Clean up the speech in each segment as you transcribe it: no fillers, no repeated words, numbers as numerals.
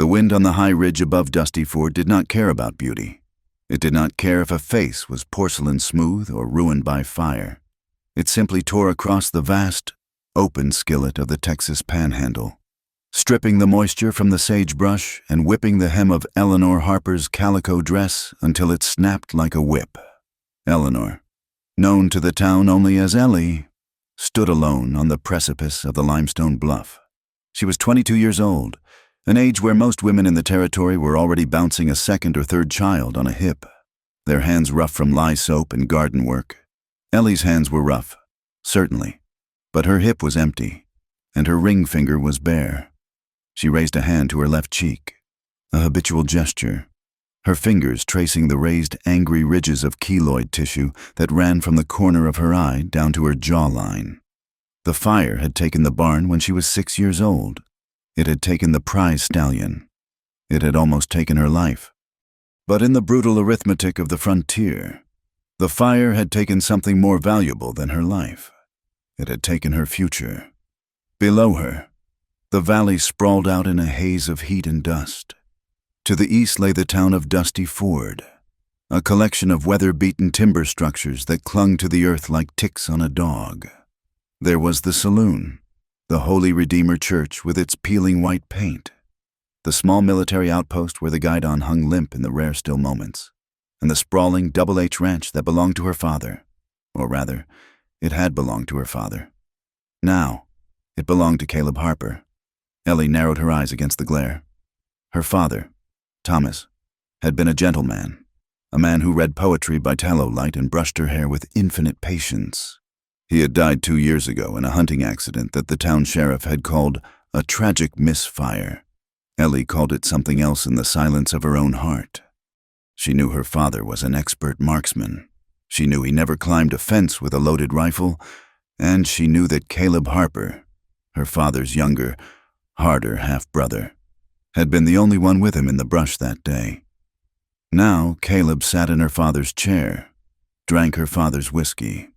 The wind on the high ridge above Dusty Ford did not care about beauty. It did not care if a face was porcelain smooth or ruined by fire. It simply tore across the vast, open skillet of the Texas Panhandle, stripping the moisture from the sagebrush and whipping the hem of Eleanor Harper's calico dress until it snapped like a whip. Eleanor, known to the town only as Ellie, stood alone on the precipice of the limestone bluff. She was 22 years old, an age where most women in the territory were already bouncing a second or third child on a hip, their hands rough from lye soap and garden work. Ellie's hands were rough, certainly, but her hip was empty, and her ring finger was bare. She raised a hand to her left cheek, a habitual gesture, her fingers tracing the raised, angry ridges of keloid tissue that ran from the corner of her eye down to her jawline. The fire had taken the barn when she was 6 years old. It had taken the prize stallion. It had almost taken her life. But in the brutal arithmetic of the frontier, the fire had taken something more valuable than her life. It had taken her future. Below her, the valley sprawled out in a haze of heat and dust. To the east lay the town of Dusty Ford, a collection of weather-beaten timber structures that clung to the earth like ticks on a dog. There was the saloon, the Holy Redeemer Church with its peeling white paint, the small military outpost where the guidon hung limp in the rare still moments, and the sprawling Double H ranch that belonged to her father, or rather, it had belonged to her father. Now, it belonged to Caleb Harper. Ellie narrowed her eyes against the glare. Her father, Thomas, had been a gentleman, a man who read poetry by tallow light and brushed her hair with infinite patience. He had died 2 years ago in a hunting accident that the town sheriff had called a tragic misfire. Ellie called it something else in the silence of her own heart. She knew her father was an expert marksman. She knew he never climbed a fence with a loaded rifle, and she knew that Caleb Harper, her father's younger, harder half-brother, had been the only one with him in the brush that day. Now Caleb sat in her father's chair, drank her father's whiskey,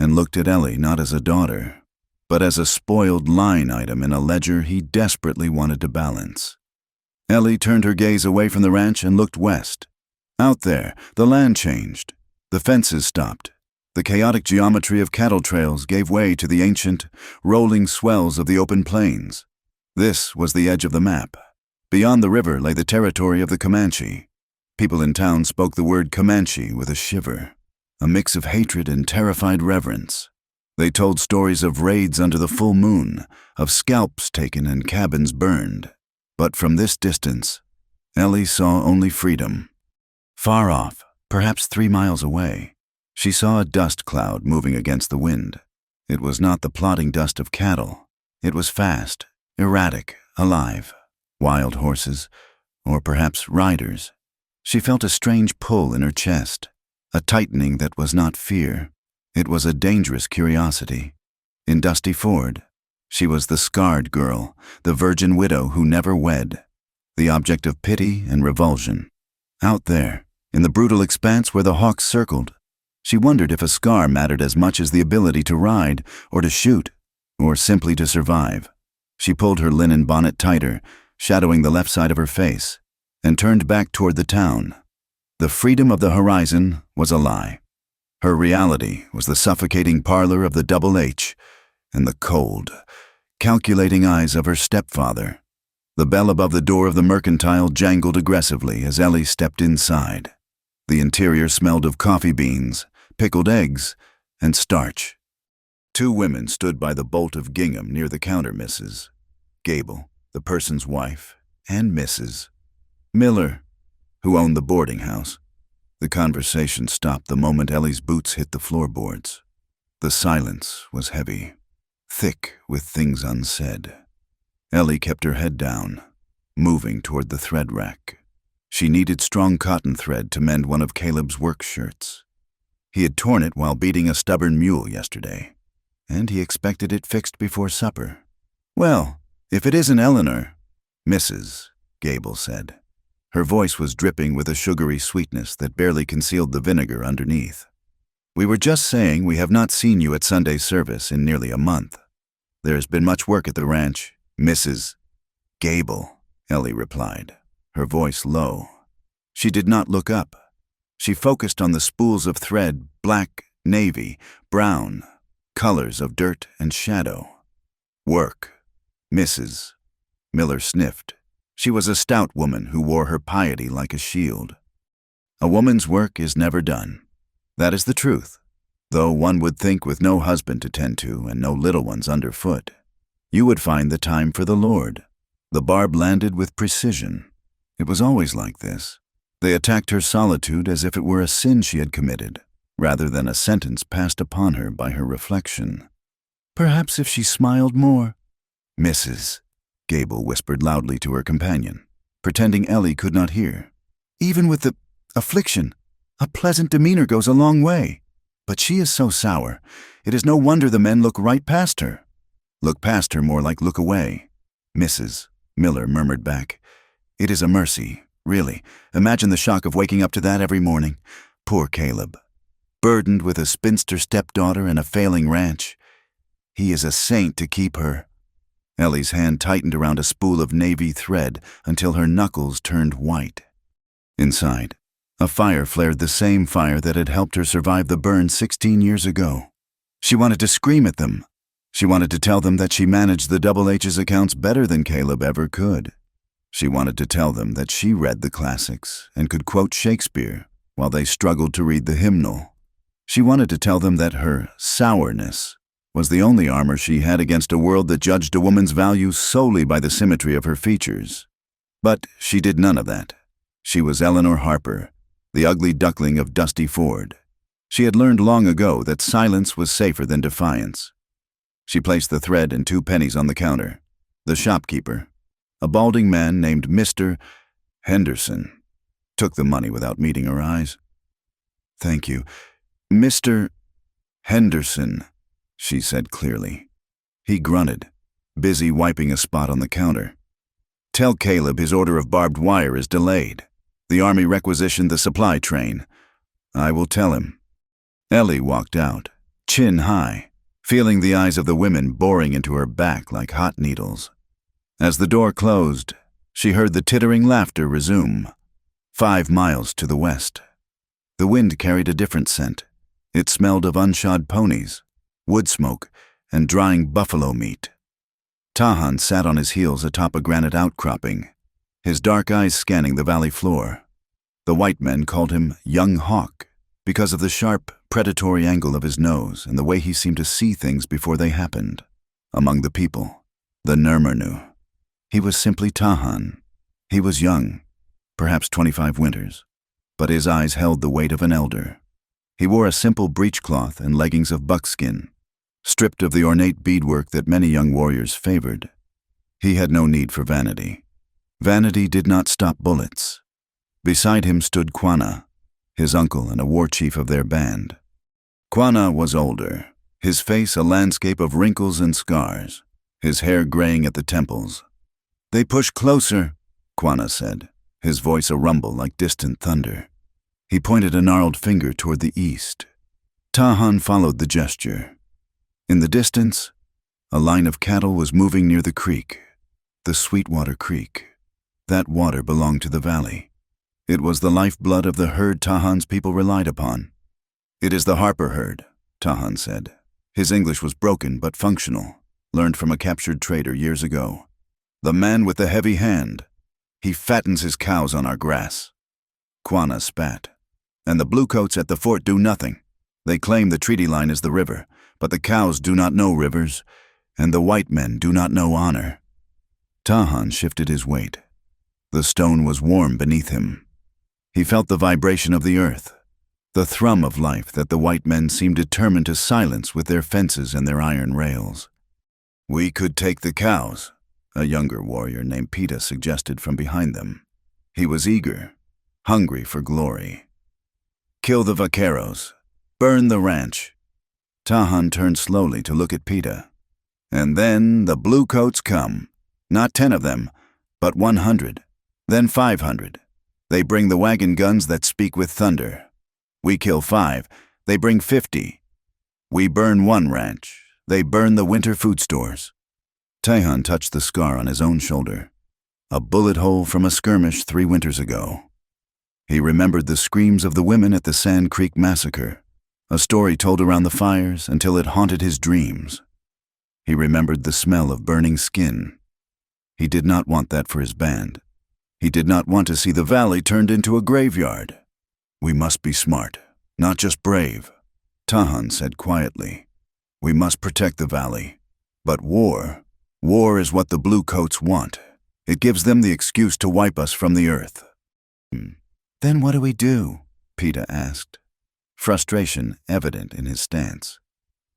and looked at Ellie not as a daughter, but as a spoiled line item in a ledger he desperately wanted to balance. Ellie turned her gaze away from the ranch and looked west. Out there, the land changed. The fences stopped. The chaotic geometry of cattle trails gave way to the ancient, rolling swells of the open plains. This was the edge of the map. Beyond the river lay the territory of the Comanche. People in town spoke the word Comanche with a shiver, a mix of hatred and terrified reverence. They told stories of raids under the full moon, of scalps taken and cabins burned. But from this distance, Ellie saw only freedom. Far off, perhaps 3 miles away, she saw a dust cloud moving against the wind. It was not the plodding dust of cattle. It was fast, erratic, alive. Wild horses, or perhaps riders. She felt a strange pull in her chest, a tightening that was not fear. It was a dangerous curiosity. In Dusty Ford, she was the scarred girl, the virgin widow who never wed, the object of pity and revulsion. Out there, in the brutal expanse where the hawks circled, she wondered if a scar mattered as much as the ability to ride, or to shoot, or simply to survive. She pulled her linen bonnet tighter, shadowing the left side of her face, and turned back toward the town. The freedom of the horizon was a lie. Her reality was the suffocating parlor of the Double H and the cold, calculating eyes of her stepfather. The bell above the door of the mercantile jangled aggressively as Ellie stepped inside. The interior smelled of coffee beans, pickled eggs, and starch. 2 women stood by the bolt of gingham near the counter, Mrs. Gable, the person's wife, and Mrs. Miller, who owned the boarding house. The conversation stopped the moment Ellie's boots hit the floorboards. The silence was heavy, thick with things unsaid. Ellie kept her head down, moving toward the thread rack. She needed strong cotton thread to mend one of Caleb's work shirts. He had torn it while beating a stubborn mule yesterday, and he expected it fixed before supper. "Well, if it isn't Eleanor," Mrs. Gable said. Her voice was dripping with a sugary sweetness that barely concealed the vinegar underneath. "We were just saying we have not seen you at Sunday service in nearly a month. There has been much work at the ranch." Mrs. Gable Ellie replied, her voice low. She did not look up. She focused on the spools of thread, black, navy, brown, colors of dirt and shadow. Work. Mrs. Miller sniffed. She was a stout woman who wore her piety like a shield. A woman's work is never done. That is the truth. Though one would think with no husband to tend to and no little ones underfoot, you would find the time for the Lord. The barb landed with precision. It was always like this. They attacked her solitude as if it were a sin she had committed, rather than a sentence passed upon her by her reflection. Perhaps if she smiled more. Mrs. Gable whispered loudly to her companion, pretending Ellie could not hear. Even with the affliction, a pleasant demeanor goes a long way. But she is so sour, it is no wonder the men look right past her. Look past her more like look away. Mrs. Miller murmured back, "It is a mercy, really. Imagine the shock of waking up to that every morning. Poor Caleb. Burdened with a spinster stepdaughter and a failing ranch. He is a saint to keep her." Ellie's hand tightened around a spool of navy thread until her knuckles turned white. Inside, a fire flared, the same fire that had helped her survive the burn 16 years ago. She wanted to scream at them. She wanted to tell them that she managed the Double H's accounts better than Caleb ever could. She wanted to tell them that she read the classics and could quote Shakespeare while they struggled to read the hymnal. She wanted to tell them that her sourness was the only armor she had against a world that judged a woman's value solely by the symmetry of her features. But she did none of that. She was Eleanor Harper, the ugly duckling of Dusty Ford. She had learned long ago that silence was safer than defiance. She placed the thread and 2 pennies on the counter. The shopkeeper, a balding man named Mr. Henderson, took the money without meeting her eyes. "Thank you. Mr. Henderson," she said clearly. He grunted, busy wiping a spot on the counter. "Tell Caleb his order of barbed wire is delayed. The army requisitioned the supply train. I will tell him." Ellie walked out, chin high, feeling the eyes of the women boring into her back like hot needles. As the door closed, she heard the tittering laughter resume. 5 miles to the west. The wind carried a different scent. It smelled of unshod ponies, wood smoke, and drying buffalo meat. Tahan sat on his heels atop a granite outcropping, his dark eyes scanning the valley floor. The white men called him Young Hawk because of the sharp, predatory angle of his nose and the way he seemed to see things before they happened. Among the people, the Nurmurnu. He was simply Tahan. He was young, perhaps 25 winters, but his eyes held the weight of an elder. He wore a simple breechcloth and leggings of buckskin, stripped of the ornate beadwork that many young warriors favored. He had no need for vanity. Vanity did not stop bullets. Beside him stood Quanah, his uncle and a war chief of their band. Quanah was older, his face a landscape of wrinkles and scars, his hair graying at the temples. "They push closer," Quanah said, his voice a rumble like distant thunder. He pointed a gnarled finger toward the east. Tahan followed the gesture. In the distance, a line of cattle was moving near the creek, the Sweetwater Creek. That water belonged to the valley. It was the lifeblood of the herd Tahan's people relied upon. "It is the Harper herd," Tahan said. His English was broken but functional, learned from a captured trader years ago. "The man with the heavy hand. He fattens his cows on our grass." Quanah spat. "And the bluecoats at the fort do nothing. They claim the treaty line is the river, but the cows do not know rivers, and the white men do not know honor." Tahan shifted his weight. The stone was warm beneath him. He felt the vibration of the earth, the thrum of life that the white men seemed determined to silence with their fences and their iron rails. "We could take the cows," a younger warrior named Peta suggested from behind them. He was eager, hungry for glory. "Kill the vaqueros. Burn the ranch." Tahan turned slowly to look at Peta. "And then the bluecoats come. Not 10 of them, but 100. Then 500. They bring the wagon guns that speak with thunder. We kill 5. They bring 50. We burn 1 ranch. They burn the winter food stores." Tahan touched the scar on his own shoulder. a bullet hole from a skirmish 3 winters ago. He remembered the screams of the women at the Sand Creek massacre, a story told around the fires until it haunted his dreams. He remembered the smell of burning skin. He did not want that for his band. He did not want to see the valley turned into a graveyard. "We must be smart, not just brave," Tahan said quietly. "We must protect the valley. But war is what the bluecoats want. It gives them the excuse to wipe us from the earth." "Then what do we do?" Peeta asked, frustration evident in his stance.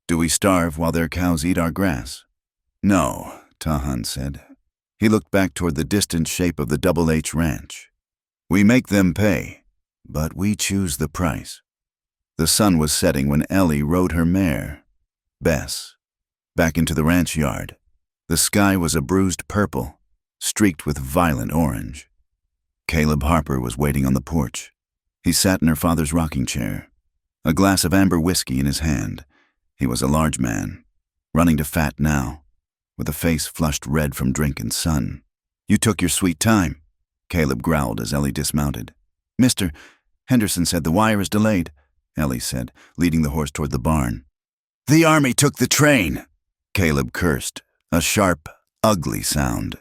"Do we starve while their cows eat our grass?" "No," Tahan said. He looked back toward the distant shape of the Double H Ranch. "We make them pay, but we choose the price." The sun was setting when Ellie rode her mare, Bess, back into the ranch yard. The sky was a bruised purple, streaked with violent orange. Caleb Harper was waiting on the porch. He sat in her father's rocking chair, a glass of amber whiskey in his hand. He was a large man, running to fat now, with a face flushed red from drink and sun. "You took your sweet time," Caleb growled as Ellie dismounted. "Mr. Henderson said the wire is delayed," Ellie said, leading the horse toward the barn. "The army took the train," Caleb cursed, a sharp, ugly sound.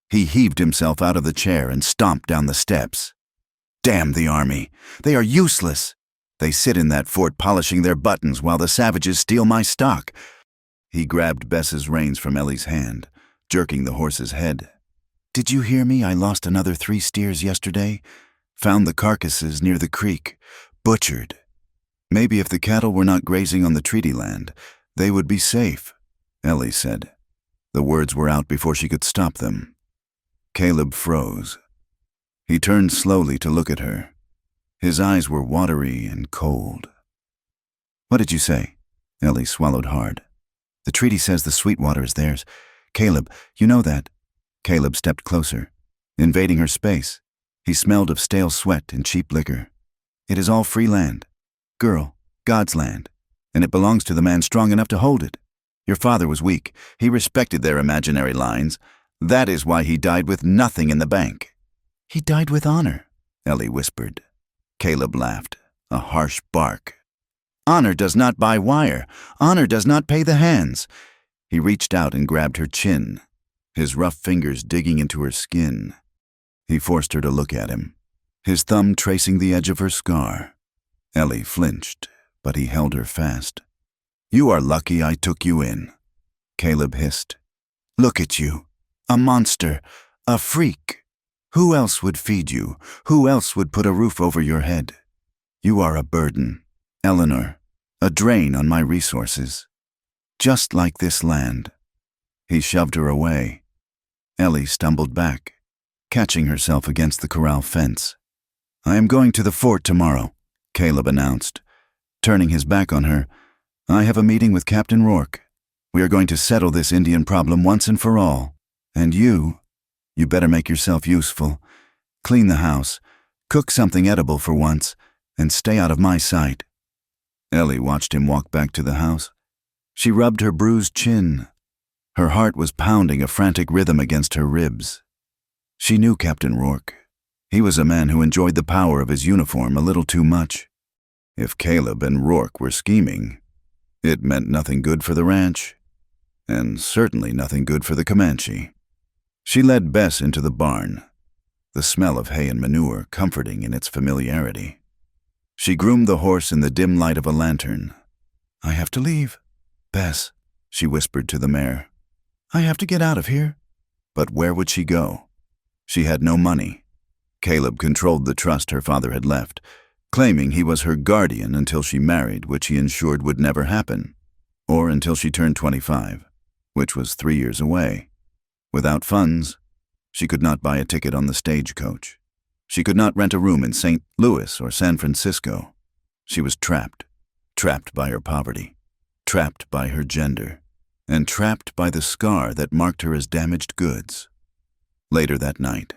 He heaved himself out of the chair and stomped down the steps. "Damn the army! They are useless! They sit in that fort polishing their buttons while the savages steal my stock." He grabbed Bess's reins from Ellie's hand, jerking the horse's head. "Did you hear me? I lost another 3 steers yesterday. Found the carcasses near the creek, butchered. Maybe if the cattle were not grazing on the treaty land, they would be safe," Ellie said. The words were out before she could stop them. Caleb froze. He turned slowly to look at her. His eyes were watery and cold. "What did you say?" Ellie swallowed hard. "The treaty says the Sweetwater is theirs. Caleb, you know that." Caleb stepped closer, invading her space. He smelled of stale sweat and cheap liquor. "It is all free land. Girl, God's land, and it belongs to the man strong enough to hold it. Your father was weak. He respected their imaginary lines. That is why he died with nothing in the bank." "He died with honor," Ellie whispered. Caleb laughed, a harsh bark. "Honor does not buy wire. Honor does not pay the hands." He reached out and grabbed her chin, his rough fingers digging into her skin. He forced her to look at him, his thumb tracing the edge of her scar. Ellie flinched, but he held her fast. "You are lucky I took you in," Caleb hissed. "Look at you, a monster, a freak. Who else would feed you? Who else would put a roof over your head? You are a burden, Eleanor, a drain on my resources. Just like this land." He shoved her away. Ellie stumbled back, catching herself against the corral fence. "I am going to the fort tomorrow," Caleb announced, turning his back on her. "I have a meeting with Captain Rourke. We are going to settle this Indian problem once and for all. And you better make yourself useful. Clean the house, cook something edible for once, and stay out of my sight." Ellie watched him walk back to the house. She rubbed her bruised chin. Her heart was pounding a frantic rhythm against her ribs. She knew Captain Rourke. He was a man who enjoyed the power of his uniform a little too much. If Caleb and Rourke were scheming, it meant nothing good for the ranch, and certainly nothing good for the Comanche. She led Bess into the barn, the smell of hay and manure comforting in its familiarity. She groomed the horse in the dim light of a lantern. "I have to leave, Bess," she whispered to the mare. "I have to get out of here." But where would she go? She had no money. Caleb controlled the trust her father had left, claiming he was her guardian until she married, which he ensured would never happen, or until she turned 25, which was 3 years away. Without funds, she could not buy a ticket on the stagecoach. She could not rent a room in St. Louis or San Francisco. She was trapped by her poverty, trapped by her gender, and trapped by the scar that marked her as damaged goods. Later that night,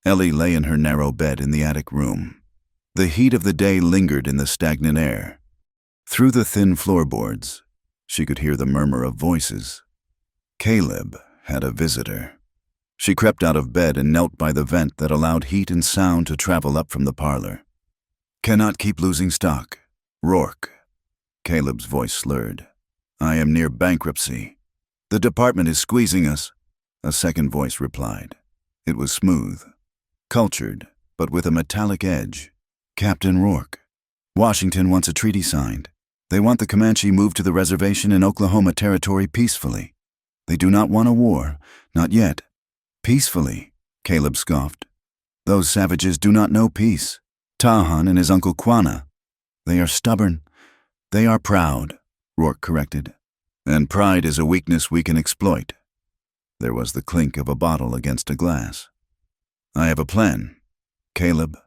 Ellie lay in her narrow bed in the attic room. The heat of the day lingered in the stagnant air. Through the thin floorboards, she could hear the murmur of voices. Caleb had a visitor. She crept out of bed and knelt by the vent that allowed heat and sound to travel up from the parlor. "Cannot keep losing stock. Rourke." Caleb's voice slurred. "I am near bankruptcy. The department is squeezing us." A second voice replied. It was smooth, cultured, but with a metallic edge. "Captain Rourke. Washington wants a treaty signed. They want the Comanche moved to the reservation in Oklahoma Territory peacefully. They do not want a war, not yet." "Peacefully," Caleb scoffed. "Those savages do not know peace. Tahan and his uncle Quanah. They are stubborn. They are proud," Rourke corrected. "And pride is a weakness we can exploit." There was the clink of a bottle against a glass. "I have a plan, Caleb,"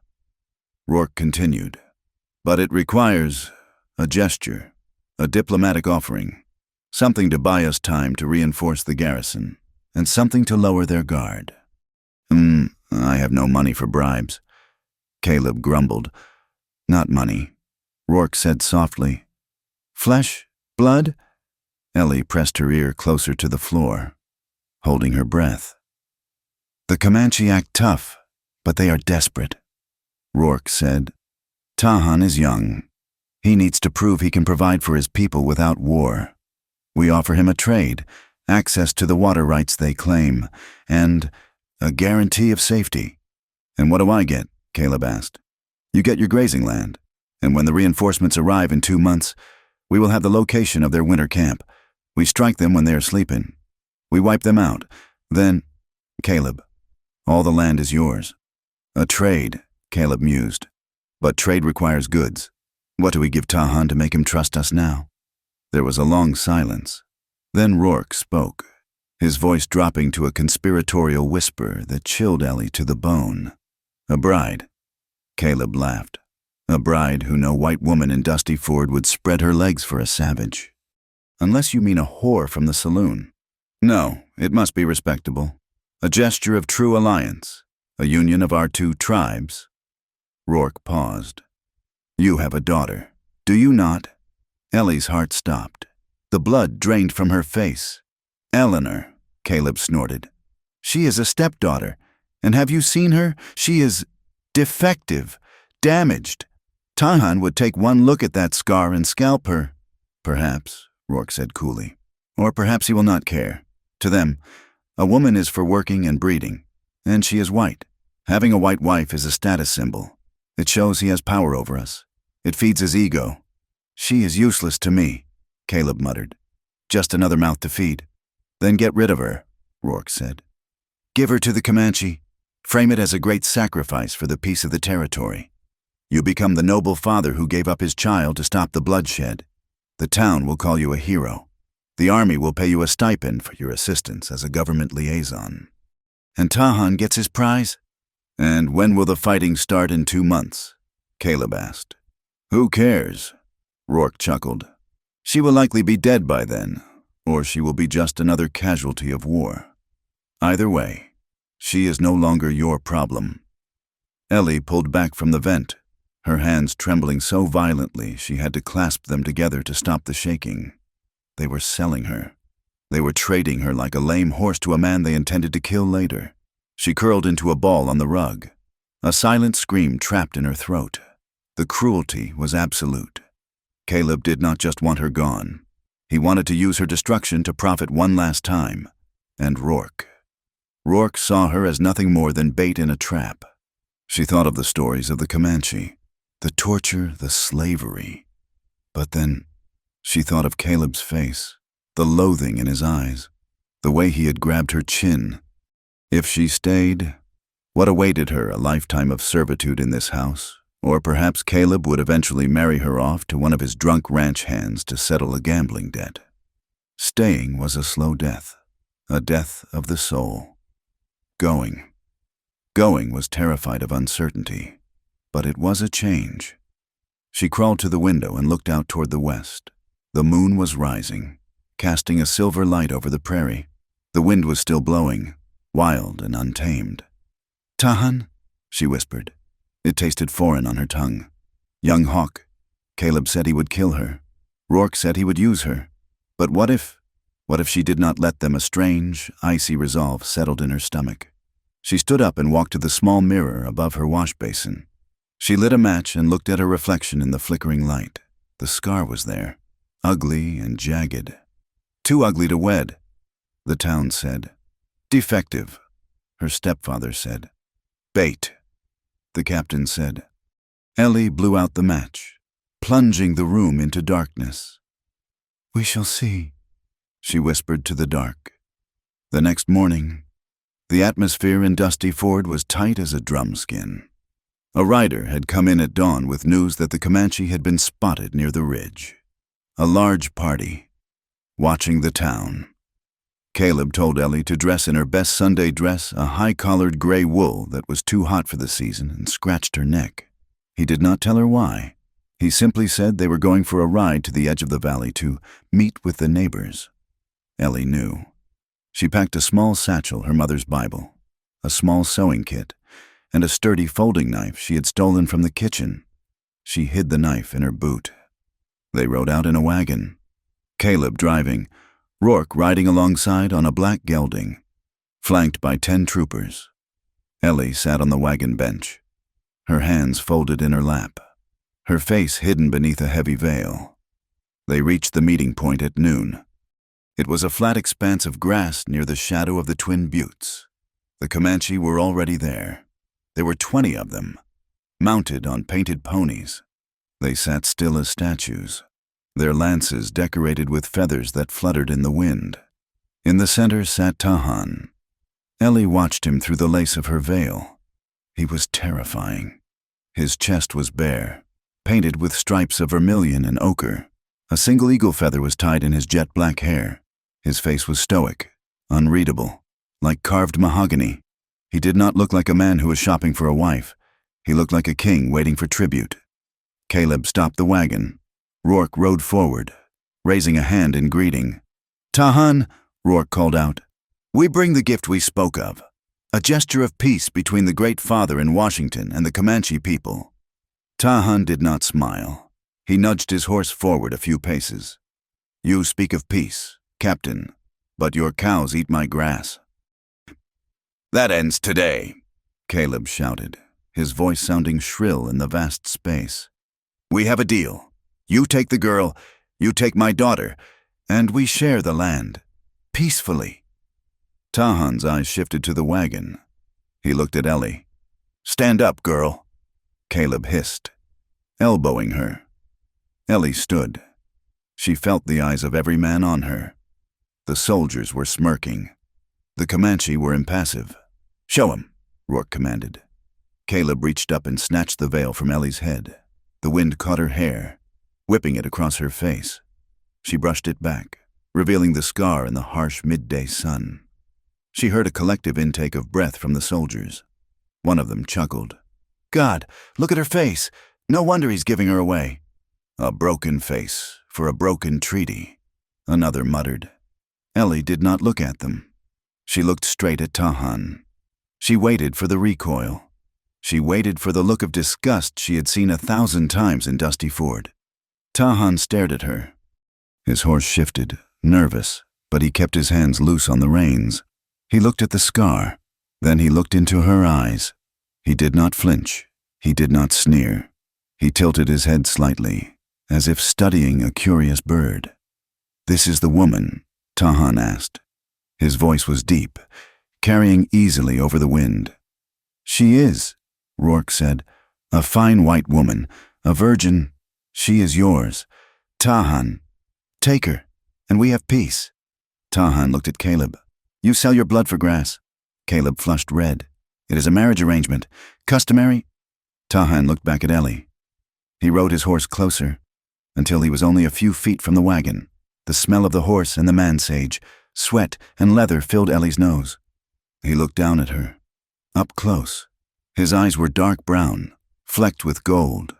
Rourke continued. "But it requires a gesture, a diplomatic offering, something to buy us time to reinforce the garrison, and something to lower their guard." I have no money for bribes," Caleb grumbled. "Not money," Rourke said softly. "Flesh? Blood?" Ellie pressed her ear closer to the floor, holding her breath. "The Comanche act tough, but they are desperate," Rourke said. "Tahan is young. He needs to prove he can provide for his people without war. We offer him a trade, access to the water rights they claim, and a guarantee of safety." "And what do I get?" Caleb asked. "You get your grazing land, and when the reinforcements arrive in 2 months, we will have the location of their winter camp. We strike them when they are sleeping. We wipe them out. Then, Caleb, all the land is yours." "A trade," Caleb mused. "But trade requires goods. What do we give Tahan to make him trust us now?" There was a long silence. Then Rourke spoke, his voice dropping to a conspiratorial whisper that chilled Ellie to the bone. "A bride." Caleb laughed. "A bride who no white woman in Dusty Ford would spread her legs for a savage. Unless you mean a whore from the saloon. No, it must be respectable. A gesture of true alliance, a union of our 2 tribes." Rourke paused. "You have a daughter, do you not?" Ellie's heart stopped. The blood drained from her face. "Eleanor," Caleb snorted. "She is a stepdaughter, and have you seen her? She is defective, damaged. Tahan would take one look at that scar and scalp her." "Perhaps," Rourke said coolly. "Or perhaps he will not care. To them, a woman is for working and breeding, and she is white. Having a white wife is a status symbol. It shows he has power over us. It feeds his ego." "She is useless to me," Caleb muttered. "Just another mouth to feed." "Then get rid of her," Rourke said. "Give her to the Comanche. Frame it as a great sacrifice for the peace of the territory. You become the noble father who gave up his child to stop the bloodshed. The town will call you a hero. The army will pay you a stipend for your assistance as a government liaison. And Tahan gets his prize?" "And when will the fighting start in 2 months?" Caleb asked. "Who cares?" Rourke chuckled. "She will likely be dead by then, or she will be just another casualty of war. Either way, she is no longer your problem." Ellie pulled back from the vent, her hands trembling so violently she had to clasp them together to stop the shaking. They were selling her. They were trading her like a lame horse to a man they intended to kill later. She curled into a ball on the rug, a silent scream trapped in her throat. The cruelty was absolute. Caleb did not just want her gone. He wanted to use her destruction to profit one last time. And Rourke. Rourke saw her as nothing more than bait in a trap. She thought of the stories of the Comanche, the torture, the slavery. But then she thought of Caleb's face, the loathing in his eyes, the way he had grabbed her chin. If she stayed, what awaited her, a lifetime of servitude in this house? Or perhaps Caleb would eventually marry her off to one of his drunk ranch hands to settle a gambling debt. Staying was a slow death, a death of the soul. Going was terrified of uncertainty, but it was a change. She crawled to the window and looked out toward the west. The moon was rising, casting a silver light over the prairie. The wind was still blowing, wild and untamed. "Tahan," she whispered. It tasted foreign on her tongue. Young hawk. Caleb said he would kill her. Rourke said he would use her. But what if she did not let them? A strange, icy resolve settled in her stomach. She stood up and walked to the small mirror above her wash basin. She lit a match and looked at her reflection in the flickering light. The scar was there, ugly and jagged. Too ugly to wed, the town said. Defective, her stepfather said. Bait, the captain said. Ellie blew out the match, plunging the room into darkness. We shall see, she whispered to the dark. The next morning, the atmosphere in Dusty Ford was tight as a drum skin. A rider had come in at dawn with news that the Comanche had been spotted near the ridge. A large party, watching the town. Caleb told Ellie to dress in her best Sunday dress, a high-collared gray wool that was too hot for the season, and scratched her neck. He did not tell her why. He simply said they were going for a ride to the edge of the valley to meet with the neighbors. Ellie knew. She packed a small satchel, her mother's Bible, a small sewing kit, and a sturdy folding knife she had stolen from the kitchen. She hid the knife in her boot. They rode out in a wagon, Caleb driving, Rourke riding alongside on a black gelding, flanked by 10 troopers. Ellie sat on the wagon bench, her hands folded in her lap, her face hidden beneath a heavy veil. They reached the meeting point at noon. It was a flat expanse of grass near the shadow of the Twin Buttes. The Comanche were already there. There were 20 of them, mounted on painted ponies. They sat still as statues, their lances decorated with feathers that fluttered in the wind. In the center sat Tahan. Ellie watched him through the lace of her veil. He was terrifying. His chest was bare, painted with stripes of vermilion and ochre. A single eagle feather was tied in his jet black hair. His face was stoic, unreadable, like carved mahogany. He did not look like a man who was shopping for a wife. He looked like a king waiting for tribute. Caleb stopped the wagon. Rourke rode forward, raising a hand in greeting. Tahan, Rourke called out, we bring the gift we spoke of, a gesture of peace between the Great Father in Washington and the Comanche people. Tahan did not smile. He nudged his horse forward a few paces. You speak of peace, Captain, but your cows eat my grass. That ends today, Caleb shouted, his voice sounding shrill in the vast space. We have a deal. You take the girl, you take my daughter, and we share the land, peacefully. Tahan's eyes shifted to the wagon. He looked at Ellie. Stand up, girl, Caleb hissed, elbowing her. Ellie stood. She felt the eyes of every man on her. The soldiers were smirking. The Comanche were impassive. Show him, Rourke commanded. Caleb reached up and snatched the veil from Ellie's head. The wind caught her hair, whipping it across her face. She brushed it back, revealing the scar in the harsh midday sun. She heard a collective intake of breath from the soldiers. One of them chuckled. God, look at her face. No wonder he's giving her away. A broken face for a broken treaty, another muttered. Ellie did not look at them. She looked straight at Tahan. She waited for the recoil. She waited for the look of disgust she had seen 1,000 times in Dusty Ford. Tahan stared at her. His horse shifted, nervous, but he kept his hands loose on the reins. He looked at the scar. Then he looked into her eyes. He did not flinch. He did not sneer. He tilted his head slightly, as if studying a curious bird. This is the woman, Tahan asked. His voice was deep, carrying easily over the wind. She is, Rourke said, a fine white woman, a virgin. She is yours. Tahan, take her, and we have peace. Tahan looked at Caleb. You sell your blood for grass. Caleb flushed red. It is a marriage arrangement. Customary? Tahan looked back at Ellie. He rode his horse closer, until he was only a few feet from the wagon. The smell of the horse and the man-sage, sweat and leather filled Ellie's nose. He looked down at her, up close. His eyes were dark brown, flecked with gold.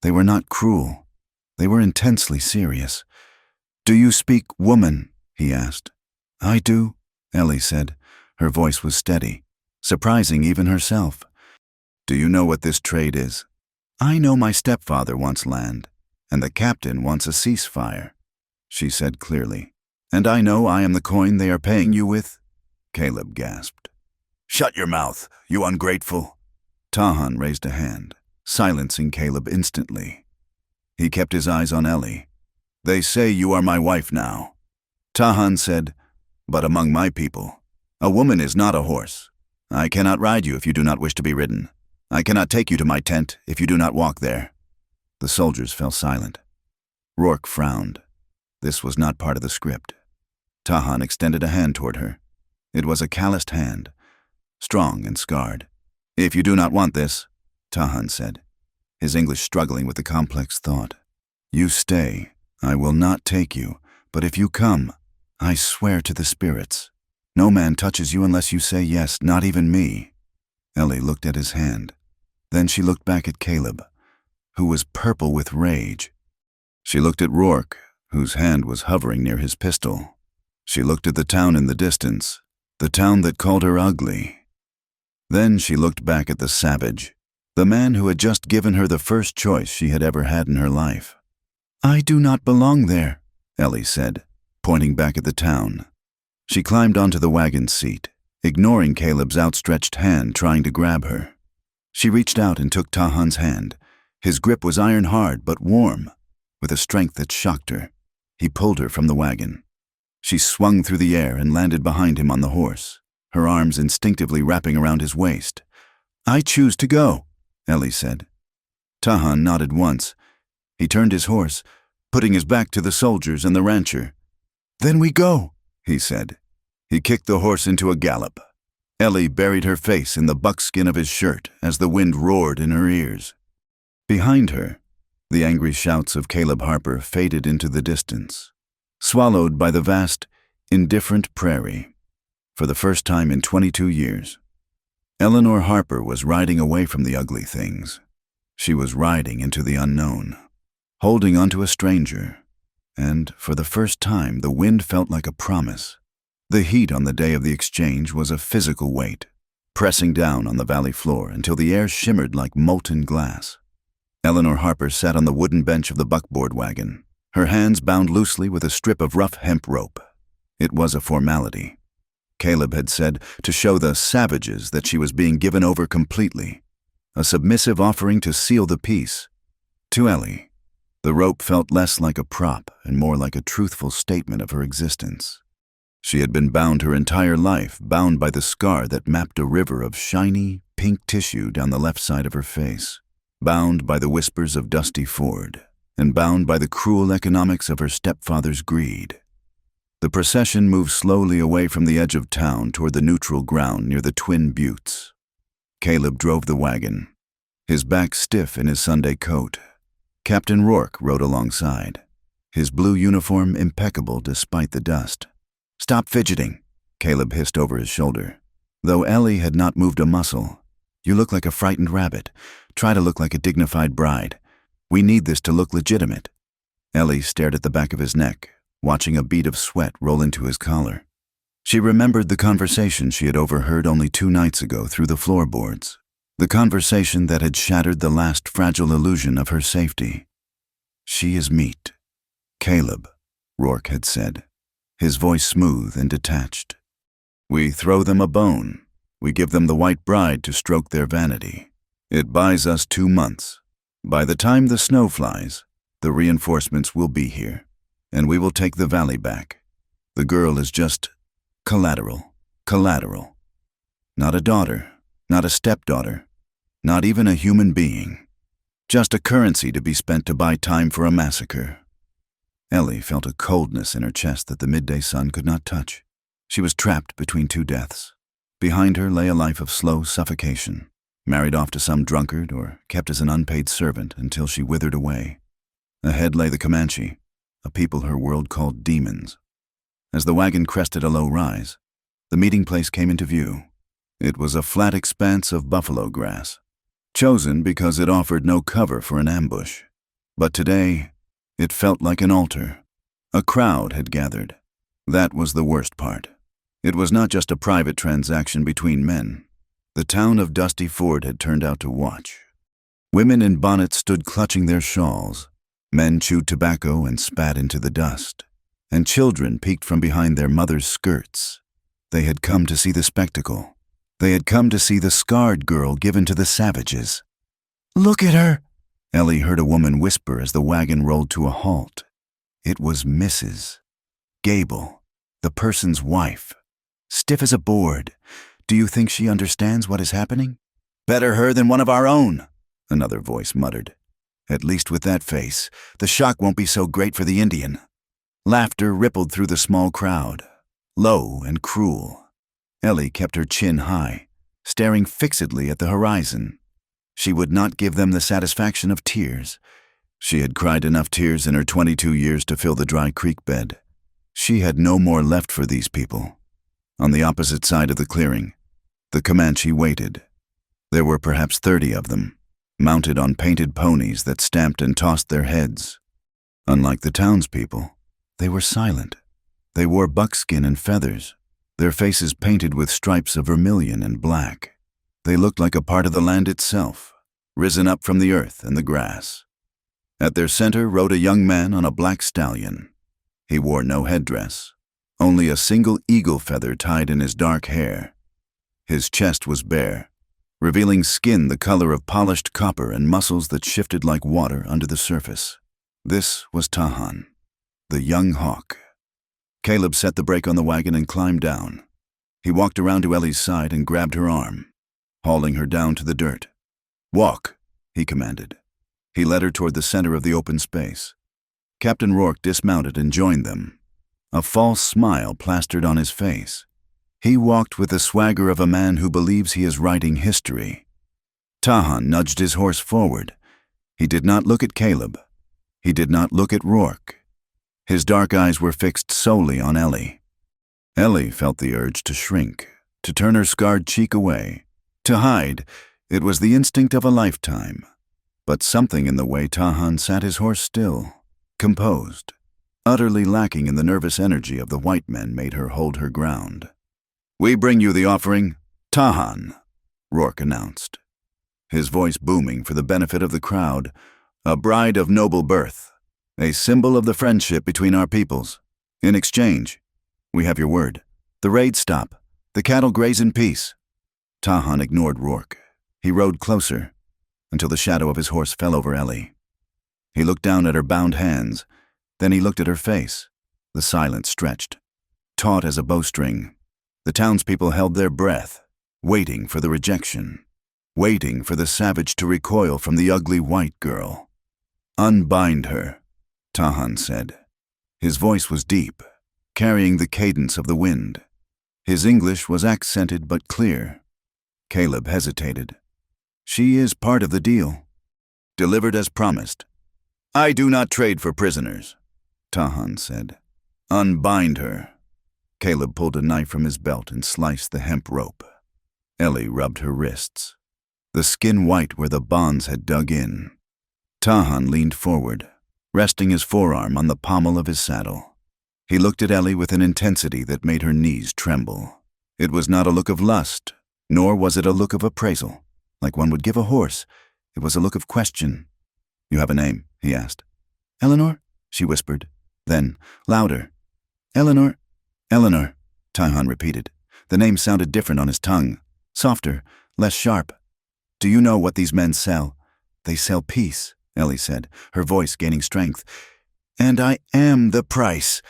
They were not cruel. They were intensely serious. Do you speak woman? He asked. I do, Ellie said. Her voice was steady, surprising even herself. Do you know what this trade is? I know my stepfather wants land, and the captain wants a ceasefire, she said clearly. And I know I am the coin they are paying you with? Caleb gasped. "Shut your mouth, you ungrateful." Tahan raised a hand, silencing Caleb instantly. He kept his eyes on Ellie. "They say you are my wife now." Tahan said, "But among my people, a woman is not a horse. I cannot ride you if you do not wish to be ridden. I cannot take you to my tent if you do not walk there." The soldiers fell silent. Rourke frowned. This was not part of the script. Tahan extended a hand toward her. It was a calloused hand, strong and scarred. "If you do not want this," Tahan said, his English struggling with the complex thought. "You stay. I will not take you, but if you come, I swear to the spirits. No man touches you unless you say yes, not even me." Ellie looked at his hand. Then she looked back at Caleb, who was purple with rage. She looked at Rourke, whose hand was hovering near his pistol. She looked at the town in the distance, the town that called her ugly. Then she looked back at the savage, the man who had just given her the first choice she had ever had in her life. "I do not belong there," Ellie said, pointing back at the town. She climbed onto the wagon seat, ignoring Caleb's outstretched hand trying to grab her. She reached out and took Tahan's hand. His grip was iron hard but warm, with a strength that shocked her. He pulled her from the wagon. She swung through the air and landed behind him on the horse, her arms instinctively wrapping around his waist. "I choose to go," Ellie said. Tahan nodded once. He turned his horse, putting his back to the soldiers and the rancher. "Then we go," he said. He kicked the horse into a gallop. Ellie buried her face in the buckskin of his shirt as the wind roared in her ears. Behind her, the angry shouts of Caleb Harper faded into the distance, swallowed by the vast, indifferent prairie. For the first time in 22 years, Eleanor Harper was riding away from the ugly things. She was riding into the unknown, holding onto a stranger, and for the first time the wind felt like a promise. The heat on the day of the exchange was a physical weight, pressing down on the valley floor until the air shimmered like molten glass. Eleanor Harper sat on the wooden bench of the buckboard wagon, her hands bound loosely with a strip of rough hemp rope. It was a formality. Caleb had said to show the savages that she was being given over completely, a submissive offering to seal the peace. To Ellie, the rope felt less like a prop and more like a truthful statement of her existence. She had been bound her entire life, bound by the scar that mapped a river of shiny, pink tissue down the left side of her face, bound by the whispers of Dusty Ford, and bound by the cruel economics of her stepfather's greed. The procession moved slowly away from the edge of town toward the neutral ground near the Twin Buttes. Caleb drove the wagon, his back stiff in his Sunday coat. Captain Rourke rode alongside, his blue uniform impeccable despite the dust. "Stop fidgeting," Caleb hissed over his shoulder. Though Ellie had not moved a muscle. "You look like a frightened rabbit. Try to look like a dignified bride. We need this to look legitimate." Ellie stared at the back of his neck, watching a bead of sweat roll into his collar. She remembered the conversation she had overheard only 2 nights ago through the floorboards, the conversation that had shattered the last fragile illusion of her safety. "She is meat, Caleb," Rourke had said, his voice smooth and detached. "We throw them a bone. We give them the white bride to stroke their vanity. It buys us 2 months. By the time the snow flies, the reinforcements will be here, and we will take the valley back. The girl is just collateral. Not a daughter, not a stepdaughter, not even a human being. Just a currency to be spent to buy time for a massacre." Ellie felt a coldness in her chest that the midday sun could not touch. She was trapped between 2 deaths. Behind her lay a life of slow suffocation, married off to some drunkard or kept as an unpaid servant until she withered away. Ahead lay the Comanche, a people her world called demons. As the wagon crested a low rise, the meeting place came into view. It was a flat expanse of buffalo grass, chosen because it offered no cover for an ambush. But today, it felt like an altar. A crowd had gathered. That was the worst part. It was not just a private transaction between men. The town of Dusty Ford had turned out to watch. Women in bonnets stood clutching their shawls. Men chewed tobacco and spat into the dust. And children peeked from behind their mothers' skirts. They had come to see the spectacle, They had come to see the scarred girl given to the savages. "Look at her," Ellie heard a woman whisper as the wagon rolled to a halt. It was Mrs. Gable, the person's wife. Stiff as a board. "Do you think she understands what is happening?" "Better her than one of our own," another voice muttered. "At least with that face, the shock won't be so great for the Indian." Laughter rippled through the small crowd, low and cruel. Ellie kept her chin high, staring fixedly at the horizon. She would not give them the satisfaction of tears. She had cried enough tears in her 22 years to fill the dry creek bed. She had no more left for these people. On the opposite side of the clearing, the Comanche waited. There were perhaps 30 of them, mounted on painted ponies that stamped and tossed their heads. Unlike the townspeople, they were silent. They wore buckskin and feathers, their faces painted with stripes of vermilion and black. They looked like a part of the land itself, risen up from the earth and the grass. At their center rode a young man on a black stallion. He wore no headdress, only a single eagle feather tied in his dark hair. His chest was bare, revealing skin the color of polished copper and muscles that shifted like water under the surface. This was Tahan, the young hawk. Caleb set the brake on the wagon and climbed down. He walked around to Ellie's side and grabbed her arm, hauling her down to the dirt. "Walk," he commanded. He led her toward the center of the open space. Captain Rourke dismounted and joined them, a false smile plastered on his face. He walked with the swagger of a man who believes he is writing history. Tahan nudged his horse forward. He did not look at Caleb. He did not look at Rourke. His dark eyes were fixed solely on Ellie. Ellie felt the urge to shrink, to turn her scarred cheek away, to hide. It was the instinct of a lifetime. But something in the way Tahan sat his horse still, composed, utterly lacking in the nervous energy of the white men, made her hold her ground. "We bring you the offering, Tahan," Rourke announced, his voice booming for the benefit of the crowd. "A bride of noble birth, a symbol of the friendship between our peoples. In exchange, we have your word. The raids stop. The cattle graze in peace." Tahan ignored Rourke. He rode closer, until the shadow of his horse fell over Ellie. He looked down at her bound hands, then he looked at her face, the silence stretched, taut as a bowstring. The townspeople held their breath, waiting for the rejection, waiting for the savage to recoil from the ugly white girl. "Unbind her," Tahan said. His voice was deep, carrying the cadence of the wind. His English was accented but clear. Caleb hesitated. "She is part of the deal." "Delivered as promised." "I do not trade for prisoners," Tahan said. "Unbind her." Caleb pulled a knife from his belt and sliced the hemp rope. Ellie rubbed her wrists, the skin white where the bonds had dug in. Tahan leaned forward, resting his forearm on the pommel of his saddle. He looked at Ellie with an intensity that made her knees tremble. It was not a look of lust, nor was it a look of appraisal, like one would give a horse. It was a look of question. "You have a name?" he asked. "Eleanor," she whispered. Then, louder, "Eleanor." "Eleanor," Tahan repeated. The name sounded different on his tongue, softer, less sharp. "Do you know what these men sell?" "They sell peace," Ellie said, her voice gaining strength. "And I am the price.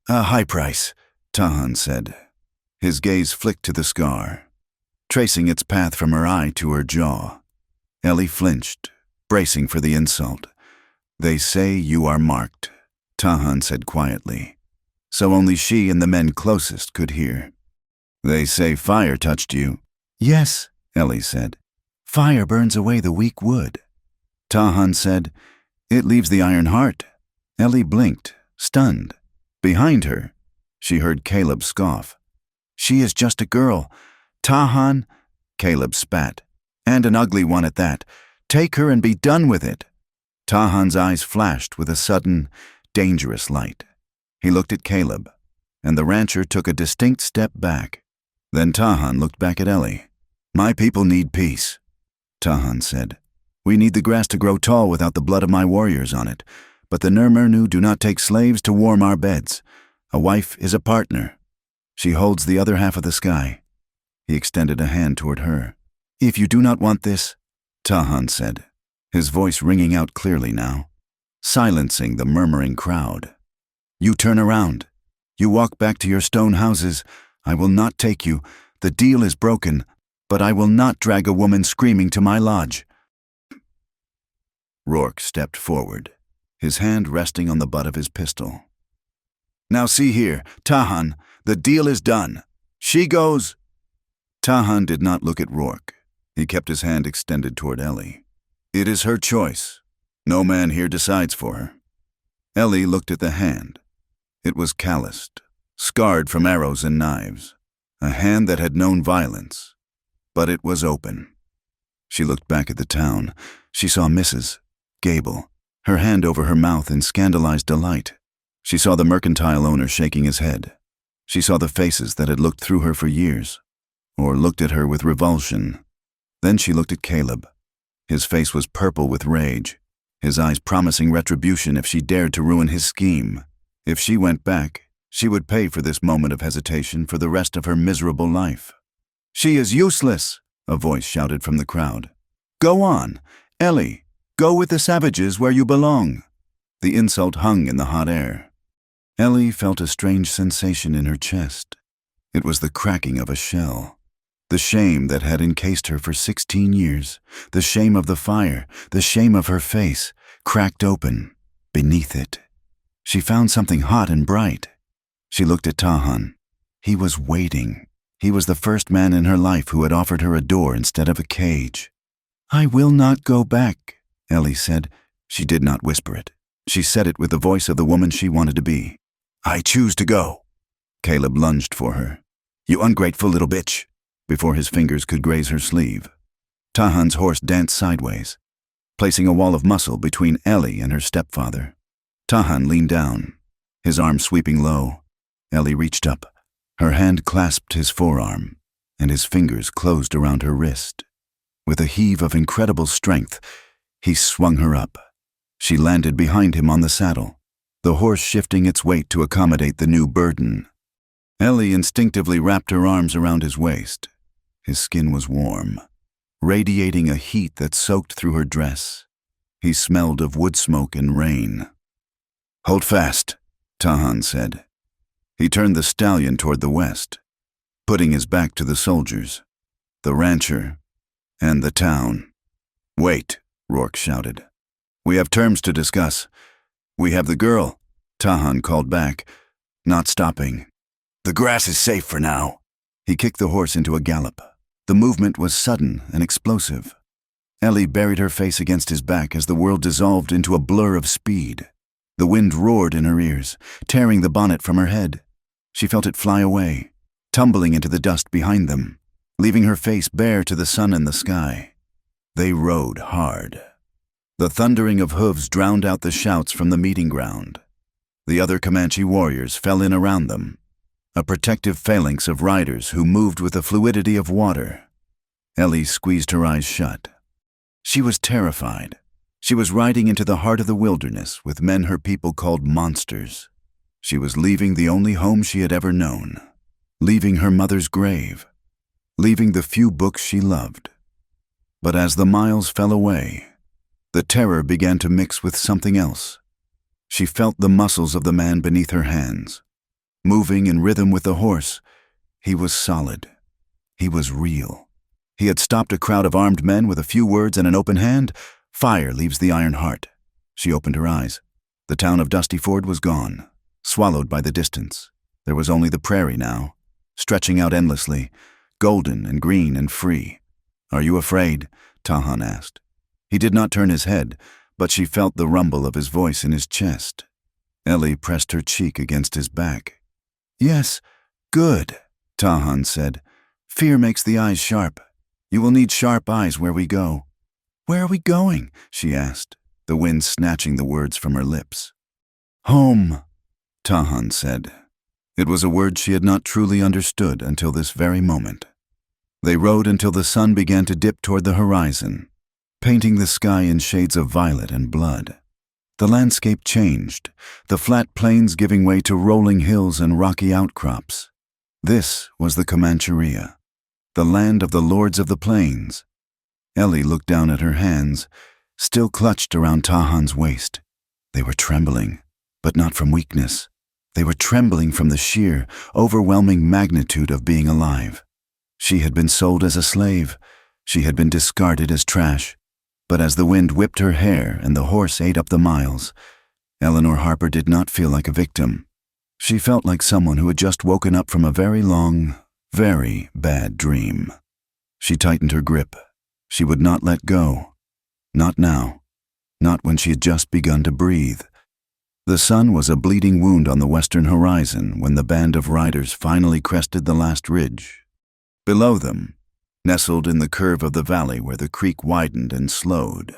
A high price," Tahan said. His gaze flicked to the scar, tracing its path from her eye to her jaw. Ellie flinched, bracing for the insult. "They say you are marked," Tahan said quietly, so only she and the men closest could hear. "They say fire touched you." "Yes," Ellie said. "Fire burns away the weak wood." Tahan said, "It leaves the iron heart." Ellie blinked, stunned. Behind her, she heard Caleb scoff. "She is just a girl. Tahan," Caleb spat, "and an ugly one at that. Take her and be done with it." Tahan's eyes flashed with a sudden, dangerous light. He looked at Caleb, and the rancher took a distinct step back. Then Tahan looked back at Ellie. "My people need peace," Tahan said. "We need the grass to grow tall without the blood of my warriors on it. But the Nurmurnu do not take slaves to warm our beds. A wife is a partner. She holds the other half of the sky." He extended a hand toward her. "If you do not want this," Tahan said, his voice ringing out clearly now, silencing the murmuring crowd. "You turn around. You walk back to your stone houses. I will not take you. The deal is broken, but I will not drag a woman screaming to my lodge." Rourke stepped forward, his hand resting on the butt of his pistol. "Now see here, Tahan, the deal is done. She goes—" Tahan did not look at Rourke. He kept his hand extended toward Ellie. "It is her choice. No man here decides for her." Ellie looked at the hand. It was calloused, scarred from arrows and knives, a hand that had known violence, but it was open. She looked back at the town. She saw Mrs. Gable, her hand over her mouth in scandalized delight. She saw the mercantile owner shaking his head. She saw the faces that had looked through her for years, or looked at her with revulsion. Then she looked at Caleb. His face was purple with rage, his eyes promising retribution if she dared to ruin his scheme. If she went back, she would pay for this moment of hesitation for the rest of her miserable life. "She is useless," a voice shouted from the crowd. "Go on, Ellie, go with the savages where you belong." The insult hung in the hot air. Ellie felt a strange sensation in her chest. It was the cracking of a shell. The shame that had encased her for 16 years, the shame of the fire, the shame of her face, cracked open beneath it. She found something hot and bright. She looked at Tahan. He was waiting. He was the first man in her life who had offered her a door instead of a cage. "I will not go back," Ellie said. She did not whisper it. She said it with the voice of the woman she wanted to be. "I choose to go." Caleb lunged for her. "You ungrateful little bitch," before his fingers could graze her sleeve. Tahan's horse danced sideways, placing a wall of muscle between Ellie and her stepfather. Tahan leaned down, his arm sweeping low. Ellie reached up. Her hand clasped his forearm, and his fingers closed around her wrist. With a heave of incredible strength, he swung her up. She landed behind him on the saddle, the horse shifting its weight to accommodate the new burden. Ellie instinctively wrapped her arms around his waist. His skin was warm, radiating a heat that soaked through her dress. He smelled of wood smoke and rain. "Hold fast," Tahan said. He turned the stallion toward the west, putting his back to the soldiers, the rancher, and the town. "Wait," Rourke shouted. "We have terms to discuss." "We have the girl," Tahan called back, not stopping. "The grass is safe for now." He kicked the horse into a gallop. The movement was sudden and explosive. Ellie buried her face against his back as the world dissolved into a blur of speed. The wind roared in her ears, tearing the bonnet from her head. She felt it fly away, tumbling into the dust behind them, leaving her face bare to the sun and the sky. They rode hard. The thundering of hooves drowned out the shouts from the meeting ground. The other Comanche warriors fell in around them, a protective phalanx of riders who moved with the fluidity of water. Ellie squeezed her eyes shut. She was terrified. She was riding into the heart of the wilderness with men her people called monsters. She was leaving the only home she had ever known, leaving her mother's grave, leaving the few books she loved. But as the miles fell away, the terror began to mix with something else. She felt the muscles of the man beneath her hands, moving in rhythm with the horse. He was solid. He was real. He had stopped a crowd of armed men with a few words and an open hand. Fire leaves the iron heart. She opened her eyes. The town of Dusty Ford was gone, swallowed by the distance. There was only the prairie now, stretching out endlessly, golden and green and free. "Are you afraid?" Tahan asked. He did not turn his head, but she felt the rumble of his voice in his chest. Ellie pressed her cheek against his back. "Yes, good," Tahan said. "Fear makes the eyes sharp. You will need sharp eyes where we go." "Where are we going?" she asked, the wind snatching the words from her lips. "Home," Tahan said. It was a word she had not truly understood until this very moment. They rode until the sun began to dip toward the horizon, painting the sky in shades of violet and blood. The landscape changed, the flat plains giving way to rolling hills and rocky outcrops. This was the Comancheria. the land of the lords of the plains. Ellie looked down at her hands, still clutched around Tahan's waist. They were trembling, but not from weakness. They were trembling from the sheer, overwhelming magnitude of being alive. She had been sold as a slave. She had been discarded as trash. But as the wind whipped her hair and the horse ate up the miles, Eleanor Harper did not feel like a victim. She felt like someone who had just woken up from a very long, very bad dream. She tightened her grip. She would not let go. Not now. Not when she had just begun to breathe. The sun was a bleeding wound on the western horizon when the band of riders finally crested the last ridge. Below them, nestled in the curve of the valley where the creek widened and slowed,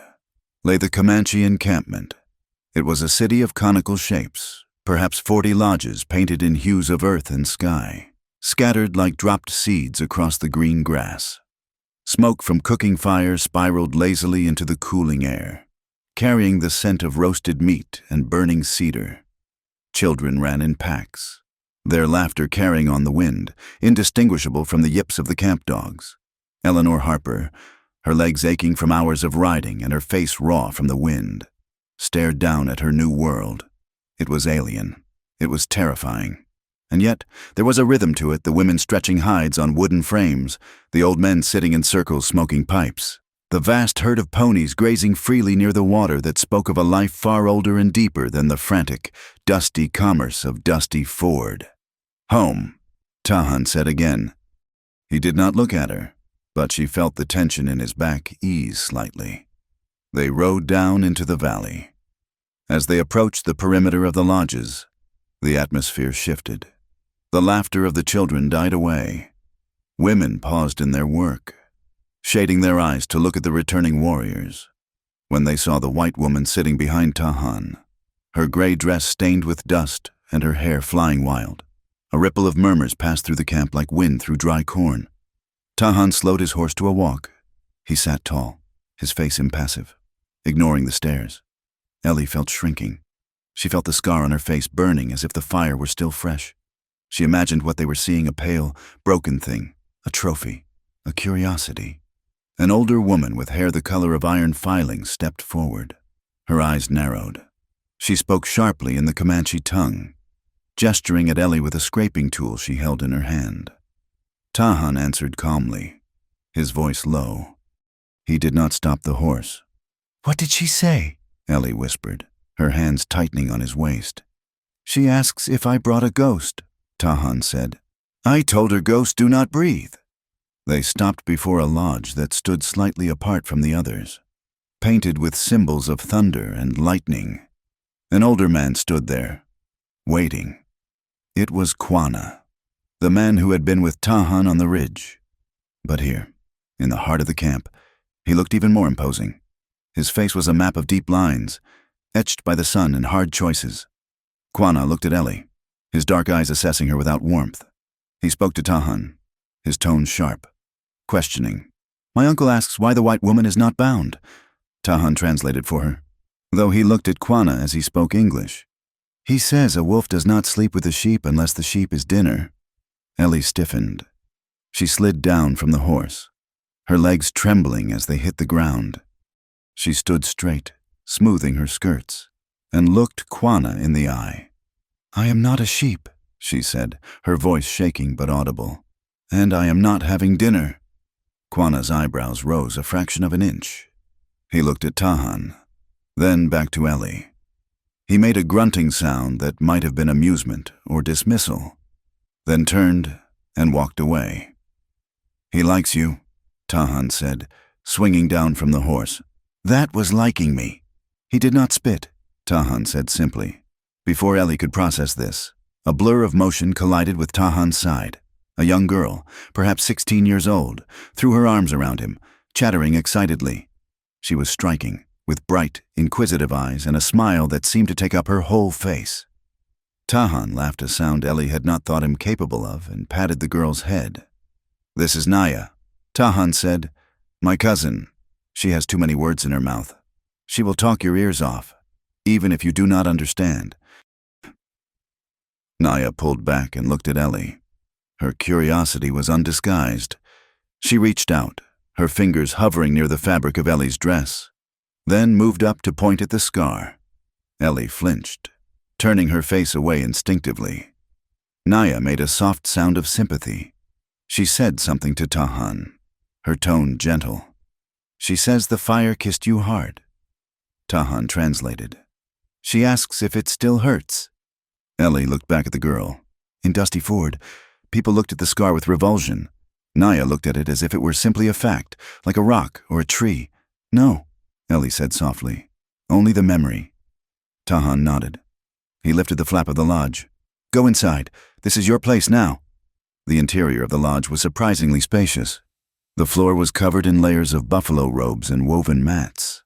lay the Comanche encampment. It was a city of conical shapes, perhaps 40 lodges painted in hues of earth and sky, scattered like dropped seeds across the green grass. Smoke from cooking fires spiraled lazily into the cooling air, carrying the scent of roasted meat and burning cedar. Children ran in packs, their laughter carrying on the wind, indistinguishable from the yips of the camp dogs. Eleanor Harper, her legs aching from hours of riding and her face raw from the wind, stared down at her new world. It was alien. It was terrifying. And yet, there was a rhythm to it, the women stretching hides on wooden frames, the old men sitting in circles smoking pipes, the vast herd of ponies grazing freely near the water that spoke of a life far older and deeper than the frantic, dusty commerce of Dusty Ford. "Home," Tahan said again. He did not look at her, but she felt the tension in his back ease slightly. They rode down into the valley. As they approached the perimeter of the lodges, the atmosphere shifted. The laughter of the children died away. Women paused in their work, shading their eyes to look at the returning warriors. When they saw the white woman sitting behind Tahan, her gray dress stained with dust and her hair flying wild, a ripple of murmurs passed through the camp like wind through dry corn. Tahan slowed his horse to a walk. He sat tall, his face impassive, ignoring the stares. Ellie felt shrinking. She felt the scar on her face burning as if the fire were still fresh. She imagined what they were seeing, a pale, broken thing, a trophy, a curiosity. An older woman with hair the color of iron filings stepped forward. Her eyes narrowed. She spoke sharply in the Comanche tongue, gesturing at Ellie with a scraping tool she held in her hand. Tahan answered calmly, his voice low. He did not stop the horse. "What did she say?" Ellie whispered, her hands tightening on his waist. "She asks if I brought a ghost," Tahan said. "I told her ghosts do not breathe." They stopped before a lodge that stood slightly apart from the others, painted with symbols of thunder and lightning. An older man stood there, waiting. It was Quanah, the man who had been with Tahan on the ridge. But here, in the heart of the camp, he looked even more imposing. His face was a map of deep lines, etched by the sun in hard choices. Quanah looked at Ellie, his dark eyes assessing her without warmth. He spoke to Tahan, his tone sharp, questioning. "My uncle asks why the white woman is not bound." Tahan translated for her, though he looked at Quanah as he spoke English. "He says a wolf does not sleep with the sheep unless the sheep is dinner." Ellie stiffened. She slid down from the horse, her legs trembling as they hit the ground. She stood straight, smoothing her skirts, and looked Quanah in the eye. "I am not a sheep," she said, her voice shaking but audible. "And I am not having dinner." Quanah's eyebrows rose a fraction of an inch. He looked at Tahan, then back to Ellie. He made a grunting sound that might have been amusement or dismissal, then turned and walked away. "He likes you," Tahan said, swinging down from the horse. "That was liking me." "He did not spit," Tahan said simply. Before Ellie could process this, a blur of motion collided with Tahan's side. A young girl, perhaps 16 years old, threw her arms around him, chattering excitedly. She was striking, with bright, inquisitive eyes and a smile that seemed to take up her whole face. Tahan laughed a sound Ellie had not thought him capable of and patted the girl's head. "This is Naya," Tahan said. "My cousin. She has too many words in her mouth. She will talk your ears off, even if you do not understand." Naya pulled back and looked at Ellie. Her curiosity was undisguised. She reached out, her fingers hovering near the fabric of Ellie's dress, then moved up to point at the scar. Ellie flinched, turning her face away instinctively. Naya made a soft sound of sympathy. She said something to Tahan, her tone gentle. "She says the fire kissed you hard." Tahan translated. "She asks if it still hurts." Ellie looked back at the girl. In Dusty Ford, people looked at the scar with revulsion. Naya looked at it as if it were simply a fact, like a rock or a tree. "No," Ellie said softly. "Only the memory." Tahan nodded. He lifted the flap of the lodge. "Go inside. This is your place now." The interior of the lodge was surprisingly spacious. The floor was covered in layers of buffalo robes and woven mats.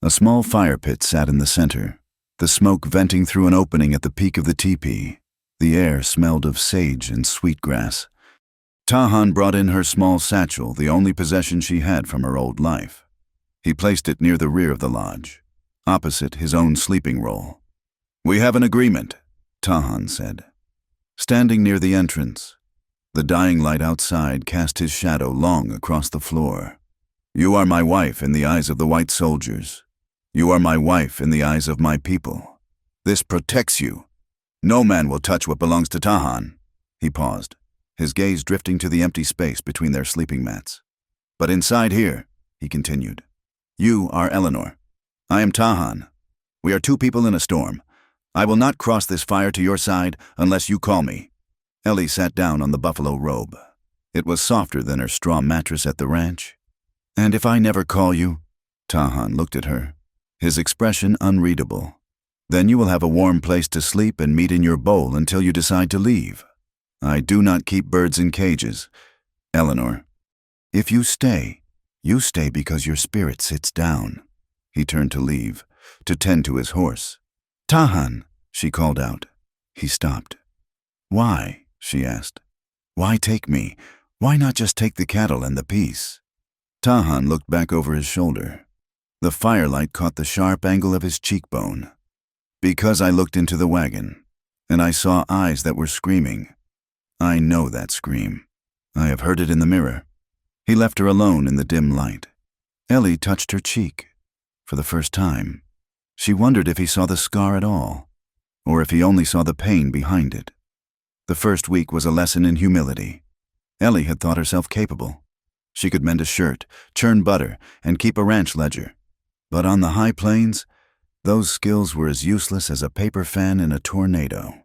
A small fire pit sat in the center, the smoke venting through an opening at the peak of the teepee. The air smelled of sage and sweetgrass. Tahan brought in her small satchel, the only possession she had from her old life. He placed it near the rear of the lodge, opposite his own sleeping roll. "We have an agreement," Tahan said. Standing near the entrance, the dying light outside cast his shadow long across the floor. "You are my wife in the eyes of the white soldiers. You are my wife in the eyes of my people. This protects you. No man will touch what belongs to Tahan." He paused, his gaze drifting to the empty space between their sleeping mats. "But inside here," he continued, "you are Eleanor. I am Tahan. We are two people in a storm. I will not cross this fire to your side unless you call me." Ellie sat down on the buffalo robe. It was softer than her straw mattress at the ranch. "And if I never call you?" Tahan looked at her, his expression unreadable. "Then you will have a warm place to sleep and meat in your bowl until you decide to leave. I do not keep birds in cages. Eleanor, if you stay because your spirit sits down." He turned to leave, to tend to his horse. "Tahan," she called out. He stopped. "Why?" she asked. "Why take me? Why not just take the cattle and the peace?" Tahan looked back over his shoulder. The firelight caught the sharp angle of his cheekbone. "Because I looked into the wagon, and I saw eyes that were screaming. I know that scream. I have heard it in the mirror." He left her alone in the dim light. Ellie touched her cheek. For the first time, she wondered if he saw the scar at all, or if he only saw the pain behind it. The first week was a lesson in humility. Ellie had thought herself capable. She could mend a shirt, churn butter, and keep a ranch ledger. But on the high plains, those skills were as useless as a paper fan in a tornado.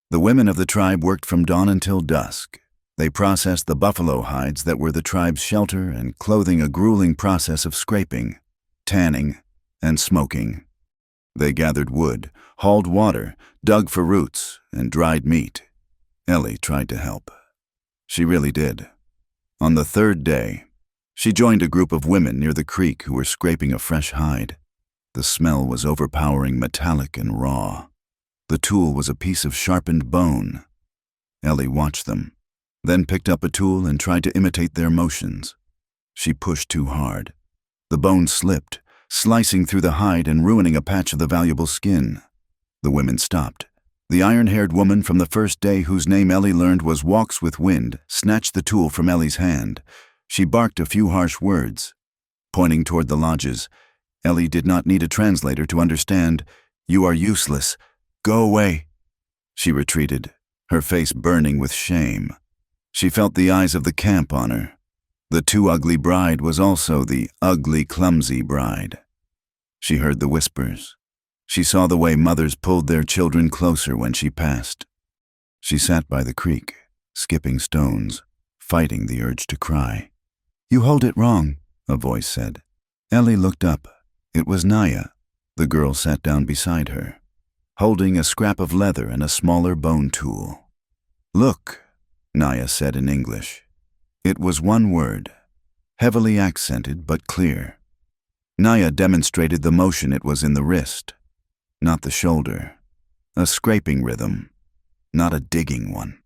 The women of the tribe worked from dawn until dusk. They processed the buffalo hides that were the tribe's shelter and clothing, a grueling process of scraping, tanning, and smoking. They gathered wood, hauled water, dug for roots, and dried meat. Ellie tried to help. She really did. On the third day, she joined a group of women near the creek who were scraping a fresh hide. The smell was overpowering, metallic and raw. The tool was a piece of sharpened bone. Ellie watched them, then picked up a tool and tried to imitate their motions. She pushed too hard. The bone slipped, slicing through the hide and ruining a patch of the valuable skin. The women stopped. The iron-haired woman from the first day, whose name Ellie learned was Walks with Wind, snatched the tool from Ellie's hand. She barked a few harsh words. Pointing toward the lodges, Ellie did not need a translator to understand. "You are useless. Go away." She retreated, her face burning with shame. She felt the eyes of the camp on her. The too ugly bride was also the ugly, clumsy bride. She heard the whispers. She saw the way mothers pulled their children closer when she passed. She sat by the creek, skipping stones, fighting the urge to cry. "You hold it wrong," a voice said. Ellie looked up. It was Naya. The girl sat down beside her, holding a scrap of leather and a smaller bone tool. "Look," Naya said in English. It was one word, heavily accented but clear. Naya demonstrated the motion. It was in the wrist, not the shoulder. A scraping rhythm, not a digging one.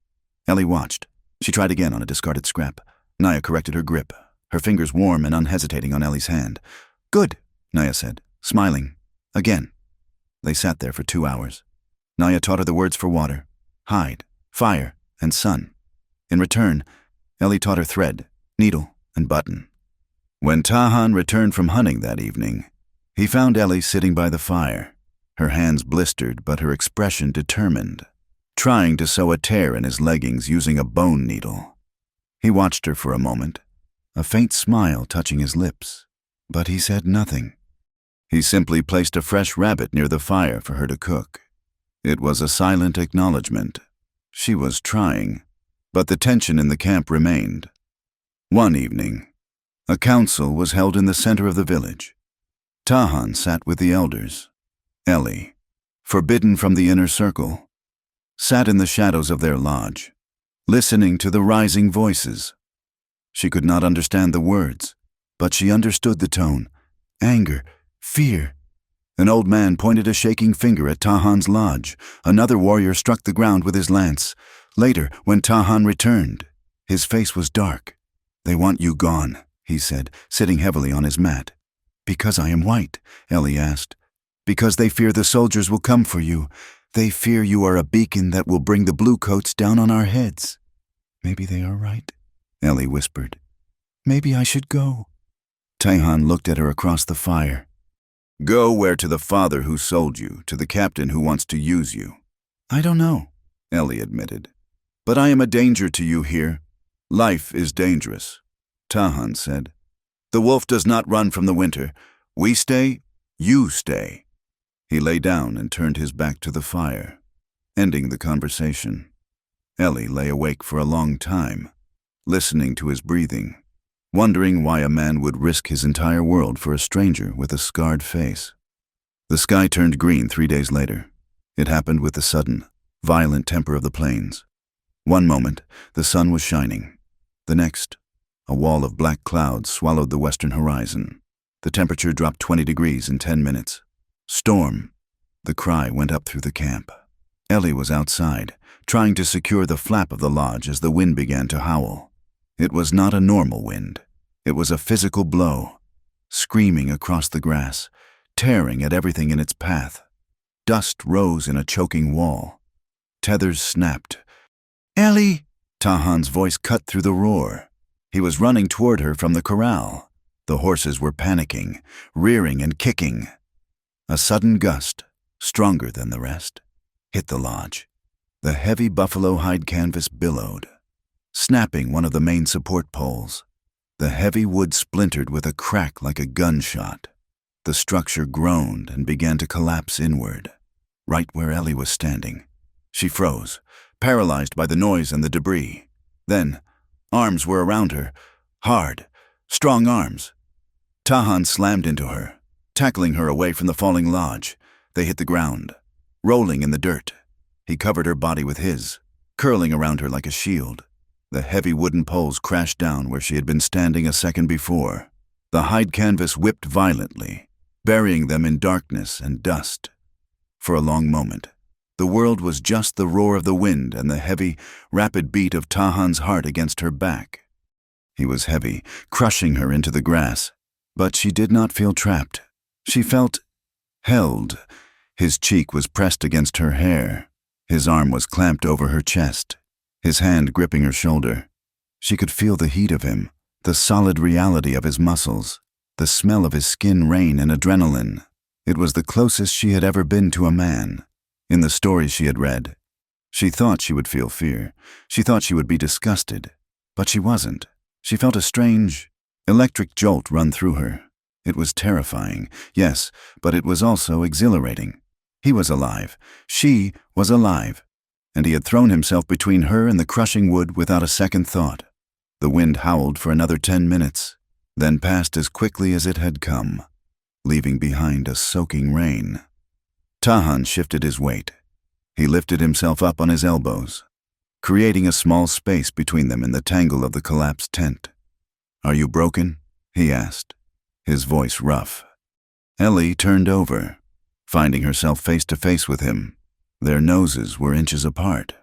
Ellie watched. She tried again on a discarded scrap. Naya corrected her grip, her fingers warm and unhesitating on Ellie's hand. "Good," Naya said, smiling. Again. They sat there for 2 hours. Naya taught her the words for water, hide, fire, and sun. In return, Ellie taught her thread, needle, and button. When Tahan returned from hunting that evening, he found Ellie sitting by the fire, her hands blistered but her expression determined, trying to sew a tear in his leggings using a bone needle. He watched her for a moment, a faint smile touching his lips, but he said nothing. He simply placed a fresh rabbit near the fire for her to cook. It was a silent acknowledgement. She was trying, but the tension in the camp remained. One evening, a council was held in the center of the village. Tahan sat with the elders. Ellie, forbidden from the inner circle, sat in the shadows of their lodge, listening to the rising voices. She could not understand the words, but she understood the tone: anger, fear. An old man pointed a shaking finger at Tahan's lodge. Another warrior struck the ground with his lance. Later, when Tahan returned, his face was dark. "They want you gone," he said, sitting heavily on his mat. "Because I am white?" Ellie asked. "Because they fear the soldiers will come for you. They fear you are a beacon that will bring the bluecoats down on our heads." "Maybe they are right," Ellie whispered. "Maybe I should go." Tahan looked at her across the fire. "Go where? To the father who sold you, to the captain who wants to use you." "I don't know," Ellie admitted. "But I am a danger to you here. Life is dangerous," Tahan said. "The wolf does not run from the winter. We stay, you stay." He lay down and turned his back to the fire, ending the conversation. Ellie lay awake for a long time, listening to his breathing, wondering why a man would risk his entire world for a stranger with a scarred face. The sky turned green 3 days later. It happened with the sudden, violent temper of the plains. One moment, the sun was shining. The next, a wall of black clouds swallowed the western horizon. The temperature dropped 20 degrees in 10 minutes. "Storm!" The cry went up through the camp. Ellie was outside, trying to secure the flap of the lodge as the wind began to howl. It was not a normal wind. It was a physical blow, screaming across the grass, tearing at everything in its path. Dust rose in a choking wall. Tethers snapped. "Ellie!" Tahan's voice cut through the roar. He was running toward her from the corral. The horses were panicking, rearing and kicking. A sudden gust, stronger than the rest, hit the lodge. The heavy buffalo hide canvas billowed, snapping one of the main support poles. The heavy wood splintered with a crack like a gunshot. The structure groaned and began to collapse inward, right where Ellie was standing. She froze, paralyzed by the noise and the debris. Then, arms were around her, hard, strong arms. Tahan slammed into her, tackling her away from the falling lodge. They hit the ground, rolling in the dirt. He covered her body with his, curling around her like a shield. The heavy wooden poles crashed down where she had been standing a second before. The hide canvas whipped violently, burying them in darkness and dust. For a long moment, the world was just the roar of the wind and the heavy, rapid beat of Tahan's heart against her back. He was heavy, crushing her into the grass, but she did not feel trapped. She felt held. His cheek was pressed against her hair. His arm was clamped over her chest, his hand gripping her shoulder. She could feel the heat of him, the solid reality of his muscles, the smell of his skin rain and adrenaline. It was the closest she had ever been to a man. In the stories she had read, she thought she would feel fear. She thought she would be disgusted, but she wasn't. She felt a strange, electric jolt run through her. It was terrifying, yes, but it was also exhilarating. He was alive. She was alive. And he had thrown himself between her and the crushing wood without a second thought. The wind howled for another 10 minutes, then passed as quickly as it had come, leaving behind a soaking rain. Tahan shifted his weight. He lifted himself up on his elbows, creating a small space between them in the tangle of the collapsed tent. "Are you broken?" he asked, his voice rough. Ellie turned over, finding herself face to face with him. Their noses were inches apart.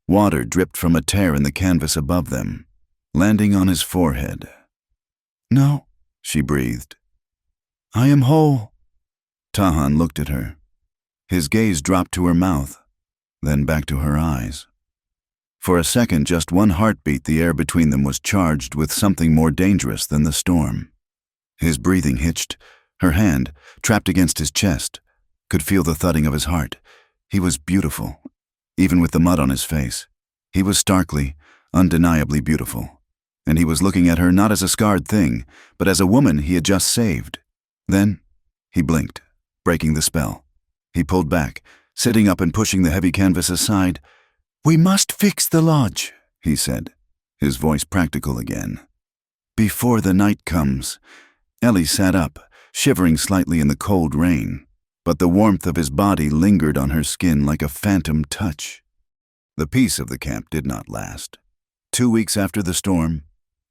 Water dripped from a tear in the canvas above them, landing on his forehead. "No," she breathed. "I am whole." Tahan looked at her. His gaze dropped to her mouth, then back to her eyes. For a second, just one heartbeat, the air between them was charged with something more dangerous than the storm. His breathing hitched. Her hand, trapped against his chest, could feel the thudding of his heart. He was beautiful, even with the mud on his face. He was starkly, undeniably beautiful. And he was looking at her not as a scarred thing, but as a woman he had just saved. Then, he blinked, breaking the spell. He pulled back, sitting up and pushing the heavy canvas aside. "We must fix the lodge," he said, his voice practical again. "Before the night comes." Ellie sat up, shivering slightly in the cold rain, but the warmth of his body lingered on her skin like a phantom touch. The peace of the camp did not last. 2 weeks after the storm,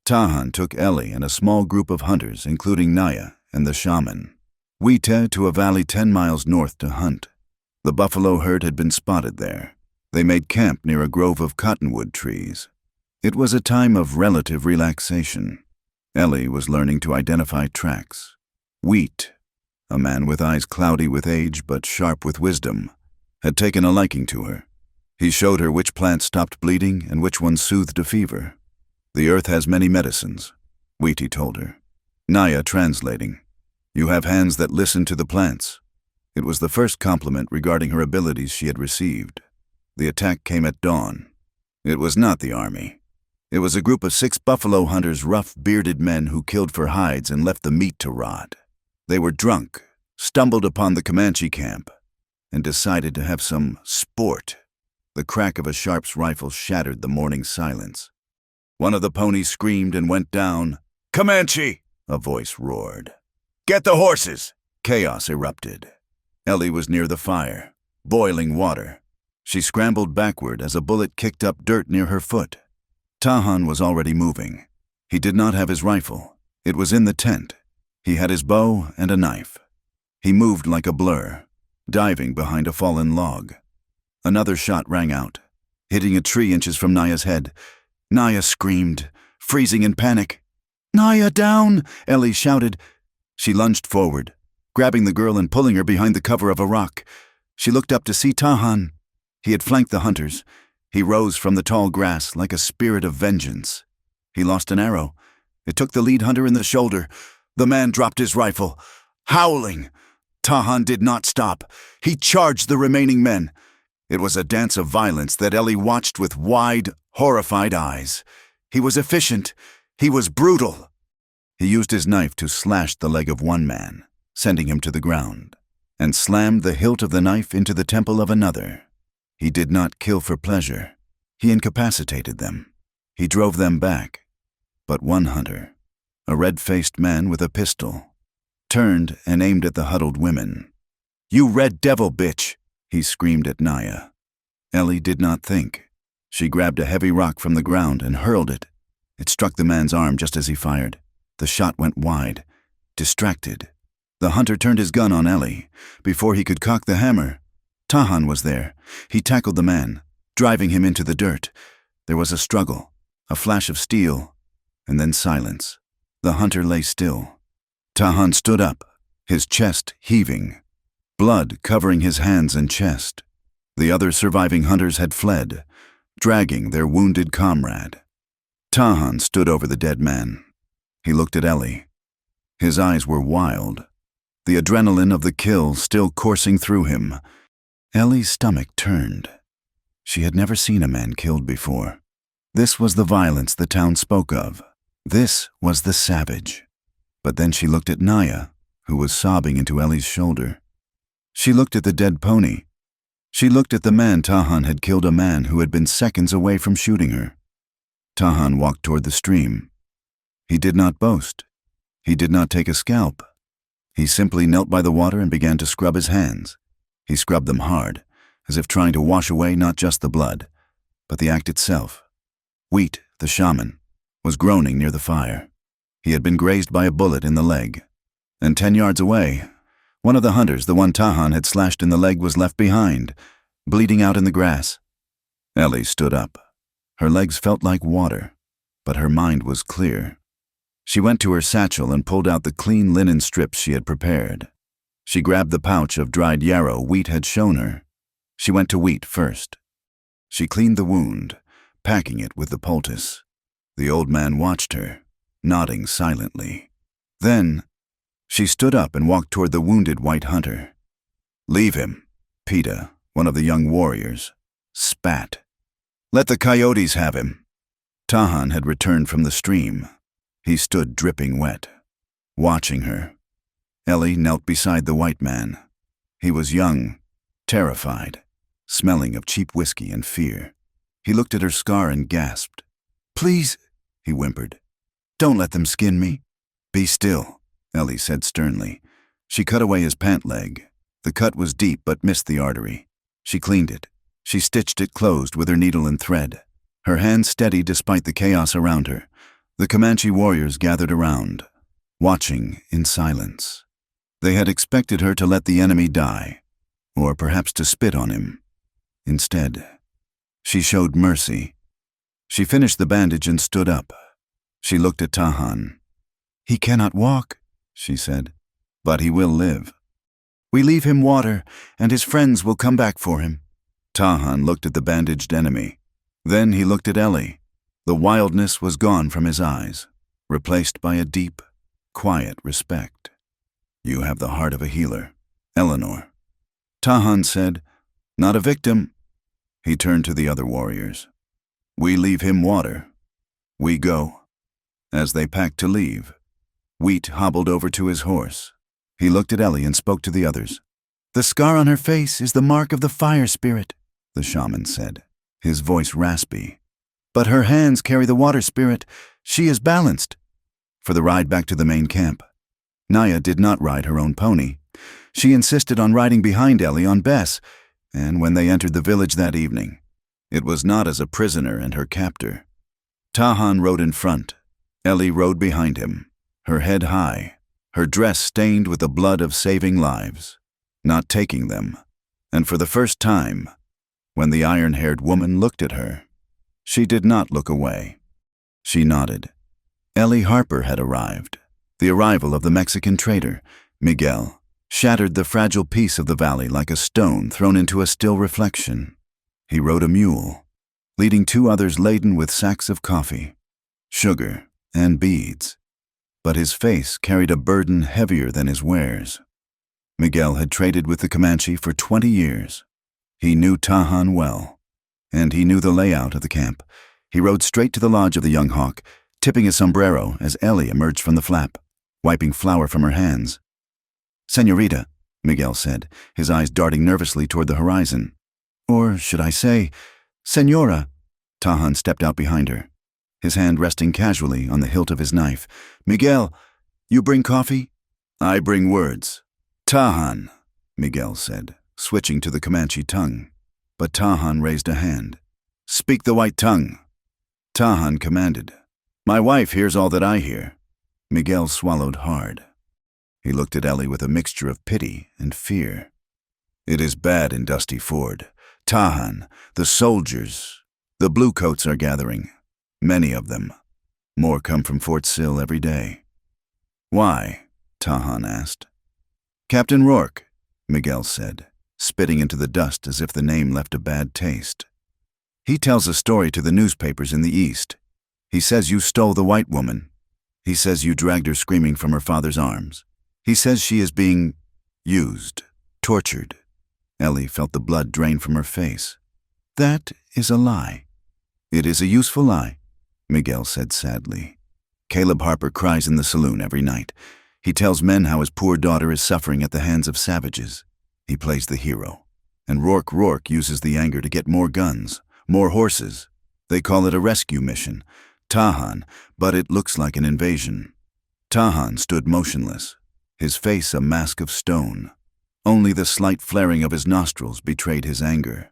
Tahan took Ellie and a small group of hunters, including Naya and the shaman, Wita, to a valley 10 miles north to hunt. The buffalo herd had been spotted there. They made camp near a grove of cottonwood trees. It was a time of relative relaxation. Ellie was learning to identify tracks. Wheat, a man with eyes cloudy with age but sharp with wisdom, had taken a liking to her. He showed her which plants stopped bleeding and which ones soothed a fever. "The earth has many medicines," Wheaty told her. Naya translating. "You have hands that listen to the plants." It was the first compliment regarding her abilities she had received. The attack came at dawn. It was not the army. It was a group of 6 buffalo hunters, rough, bearded men who killed for hides and left the meat to rot. They were drunk, stumbled upon the Comanche camp, and decided to have some sport. The crack of a sharp's rifle shattered the morning silence. One of the ponies screamed and went down. "Comanche!" a voice roared. "Get the horses!" Chaos erupted. Ellie was near the fire, boiling water. She scrambled backward as a bullet kicked up dirt near her foot. Tahan was already moving. He did not have his rifle. It was in the tent. He had his bow and a knife. He moved like a blur, diving behind a fallen log. Another shot rang out, hitting a tree inches from Naya's head. Naya screamed, freezing in panic. "Naya, down!" Ellie shouted. She lunged forward, grabbing the girl and pulling her behind the cover of a rock. She looked up to see Tahan. He had flanked the hunters. He rose from the tall grass like a spirit of vengeance. He lost an arrow. It took the lead hunter in the shoulder. The man dropped his rifle, howling. Tahan did not stop. He charged the remaining men. It was a dance of violence that Ellie watched with wide, horrified eyes. He was efficient. He was brutal. He used his knife to slash the leg of one man, sending him to the ground, and slammed the hilt of the knife into the temple of another. He did not kill for pleasure. He incapacitated them. He drove them back. But one hunter, a red-faced man with a pistol, turned and aimed at the huddled women. "You red devil bitch!" he screamed at Naya. Ellie did not think. She grabbed a heavy rock from the ground and hurled it. It struck the man's arm just as he fired. The shot went wide. Distracted, the hunter turned his gun on Ellie. Before he could cock the hammer, Tahan was there. He tackled the man, driving him into the dirt. There was a struggle, a flash of steel, and then silence. The hunter lay still. Tahan stood up, his chest heaving, blood covering his hands and chest. The other surviving hunters had fled, dragging their wounded comrade. Tahan stood over the dead man. He looked at Ellie. His eyes were wild, the adrenaline of the kill still coursing through him. Ellie's stomach turned. She had never seen a man killed before. This was the violence the town spoke of. This was the savage. But then she looked at Naya, who was sobbing into Ellie's shoulder. She looked at the dead pony. She looked at the man Tahan had killed, a man who had been seconds away from shooting her. Tahan walked toward the stream. He did not boast. He did not take a scalp. He simply knelt by the water and began to scrub his hands. He scrubbed them hard, as if trying to wash away not just the blood, but the act itself. Wheat, the shaman, was groaning near the fire. He had been grazed by a bullet in the leg. And 10 yards away, one of the hunters, the one Tahan had slashed in the leg, was left behind, bleeding out in the grass. Ellie stood up. Her legs felt like water, but her mind was clear. She went to her satchel and pulled out the clean linen strips she had prepared. She grabbed the pouch of dried yarrow Wheat had shown her. She went to Wheat first. She cleaned the wound, packing it with the poultice. The old man watched her, nodding silently. Then, she stood up and walked toward the wounded white hunter. "Leave him," Peta, one of the young warriors, spat. "Let the coyotes have him." Tahan had returned from the stream. He stood dripping wet, watching her. Ellie knelt beside the white man. He was young, terrified, smelling of cheap whiskey and fear. He looked at her scar and gasped. "Please," he whimpered. "Don't let them skin me." "Be still," Ellie said sternly. She cut away his pant leg. The cut was deep but missed the artery. She cleaned it. She stitched it closed with her needle and thread. Her hands steady despite the chaos around her. The Comanche warriors gathered around, watching in silence. They had expected her to let the enemy die, or perhaps to spit on him. Instead, she showed mercy. She finished the bandage and stood up. She looked at Tahan. "He cannot walk," she said, "but he will live. We leave him water, and his friends will come back for him." Tahan looked at the bandaged enemy. Then he looked at Ellie. The wildness was gone from his eyes, replaced by a deep, quiet respect. "You have the heart of a healer, Eleanor." Tahan said, "Not a victim." He turned to the other warriors. "We leave him water. We go." As they packed to leave, Wheat hobbled over to his horse. He looked at Ellie and spoke to the others. "The scar on her face is the mark of the fire spirit," the shaman said, his voice raspy. "But her hands carry the water spirit. She is balanced." For the ride back to the main camp, Naya did not ride her own pony. She insisted on riding behind Ellie on Bess, and when they entered the village that evening, it was not as a prisoner and her captor. Tahan rode in front. Ellie rode behind him, her head high, her dress stained with the blood of saving lives, not taking them. And for the first time, when the iron-haired woman looked at her, she did not look away. She nodded. Ellie Harper had arrived. The arrival of the Mexican trader, Miguel, shattered the fragile peace of the valley like a stone thrown into a still reflection. He rode a mule, leading two others laden with sacks of coffee, sugar, and beads. But his face carried a burden heavier than his wares. Miguel had traded with the Comanche for 20 years. He knew Tahan well, and he knew the layout of the camp. He rode straight to the lodge of the young hawk, tipping his sombrero as Ellie emerged from the flap, wiping flour from her hands. "Señorita," Miguel said, his eyes darting nervously toward the horizon. "Or should I say, Señora?" Tahan stepped out behind her, his hand resting casually on the hilt of his knife. "Miguel, you bring coffee?" "I bring words." "Tahan," Miguel said, switching to the Comanche tongue. But Tahan raised a hand. "Speak the white tongue." Tahan commanded. "My wife hears all that I hear." Miguel swallowed hard. He looked at Ellie with a mixture of pity and fear. "It is bad in Dusty Ford. Tahan, the soldiers, the bluecoats are gathering. Many of them. More come from Fort Sill every day." "Why?" Tahan asked. "Captain Rourke," Miguel said, spitting into the dust as if the name left a bad taste. "He tells a story to the newspapers in the East. He says you stole the white woman. He says you dragged her screaming from her father's arms. He says she is being used, tortured." Ellie felt the blood drain from her face. "That is a lie." "It is a useful lie," Miguel said sadly. "Caleb Harper cries in the saloon every night. He tells men how his poor daughter is suffering at the hands of savages. He plays the hero. And Rourke uses the anger to get more guns, more horses. They call it a rescue mission. Tahan, but it looks like an invasion." Tahan stood motionless, his face a mask of stone. Only the slight flaring of his nostrils betrayed his anger.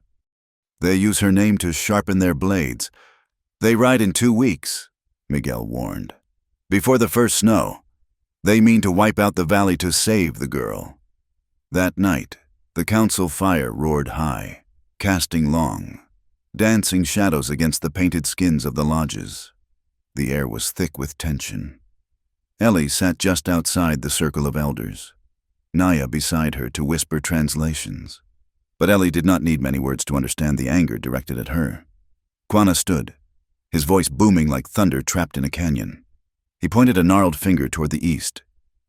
"They use her name to sharpen their blades. They ride in 2 weeks," Miguel warned. "Before the first snow. They mean to wipe out the valley to save the girl." That night, the council fire roared high, casting long, dancing shadows against the painted skins of the lodges. The air was thick with tension. Ellie sat just outside the circle of elders, Naya beside her to whisper translations. But Ellie did not need many words to understand the anger directed at her. Quanah stood, his voice booming like thunder trapped in a canyon. He pointed a gnarled finger toward the east,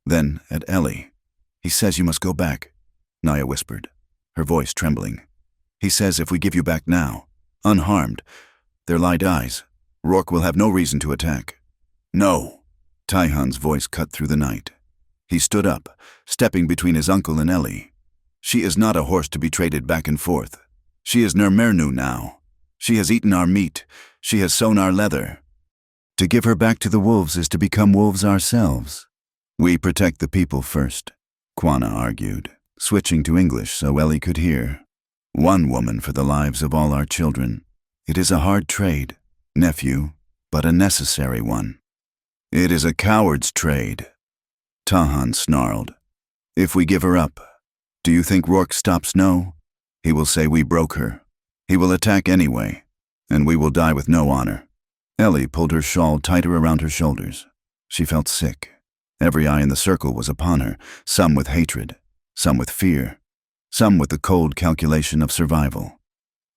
then at Ellie. "He says you must go back," Naya whispered, her voice trembling. "He says if we give you back now, unharmed, their lie dies. Rourke will have no reason to attack." "No." Taihan's voice cut through the night. He stood up, stepping between his uncle and Ellie. "She is not a horse to be traded back and forth. She is Nermernu now. She has eaten our meat. She has sewn our leather. To give her back to the wolves is to become wolves ourselves. We protect the people first," Quanah argued, switching to English so Ellie could hear. "One woman for the lives of all our children. It is a hard trade, nephew, but a necessary one." "It is a coward's trade," Tahan snarled. "If we give her up, do you think Rourke stops? No. He will say we broke her. He will attack anyway, and we will die with no honor." Ellie pulled her shawl tighter around her shoulders. She felt sick. Every eye in the circle was upon her, some with hatred, some with fear, some with the cold calculation of survival.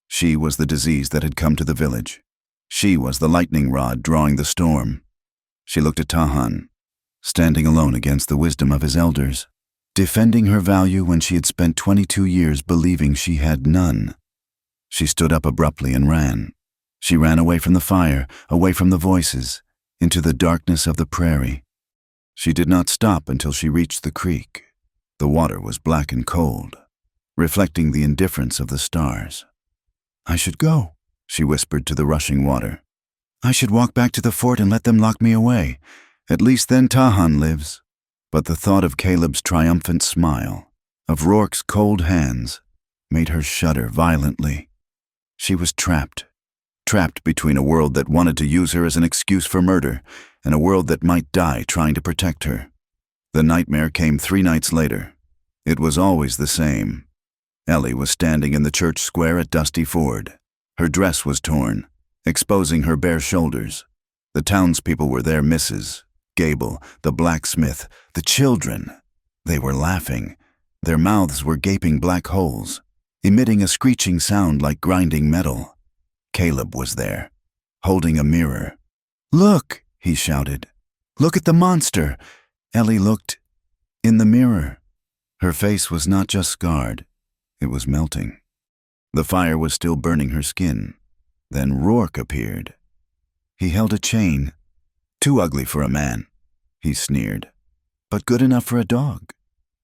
She was the disease that had come to the village. She was the lightning rod drawing the storm. She looked at Tahan, standing alone against the wisdom of his elders, defending her value when she had spent 22 years believing she had none. She stood up abruptly and ran. She ran away from the fire, away from the voices, into the darkness of the prairie. She did not stop until she reached the creek. The water was black and cold, reflecting the indifference of the stars. "I should go," she whispered to the rushing water. "I should walk back to the fort and let them lock me away. At least then Tahan lives." But the thought of Caleb's triumphant smile, of Rourke's cold hands, made her shudder violently. She was trapped between a world that wanted to use her as an excuse for murder and a world that might die trying to protect her. The nightmare came 3 nights later. It was always the same. Ellie was standing in the church square at Dusty Ford. Her dress was torn, exposing her bare shoulders. The townspeople were there, Mrs. Gable, the blacksmith, the children. They were laughing. Their mouths were gaping black holes, emitting a screeching sound like grinding metal. Caleb was there, holding a mirror. "Look," he shouted. "Look at the monster." Ellie looked in the mirror. Her face was not just scarred, it was melting. The fire was still burning her skin. Then Rourke appeared. He held a chain. "Too ugly for a man," he sneered, "but good enough for a dog."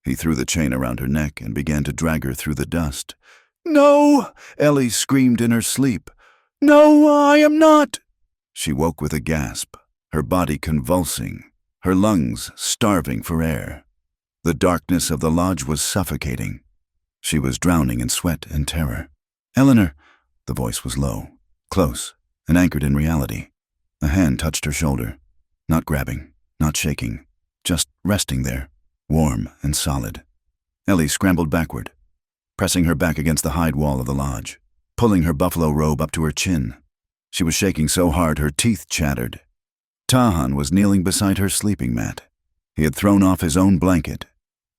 He threw the chain around her neck and began to drag her through the dust. "No!" Ellie screamed in her sleep. "No, I am not!" She woke with a gasp, her body convulsing, her lungs starving for air. The darkness of the lodge was suffocating. She was drowning in sweat and terror. "Eleanor!" The voice was low, close, and anchored in reality. A hand touched her shoulder, not grabbing, not shaking, just resting there, warm and solid. Ellie scrambled backward, pressing her back against the hide wall of the lodge, pulling her buffalo robe up to her chin. She was shaking so hard her teeth chattered. Tahan was kneeling beside her sleeping mat. He had thrown off his own blanket.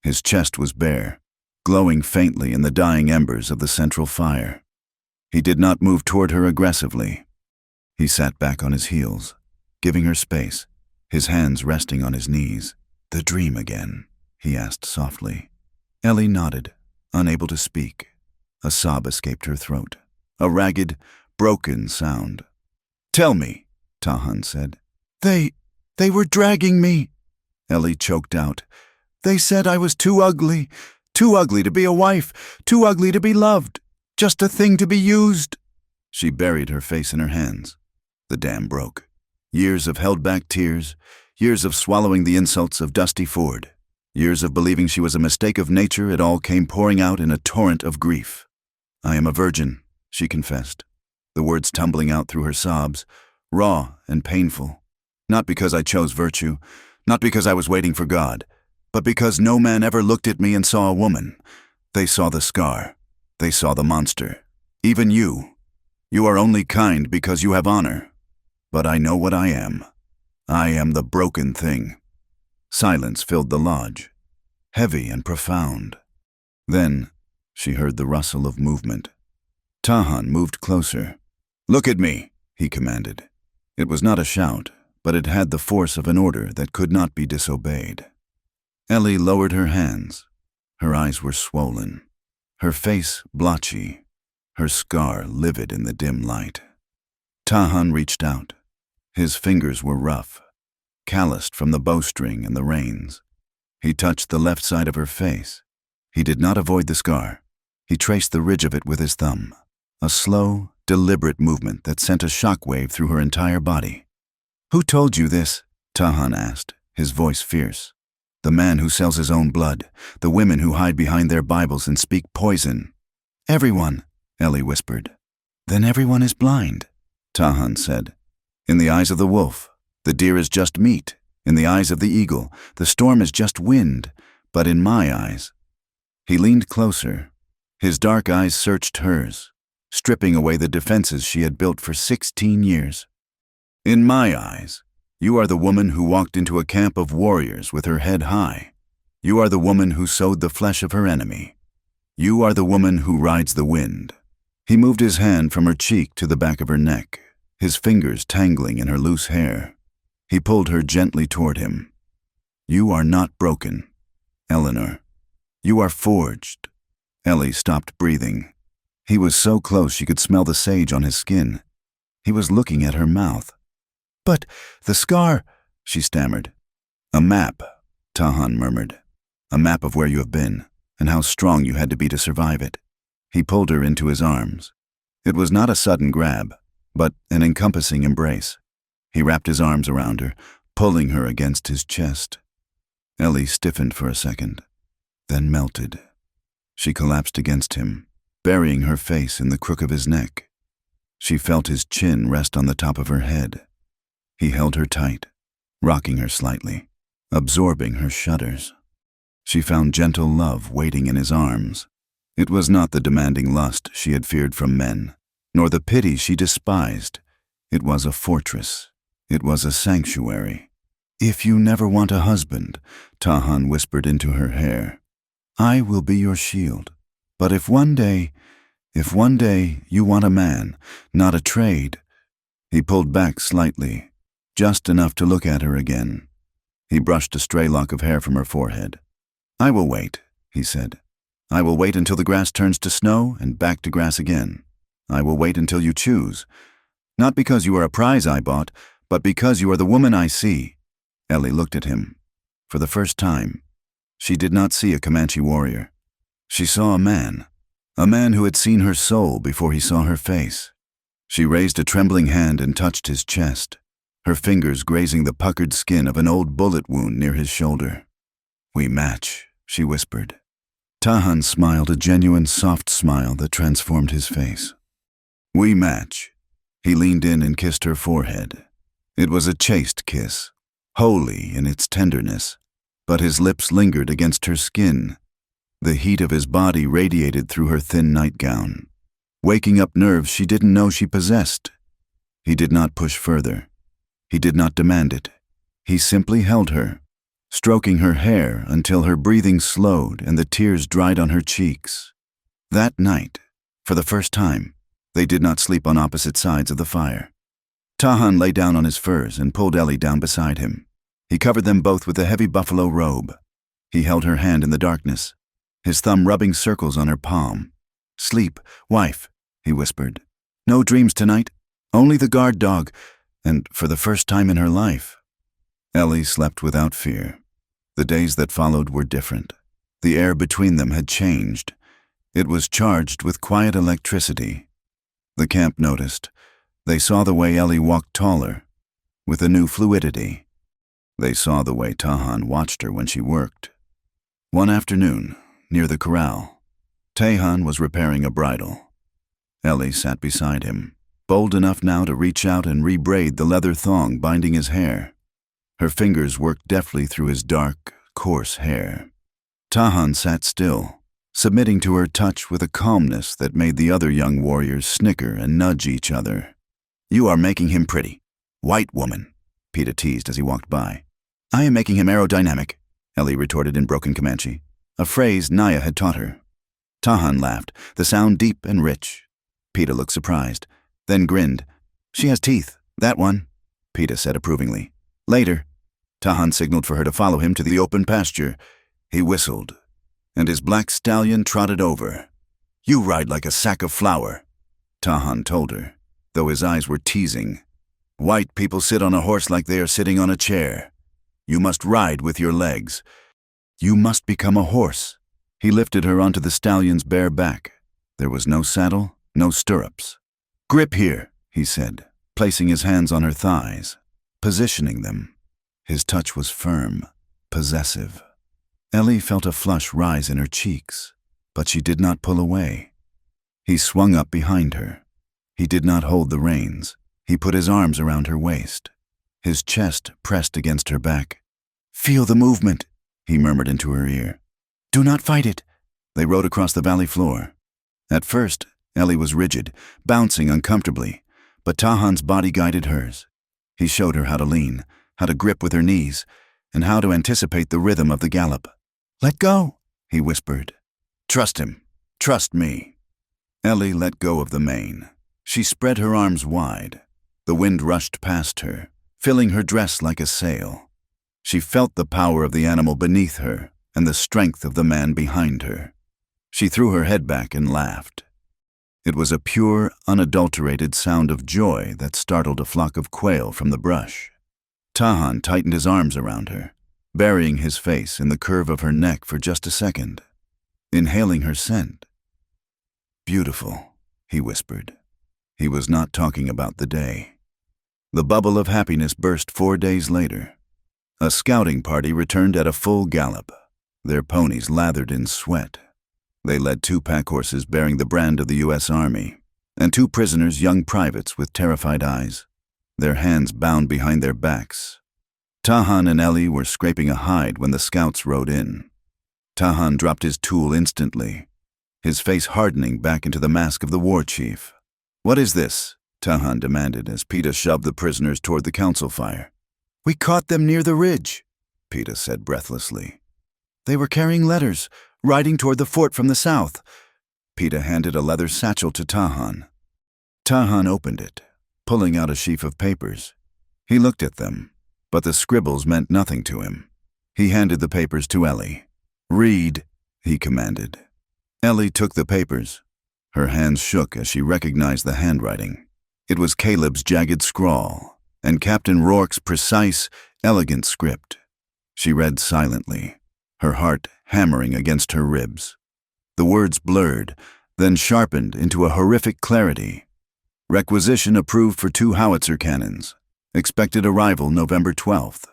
His chest was bare, glowing faintly in the dying embers of the central fire. He did not move toward her aggressively. He sat back on his heels, giving her space, his hands resting on his knees. "The dream again?" he asked softly. Ellie nodded, unable to speak. A sob escaped her throat, a ragged, broken sound. "Tell me," Tahan said. They were dragging me," Ellie choked out. "They said I was too ugly to be a wife, too ugly to be loved, just a thing to be used." She buried her face in her hands. The dam broke. Years of held-back tears, years of swallowing the insults of Dusty Ford, years of believing she was a mistake of nature, it all came pouring out in a torrent of grief. "I am a virgin," she confessed, the words tumbling out through her sobs, raw and painful. "Not because I chose virtue, not because I was waiting for God, but because no man ever looked at me and saw a woman. They saw the scar. They saw the monster. Even you. You are only kind because you have honor. But I know what I am. I am the broken thing." Silence filled the lodge, heavy and profound. Then she heard the rustle of movement. Tahan moved closer. "Look at me," he commanded. It was not a shout, but it had the force of an order that could not be disobeyed. Ellie lowered her hands. Her eyes were swollen, her face blotchy, her scar livid in the dim light. Tahan reached out. His fingers were rough, calloused from the bowstring and the reins. He touched the left side of her face. He did not avoid the scar. He traced the ridge of it with his thumb, a slow, deliberate movement that sent a shockwave through her entire body. "Who told you this?" Tahan asked, his voice fierce. "The man who sells his own blood, the women who hide behind their Bibles and speak poison." "Everyone," Ellie whispered. "Then everyone is blind," Tahan said. "In the eyes of the wolf, the deer is just meat. In the eyes of the eagle, the storm is just wind. But in my eyes—" He leaned closer. His dark eyes searched hers, stripping away the defenses she had built for 16 years. "In my eyes, you are the woman who walked into a camp of warriors with her head high. You are the woman who sowed the flesh of her enemy. You are the woman who rides the wind." He moved his hand from her cheek to the back of her neck, his fingers tangling in her loose hair. He pulled her gently toward him. "You are not broken, Eleanor. You are forged." Ellie stopped breathing. He was so close she could smell the sage on his skin. He was looking at her mouth. "But the scar," she stammered. "A map," Tahan murmured. "A map of where you have been, and how strong you had to be to survive it." He pulled her into his arms. It was not a sudden grab, but an encompassing embrace. He wrapped his arms around her, pulling her against his chest. Ellie stiffened for a second, then melted. She collapsed against him, burying her face in the crook of his neck. She felt his chin rest on the top of her head. He held her tight, rocking her slightly, absorbing her shudders. She found gentle love waiting in his arms. It was not the demanding lust she had feared from men, nor the pity she despised. It was a fortress. It was a sanctuary. "If you never want a husband," Tahan whispered into her hair, "I will be your shield. But if one day you want a man, not a trade—" He pulled back slightly, just enough to look at her again. He brushed a stray lock of hair from her forehead. "I will wait," he said. "I will wait until the grass turns to snow and back to grass again. I will wait until you choose. Not because you are a prize I bought, but because you are the woman I see." Ellie looked at him. For the first time, she did not see a Comanche warrior. She saw a man who had seen her soul before he saw her face. She raised a trembling hand and touched his chest, her fingers grazing the puckered skin of an old bullet wound near his shoulder. "We match," she whispered. Tahan smiled a genuine, soft smile that transformed his face. "We match." He leaned in and kissed her forehead. It was a chaste kiss, holy in its tenderness, but his lips lingered against her skin. The heat of his body radiated through her thin nightgown, waking up nerves she didn't know she possessed. He did not push further. He did not demand it. He simply held her, stroking her hair until her breathing slowed and the tears dried on her cheeks. That night, for the first time, they did not sleep on opposite sides of the fire. Tahan lay down on his furs and pulled Ellie down beside him. He covered them both with a heavy buffalo robe. He held her hand in the darkness, his thumb rubbing circles on her palm. "Sleep, wife," he whispered. "No dreams tonight, only the guard dog," and for the first time in her life, Ellie slept without fear. The days that followed were different. The air between them had changed. It was charged with quiet electricity. The camp noticed. They saw the way Ellie walked taller, with a new fluidity. They saw the way Tahan watched her when she worked. One afternoon, near the corral, Tahan was repairing a bridle. Ellie sat beside him, bold enough now to reach out and rebraid the leather thong binding his hair. Her fingers worked deftly through his dark, coarse hair. Tahan sat still, submitting to her touch with a calmness that made the other young warriors snicker and nudge each other. "You are making him pretty. White woman," Peter teased as he walked by. "I am making him aerodynamic," Ellie retorted in broken Comanche, a phrase Naya had taught her. Tahan laughed, the sound deep and rich. Peter looked surprised, then grinned. "She has teeth, that one." Peeta said approvingly. Later. Tahan signaled for her to follow him to the open pasture. He whistled, and his black stallion trotted over. You ride like a sack of flour, Tahan told her, though his eyes were teasing. White people sit on a horse like they are sitting on a chair. You must ride with your legs. You must become a horse. He lifted her onto the stallion's bare back. There was no saddle, no stirrups. Grip here, he said, placing his hands on her thighs, positioning them. His touch was firm, possessive. Ellie felt a flush rise in her cheeks, but she did not pull away. He swung up behind her. He did not hold the reins. He put his arms around her waist. His chest pressed against her back. Feel the movement, he murmured into her ear. Do not fight it. They rode across the valley floor. At first, Ellie was rigid, bouncing uncomfortably, but Tahan's body guided hers. He showed her how to lean, how to grip with her knees, and how to anticipate the rhythm of the gallop. Let go, he whispered. Trust him. Trust me. Ellie let go of the mane. She spread her arms wide. The wind rushed past her, filling her dress like a sail. She felt the power of the animal beneath her and the strength of the man behind her. She threw her head back and laughed. It was a pure, unadulterated sound of joy that startled a flock of quail from the brush. Tahan tightened his arms around her, burying his face in the curve of her neck for just a second, inhaling her scent. Beautiful, he whispered. He was not talking about the day. The bubble of happiness burst 4 days later. A scouting party returned at a full gallop, their ponies lathered in sweat. They led 2 pack horses bearing the brand of the U.S. Army, and 2 prisoners, young privates with terrified eyes, their hands bound behind their backs. Tahan and Ellie were scraping a hide when the scouts rode in. Tahan dropped his tool instantly, his face hardening back into the mask of the war chief. What is this? Tahan demanded as Peeta shoved the prisoners toward the council fire. We caught them near the ridge, Peeta said breathlessly. They were carrying letters, riding toward the fort from the south. Peeta handed a leather satchel to Tahan. Tahan opened it, pulling out a sheaf of papers. He looked at them, but the scribbles meant nothing to him. He handed the papers to Ellie. Read, he commanded. Ellie took the papers. Her hands shook as she recognized the handwriting. It was Caleb's jagged scrawl, and Captain Rourke's precise, elegant script. She read silently, her heart hammering against her ribs. The words blurred, then sharpened into a horrific clarity. Requisition approved for 2 howitzer cannons. Expected arrival November 12th.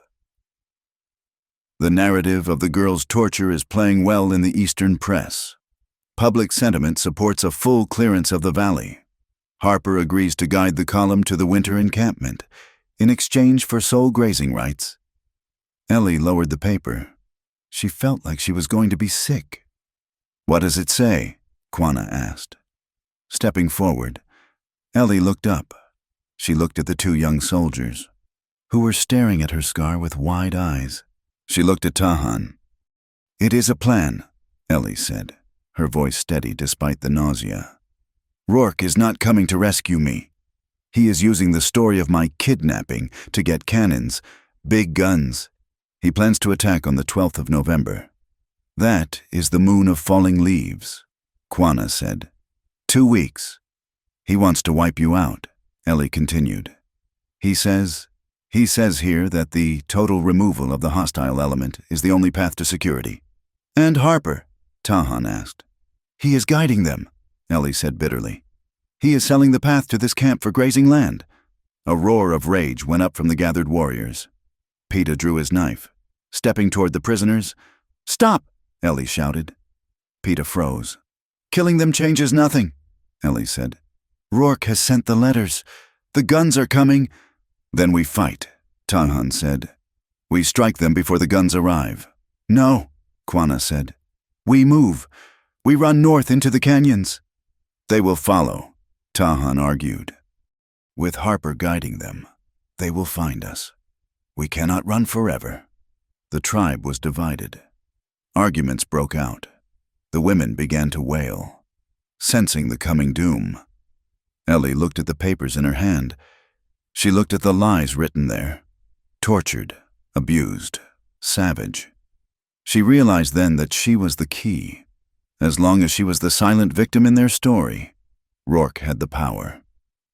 The narrative of the girl's torture is playing well in the Eastern press. Public sentiment supports a full clearance of the valley. Harper agrees to guide the column to the winter encampment in exchange for sole grazing rights. Ellie lowered the paper. She felt like she was going to be sick. What does it say? Quanah asked. Stepping forward, Ellie looked up. She looked at the 2 young soldiers, who were staring at her scar with wide eyes. She looked at Tahan. It is a plan, Ellie said, her voice steady despite the nausea. Rourke is not coming to rescue me. He is using the story of my kidnapping to get cannons, big guns. He plans to attack on the 12th of November. That is the moon of falling leaves, Quanah said. 2 weeks. He wants to wipe you out, Ellie continued. He says here that the total removal of the hostile element is the only path to security. And Harper? Tahan asked. He is guiding them, Ellie said bitterly. He is selling the path to this camp for grazing land. A roar of rage went up from the gathered warriors. Peeta drew his knife. Stepping toward the prisoners, Stop, Ellie shouted. Peeta froze. Killing them changes nothing, Ellie said. Rourke has sent the letters. The guns are coming. Then we fight, Tahan said. We strike them before the guns arrive. No, Quanah said. We move. We run north into the canyons. They will follow, Tahan argued. With Harper guiding them, they will find us. We cannot run forever. The tribe was divided. Arguments broke out. The women began to wail, sensing the coming doom. Ellie looked at the papers in her hand. She looked at the lies written there. Tortured, abused, savage. She realized then that she was the key. As long as she was the silent victim in their story, Rourke had the power.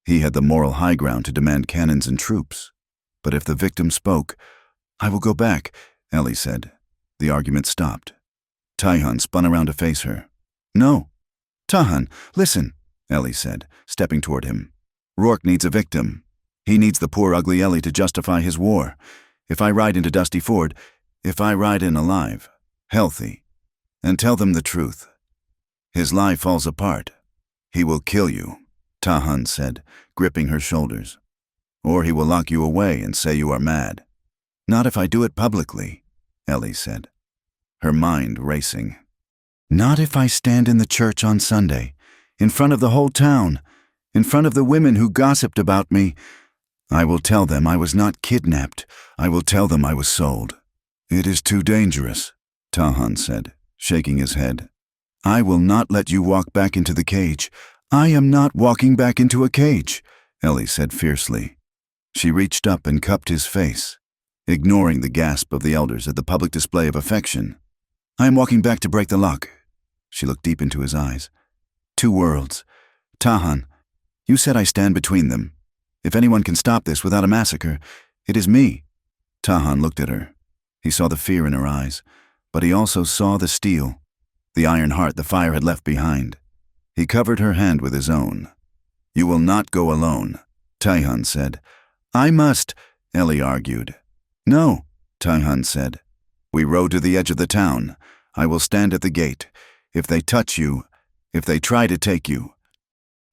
He had the moral high ground to demand cannons and troops. But if the victim spoke, "I will go back," Ellie said. The argument stopped. Taihan spun around to face her. "No." "Tahan, listen," Ellie said, stepping toward him. "Rourke needs a victim. He needs the poor ugly Ellie to justify his war. If I ride into Dusty Ford, if I ride in alive, healthy, and tell them the truth, his lie falls apart. He will kill you," Tahan said, gripping her shoulders. "Or he will lock you away and say you are mad." "Not if I do it publicly," Ellie said, her mind racing. "Not if I stand in the church on Sunday, in front of the whole town, in front of the women who gossiped about me. I will tell them I was not kidnapped. I will tell them I was sold." "It is too dangerous," Tahan said, shaking his head. "I will not let you walk back into the cage. I am not walking back into a cage," Ellie said fiercely. She reached up and cupped his face, ignoring the gasp of the elders at the public display of affection. "I am walking back to break the lock." She looked deep into his eyes. "Two worlds. Tahan, you said I stand between them. If anyone can stop this without a massacre, it is me." Tahan looked at her. He saw the fear in her eyes, but he also saw the steel, the iron heart the fire had left behind. He covered her hand with his own. "You will not go alone," Taihan said. "I must," Ellie argued. "No," Taihan said. "We rode to the edge of the town. I will stand at the gate. If they touch you, if they try to take you."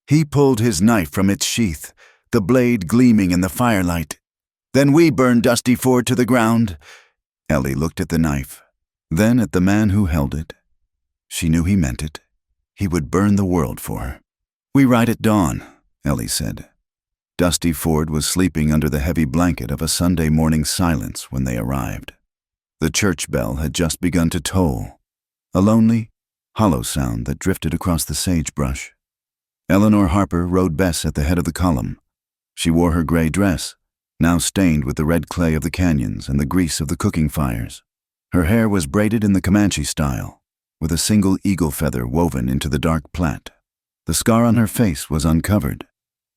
He pulled his knife from its sheath, the blade gleaming in the firelight. "Then we burn Dusty Ford to the ground." Ellie looked at the knife, then at the man who held it. She knew he meant it. He would burn the world for her. "We ride at dawn," Ellie said. Dusty Ford was sleeping under the heavy blanket of a Sunday morning silence when they arrived. The church bell had just begun to toll, a lonely, hollow sound that drifted across the sagebrush. Eleanor Harper rode Bess at the head of the column. She wore her gray dress, now stained with the red clay of the canyons and the grease of the cooking fires. Her hair was braided in the Comanche style, with a single eagle feather woven into the dark plait. The scar on her face was uncovered,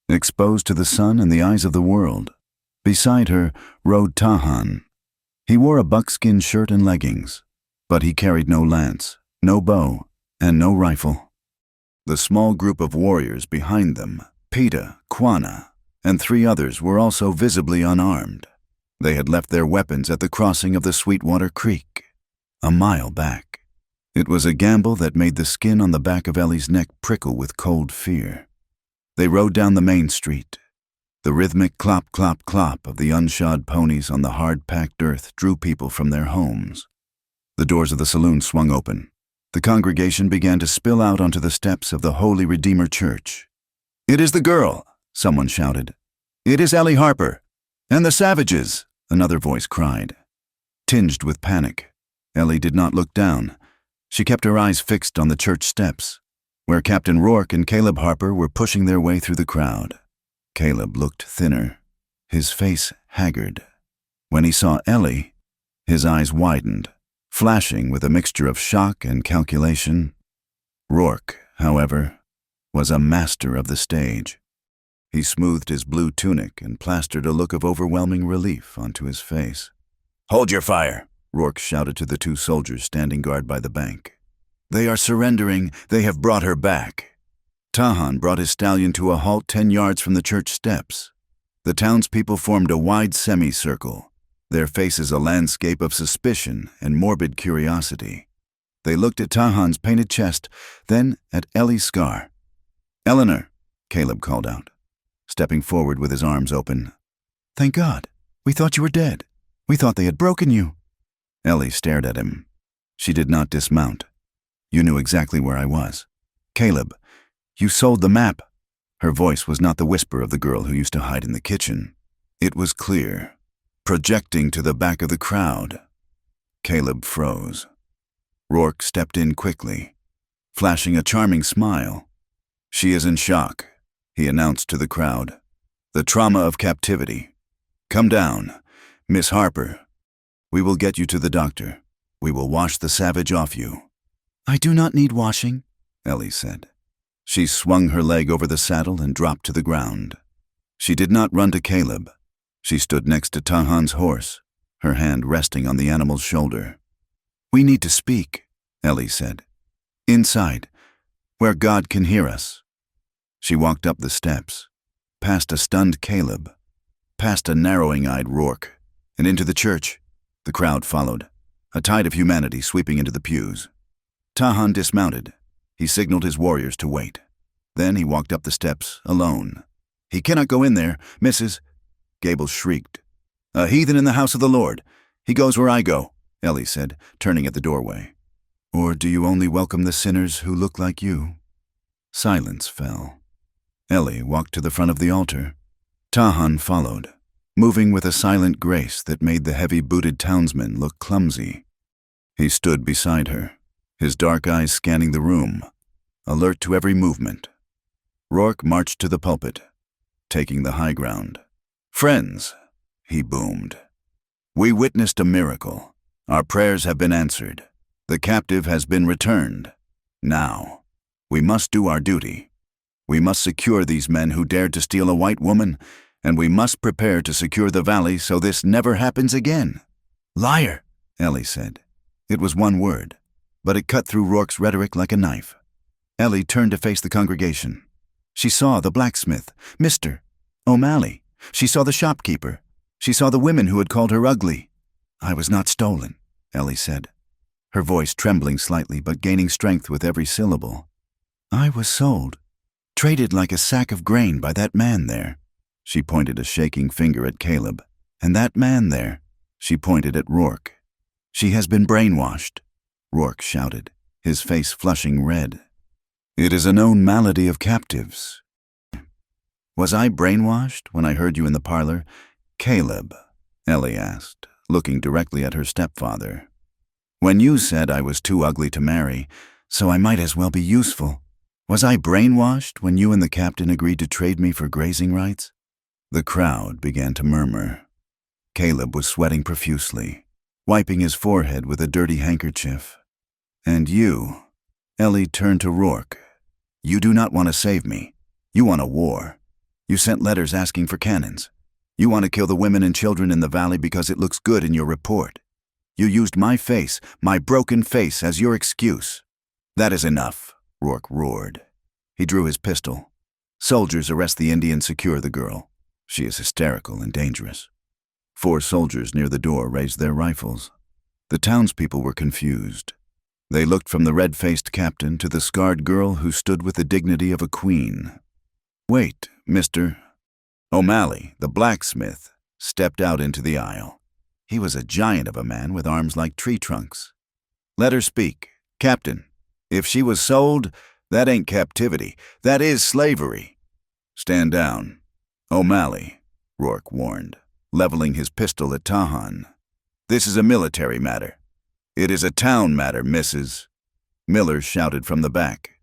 exposed to the sun and the eyes of the world. Beside her rode Tahan. He wore a buckskin shirt and leggings, but he carried no lance, no bow, and no rifle. The small group of warriors behind them, Peta, Quana, and 3 others, were also visibly unarmed. They had left their weapons at the crossing of the Sweetwater Creek, a mile back. It was a gamble that made the skin on the back of Ellie's neck prickle with cold fear. They rode down the main street. The rhythmic clop, clop, clop of the unshod ponies on the hard-packed earth drew people from their homes. The doors of the saloon swung open. The congregation began to spill out onto the steps of the Holy Redeemer Church. "It is the girl," someone shouted. "It is Ellie Harper." "And the savages," another voice cried. Tinged with panic, Ellie did not look down. She kept her eyes fixed on the church steps, where Captain Rourke and Caleb Harper were pushing their way through the crowd. Caleb looked thinner, his face haggard. When he saw Ellie, his eyes widened, flashing with a mixture of shock and calculation. Rourke, however, was a master of the stage. He smoothed his blue tunic and plastered a look of overwhelming relief onto his face. "Hold your fire," Rourke shouted to the 2 soldiers standing guard by the bank. "They are surrendering. They have brought her back." Tahan brought his stallion to a halt 10 yards from the church steps. The townspeople formed a wide semicircle, their faces a landscape of suspicion and morbid curiosity. They looked at Tahan's painted chest, then at Ellie's scar. "Eleanor," Caleb called out, stepping forward with his arms open. "Thank God. We thought you were dead. We thought they had broken you." Ellie stared at him. She did not dismount. "You knew exactly where I was. Caleb, you sold the map." Her voice was not the whisper of the girl who used to hide in the kitchen. It was clear, projecting to the back of the crowd. Caleb froze. Rourke stepped in quickly, flashing a charming smile. "She is in shock," he announced to the crowd. The trauma of captivity. Come down, Miss Harper. We will get you to the doctor. We will wash the savage off you. I do not need washing, Ellie said. She swung her leg over the saddle and dropped to the ground. She did not run to Caleb. She stood next to Tahan's horse, her hand resting on the animal's shoulder. We need to speak, Ellie said. Inside, where God can hear us. She walked up the steps, past a stunned Caleb, past a narrowing-eyed Rourke, and into the church. The crowd followed, a tide of humanity sweeping into the pews. Tahan dismounted. He signaled his warriors to wait. Then he walked up the steps, alone. He cannot go in there, Mrs. Gable shrieked. A heathen in the house of the Lord. He goes where I go, Ellie said, turning at the doorway. Or do you only welcome the sinners who look like you? Silence fell. Ellie walked to the front of the altar. Tahan followed, moving with a silent grace that made the heavy-booted townsman look clumsy. He stood beside her, his dark eyes scanning the room, alert to every movement. Rourke marched to the pulpit, taking the high ground. Friends, he boomed. We witnessed a miracle. Our prayers have been answered. The captive has been returned. Now, we must do our duty. We must secure these men who dared to steal a white woman, and we must prepare to secure the valley so this never happens again. Liar, Ellie said. It was one word, but it cut through Rourke's rhetoric like a knife. Ellie turned to face the congregation. She saw the blacksmith, Mr. O'Malley. She saw the shopkeeper. She saw the women who had called her ugly. I was not stolen, Ellie said, her voice trembling slightly but gaining strength with every syllable. I was sold, traded like a sack of grain by that man there. She pointed a shaking finger at Caleb. And that man there, she pointed at Rourke. She has been brainwashed, Rourke shouted, his face flushing red. It is a known malady of captives. Was I brainwashed when I heard you in the parlor? Caleb, Ellie asked, looking directly at her stepfather. When you said I was too ugly to marry, so I might as well be useful. Was I brainwashed when you and the captain agreed to trade me for grazing rights? The crowd began to murmur. Caleb was sweating profusely, wiping his forehead with a dirty handkerchief. And you, Ellie turned to Rourke. You do not want to save me. You want a war. You sent letters asking for cannons. You want to kill the women and children in the valley because it looks good in your report. You used my face, my broken face, as your excuse. That is enough, Rourke roared. He drew his pistol. Soldiers, arrest the Indian, secure the girl. She is hysterical and dangerous. 4 soldiers near the door raised their rifles. The townspeople were confused. They looked from the red-faced captain to the scarred girl who stood with the dignity of a queen. Wait, Mr. O'Malley, the blacksmith, stepped out into the aisle. He was a giant of a man with arms like tree trunks. Let her speak. Captain, if she was sold, that ain't captivity. That is slavery. Stand down. O'Malley, Rourke warned, leveling his pistol at Tahan. This is a military matter. It is a town matter, Mrs. Miller shouted from the back,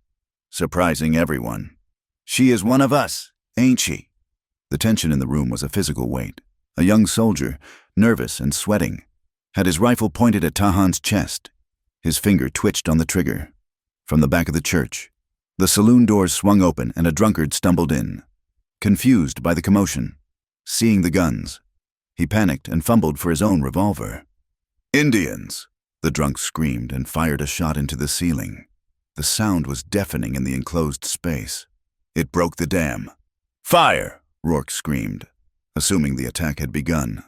surprising everyone. She is one of us, ain't she? The tension in the room was a physical weight. A young soldier, nervous and sweating, had his rifle pointed at Tahan's chest. His finger twitched on the trigger. From the back of the church, the saloon doors swung open and a drunkard stumbled in. Confused by the commotion, seeing the guns, he panicked and fumbled for his own revolver. Indians! The drunk screamed and fired a shot into the ceiling. The sound was deafening in the enclosed space. It broke the dam. Fire! Rourke screamed, assuming the attack had begun.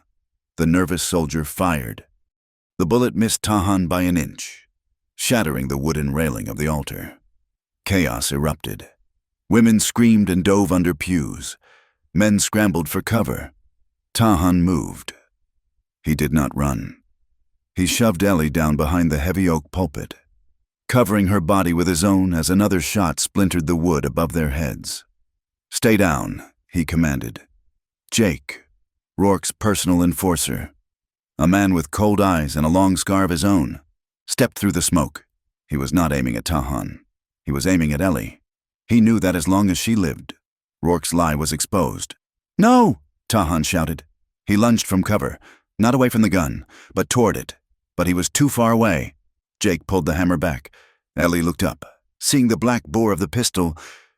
The nervous soldier fired. The bullet missed Tahan by an inch, shattering the wooden railing of the altar. Chaos erupted. Women screamed and dove under pews. Men scrambled for cover. Tahan moved. He did not run. He shoved Ellie down behind the heavy oak pulpit, covering her body with his own as another shot splintered the wood above their heads. Stay down, he commanded. Jake, Rourke's personal enforcer, a man with cold eyes and a long scar of his own, stepped through the smoke. He was not aiming at Tahan. He was aiming at Ellie. He knew that as long as she lived, Rourke's lie was exposed. No! Tahan shouted. He lunged from cover, not away from the gun, but toward it. But he was too far away. Jake pulled the hammer back. Ellie looked up. Seeing the black bore of the pistol,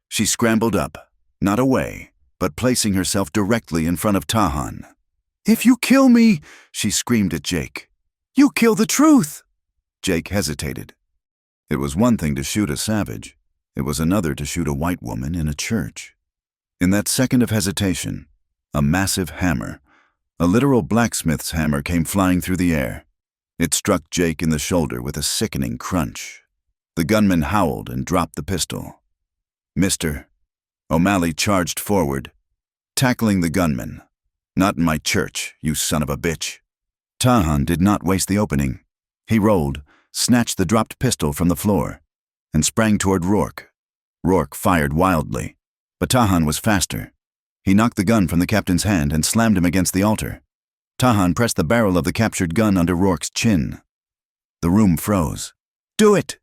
she scrambled up, not away, but placing herself directly in front of Tahan. "If you kill me," she screamed at Jake, "you kill the truth." Jake hesitated. It was one thing to shoot a savage. It was another to shoot a white woman in a church. In that second of hesitation, a massive hammer, a literal blacksmith's hammer, came flying through the air. It struck Jake in the shoulder with a sickening crunch. The gunman howled and dropped the pistol. "Mister." O'Malley charged forward, tackling the gunman. "Not in my church, you son of a bitch." Tahan did not waste the opening. He rolled, snatched the dropped pistol from the floor, and sprang toward Rourke. Rourke fired wildly, but Tahan was faster. He knocked the gun from the captain's hand and slammed him against the altar. Tahan pressed the barrel of the captured gun under Rourke's chin. The room froze. "Do it!"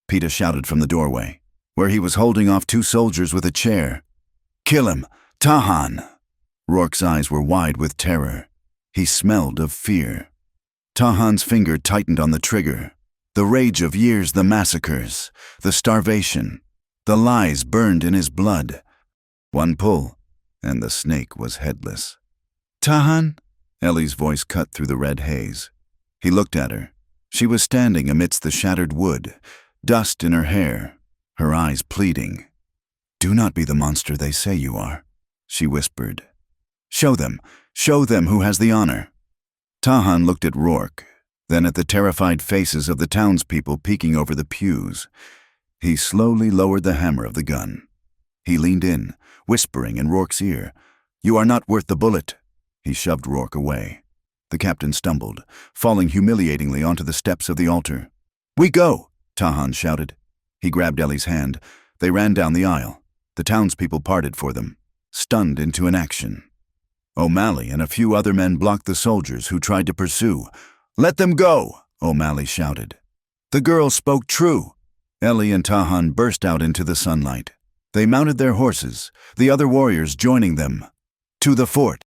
Peter shouted from the doorway, where he was holding off two soldiers with a chair. "Kill him! Tahan!" Rourke's eyes were wide with terror. He smelled of fear. Tahan's finger tightened on the trigger. The rage of years, the massacres, the starvation, the lies burned in his blood. One pull, and the snake was headless. "Tahan?" Ellie's voice cut through the red haze. He looked at her. She was standing amidst the shattered wood, dust in her hair, her eyes pleading. "Do not be the monster they say you are," she whispered. Show them who has the honor." Tahan looked at Rourke, then at the terrified faces of the townspeople peeking over the pews. He slowly lowered the hammer of the gun. He leaned in, whispering in Rourke's ear, "You are not worth the bullet." He shoved Rourke away. The captain stumbled, falling humiliatingly onto the steps of the altar. "We go!" Tahan shouted. He grabbed Ellie's hand. They ran down the aisle. The townspeople parted for them, stunned into inaction. O'Malley and a few other men blocked the soldiers who tried to pursue. "Let them go!" O'Malley shouted. The girl spoke true. Ellie and Tahan burst out into the sunlight. They mounted their horses, the other warriors joining them. "To the fort!"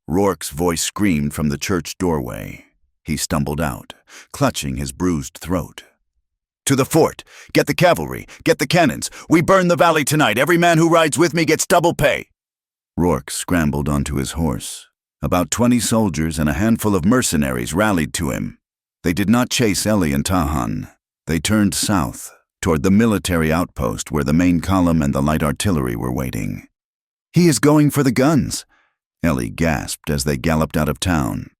Rourke's voice screamed from the church doorway. He stumbled out, clutching his bruised throat. "To the fort! Get the cavalry! Get the cannons! We burn the valley tonight! Every man who rides with me gets double pay!" Rourke scrambled onto his horse. About 20 soldiers and a handful of mercenaries rallied to him. They did not chase Ellie and Tahan. They turned south, toward the military outpost where the main column and the light artillery were waiting. "He is going for the guns," Ellie gasped as they galloped out of town.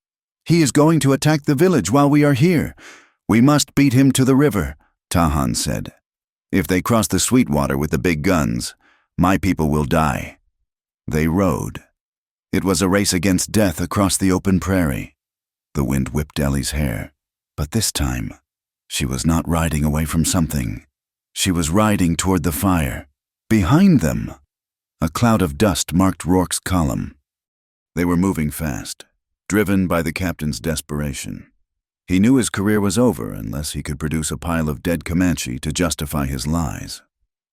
"He is going to attack the village while we are here. We must beat him to the river," Tahan said. "If they cross the Sweetwater with the big guns, my people will die." They rode. It was a race against death across the open prairie. The wind whipped Ellie's hair, but this time, she was not riding away from something. She was riding toward the fire. Behind them, a cloud of dust marked Rourke's column. They were moving fast, driven by the captain's desperation. He knew his career was over unless he could produce a pile of dead Comanche to justify his lies.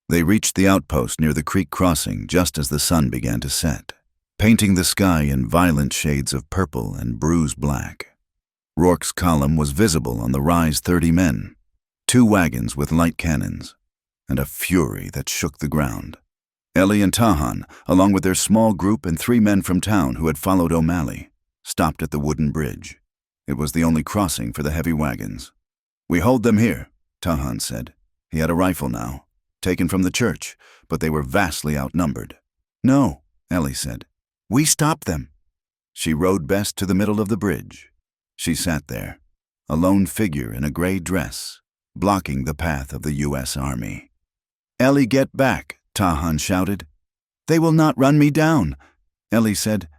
They reached the outpost near the creek crossing just as the sun began to set, painting the sky in violent shades of purple and bruised black. Rourke's column was visible on the rise 30 men, 2 wagons with light cannons, and a fury that shook the ground. Ellie and Tahan, along with their small group and 3 men from town who had followed O'Malley, stopped at the wooden bridge. It was the only crossing for the heavy wagons. "We hold them here," Tahan said. He had a rifle now, taken from the church, but they were vastly outnumbered. "No," Ellie said. "We stop them." She rode best to the middle of the bridge. She sat there, a lone figure in a gray dress, blocking the path of the U.S. Army. "Ellie, get back," Tahan shouted. "They will not run me down," Ellie said.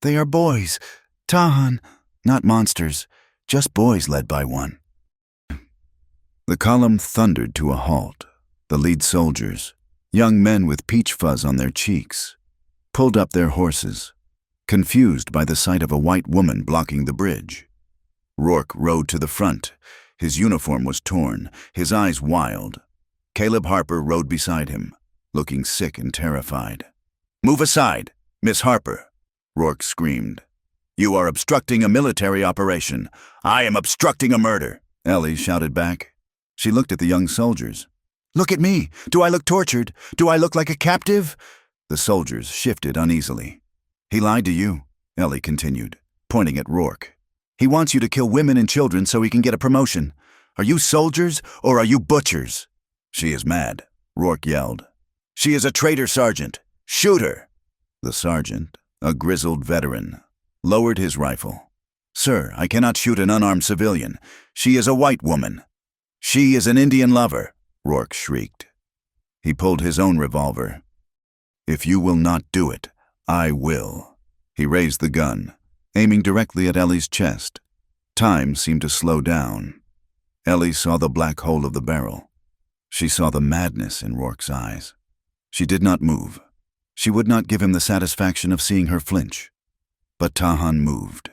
"They are boys, Tahan, not monsters, just boys led by one." The column thundered to a halt. The lead soldiers, young men with peach fuzz on their cheeks, pulled up their horses, confused by the sight of a white woman blocking the bridge. Rourke rode to the front. His uniform was torn, his eyes wild. Caleb Harper rode beside him, looking sick and terrified. "Move aside," "Miss Harper," Rourke screamed. "You are obstructing a military operation. I am obstructing a murder," Ellie shouted back. She looked at the young soldiers. "Look at me. Do I look tortured? Do I look like a captive?" The soldiers shifted uneasily. "He lied to you," Ellie continued, pointing at Rourke. "He wants you to kill women and children so he can get a promotion. Are you soldiers or are you butchers?" "She is mad," Rourke yelled. "She is a traitor, Sergeant. Shoot her." The sergeant, a grizzled veteran, lowered his rifle. "Sir, I cannot shoot an unarmed civilian. She is a white woman." "She is an Indian lover," Rourke shrieked. He pulled his own revolver. "If you will not do it, I will." He raised the gun, aiming directly at Ellie's chest. Time seemed to slow down. Ellie saw the black hole of the barrel. She saw the madness in Rourke's eyes. She did not move. She would not give him the satisfaction of seeing her flinch. But Tahan moved,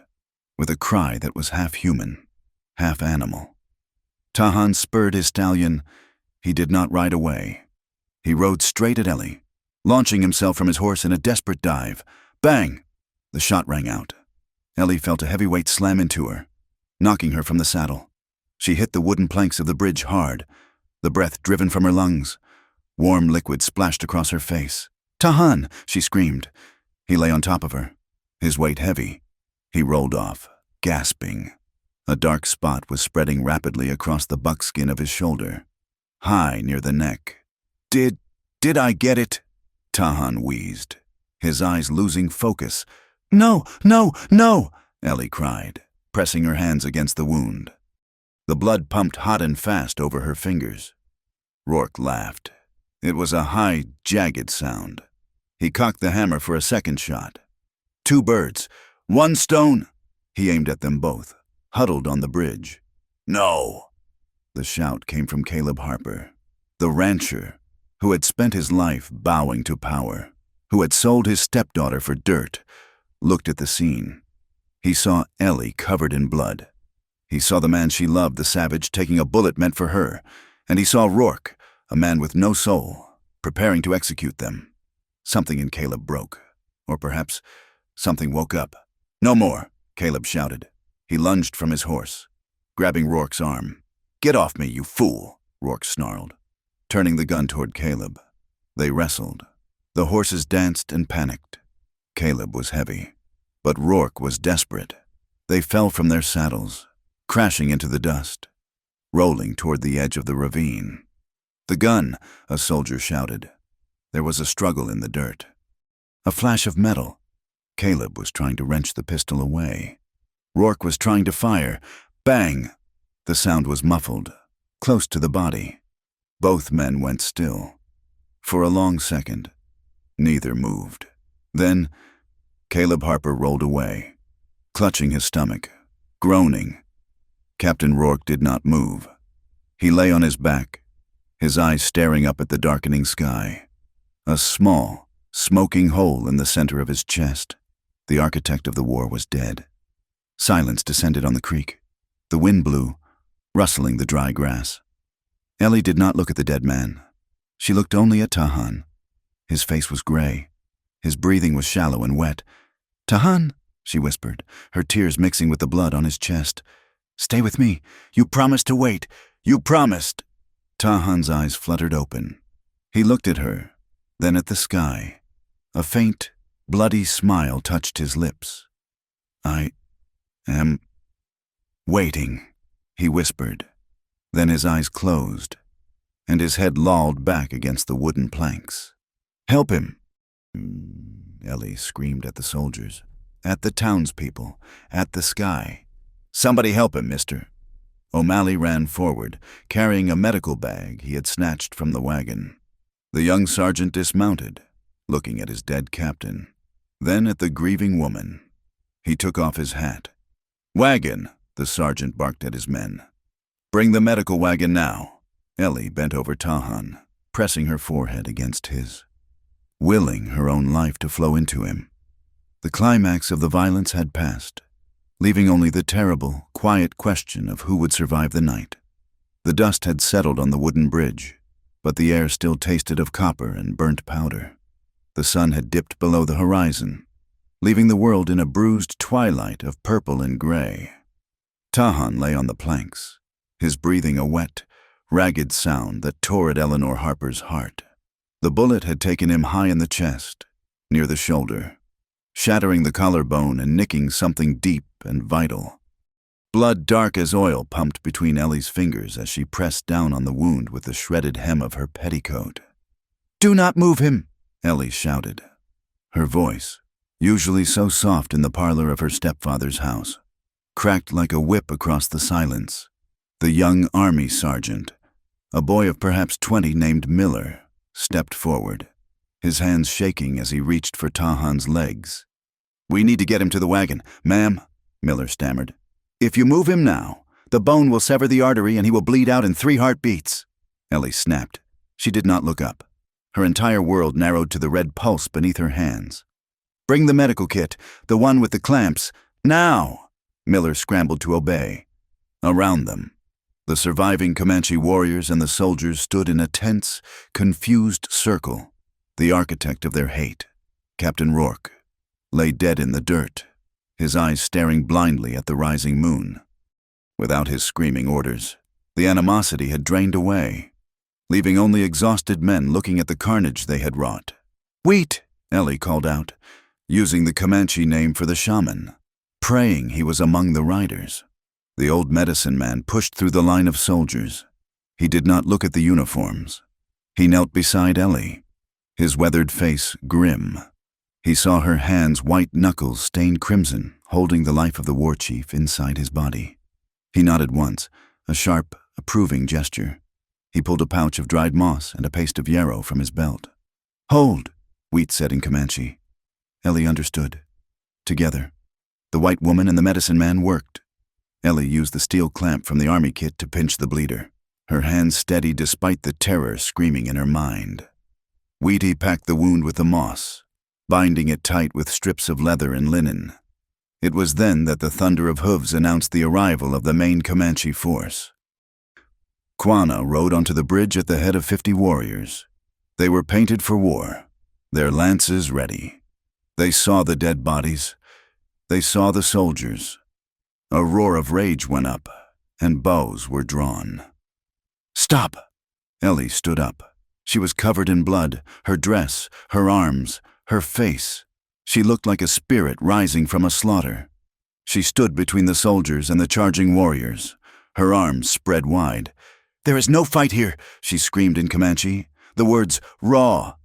with a cry that was half human, half animal. Tahan spurred his stallion. He did not ride away. He rode straight at Ellie, launching himself from his horse in a desperate dive. Bang! The shot rang out. Ellie felt a heavy weight slam into her, knocking her from the saddle. She hit the wooden planks of the bridge hard, the breath driven from her lungs. Warm liquid splashed across her face. "Tahan!" she screamed. He lay on top of her, his weight heavy. He rolled off, gasping. A dark spot was spreading rapidly across the buckskin of his shoulder, high near the neck. Did I get it?" Tahan wheezed, his eyes losing focus. "No, no, no!" Ellie cried, pressing her hands against the wound. The blood pumped hot and fast over her fingers. Rourke laughed. It was a high, jagged sound. He cocked the hammer for a second shot. 2 birds, 1 stone. He aimed at them both, huddled on the bridge. "No!" The shout came from Caleb Harper, the rancher who had spent his life bowing to power, who had sold his stepdaughter for dirt, looked at the scene. He saw Ellie covered in blood. He saw the man she loved, the savage, taking a bullet meant for her, and he saw Rourke, a man with no soul, preparing to execute them. Something in Caleb broke, or perhaps something woke up. "No more," Caleb shouted. He lunged from his horse, grabbing Rourke's arm. "Get off me, you fool," Rourke snarled, turning the gun toward Caleb. They wrestled. The horses danced and panicked. Caleb was heavy, but Rourke was desperate. They fell from their saddles, crashing into the dust, rolling toward the edge of the ravine. "The gun," a soldier shouted. There was a struggle in the dirt. A flash of metal. Caleb was trying to wrench the pistol away. Rourke was trying to fire. Bang! The sound was muffled, close to the body. Both men went still. For a long second, neither moved. Then, Caleb Harper rolled away, clutching his stomach, groaning. Captain Rourke did not move. He lay on his back, his eyes staring up at the darkening sky. A small, smoking hole in the center of his chest. The architect of the war was dead. Silence descended on the creek. The wind blew, rustling the dry grass. Ellie did not look at the dead man. She looked only at Tahan. His face was gray. His breathing was shallow and wet. "Tahan," she whispered, her tears mixing with the blood on his chest. "Stay with me. You promised to wait. You promised." Tahan's eyes fluttered open. He looked at her, then at the sky. A faint, bloody smile touched his lips. "I am waiting," he whispered. Then his eyes closed, and his head lolled back against the wooden planks. "Help him!" Ellie screamed at the soldiers, at the townspeople, at the sky. "Somebody help him, mister." O'Malley ran forward, carrying a medical bag he had snatched from the wagon. The young sergeant dismounted, looking at his dead captain, then at the grieving woman. He took off his hat. "Wagon," the sergeant barked at his men. "Bring the medical wagon now." Ellie bent over Tahan, pressing her forehead against his, willing her own life to flow into him. The climax of the violence had passed, leaving only the terrible, quiet question of who would survive the night. The dust had settled on the wooden bridge, but the air still tasted of copper and burnt powder. The sun had dipped below the horizon, leaving the world in a bruised twilight of purple and gray. Tahan lay on the planks, his breathing a wet, ragged sound that tore at Eleanor Harper's heart. The bullet had taken him high in the chest, near the shoulder, shattering the collarbone and nicking something deep and vital. Blood dark as oil pumped between Ellie's fingers as she pressed down on the wound with the shredded hem of her petticoat. "Do not move him," Ellie shouted. Her voice, usually so soft in the parlor of her stepfather's house, cracked like a whip across the silence. The young army sergeant, a boy of perhaps 20 named Miller, stepped forward, his hands shaking as he reached for Tahan's legs. "We need to get him to the wagon, ma'am," Miller stammered. "If you move him now, the bone will sever the artery and he will bleed out in 3 heartbeats." Ellie snapped. She did not look up. Her entire world narrowed to the red pulse beneath her hands. "Bring the medical kit, the one with the clamps, now!" Miller scrambled to obey. Around them, the surviving Comanche warriors and the soldiers stood in a tense, confused circle. The architect of their hate, Captain Rourke, lay dead in the dirt, his eyes staring blindly at the rising moon. Without his screaming orders, the animosity had drained away, leaving only exhausted men looking at the carnage they had wrought. "Wheat!" Ellie called out, using the Comanche name for the shaman, praying he was among the riders. The old medicine man pushed through the line of soldiers. He did not look at the uniforms. He knelt beside Ellie, his weathered face grim. He saw her hands' white knuckles stained crimson, holding the life of the war chief inside his body. He nodded once, a sharp, approving gesture. He pulled a pouch of dried moss and a paste of yarrow from his belt. "Hold," Wheat said in Comanche. Ellie understood. Together, the white woman and the medicine man worked. Ellie used the steel clamp from the army kit to pinch the bleeder, her hands steady despite the terror screaming in her mind. Wheaty packed the wound with the moss, binding it tight with strips of leather and linen. It was then that the thunder of hooves announced the arrival of the main Comanche force. Quanah rode onto the bridge at the head of 50 warriors. They were painted for war, their lances ready. They saw the dead bodies. They saw the soldiers. A roar of rage went up, and bows were drawn. "Stop!" Ellie stood up. She was covered in blood, her dress, her arms, her face. She looked like a spirit rising from a slaughter. She stood between the soldiers and the charging warriors, her arms spread wide. "There is no fight here," she screamed in Comanche. The words, "Raw."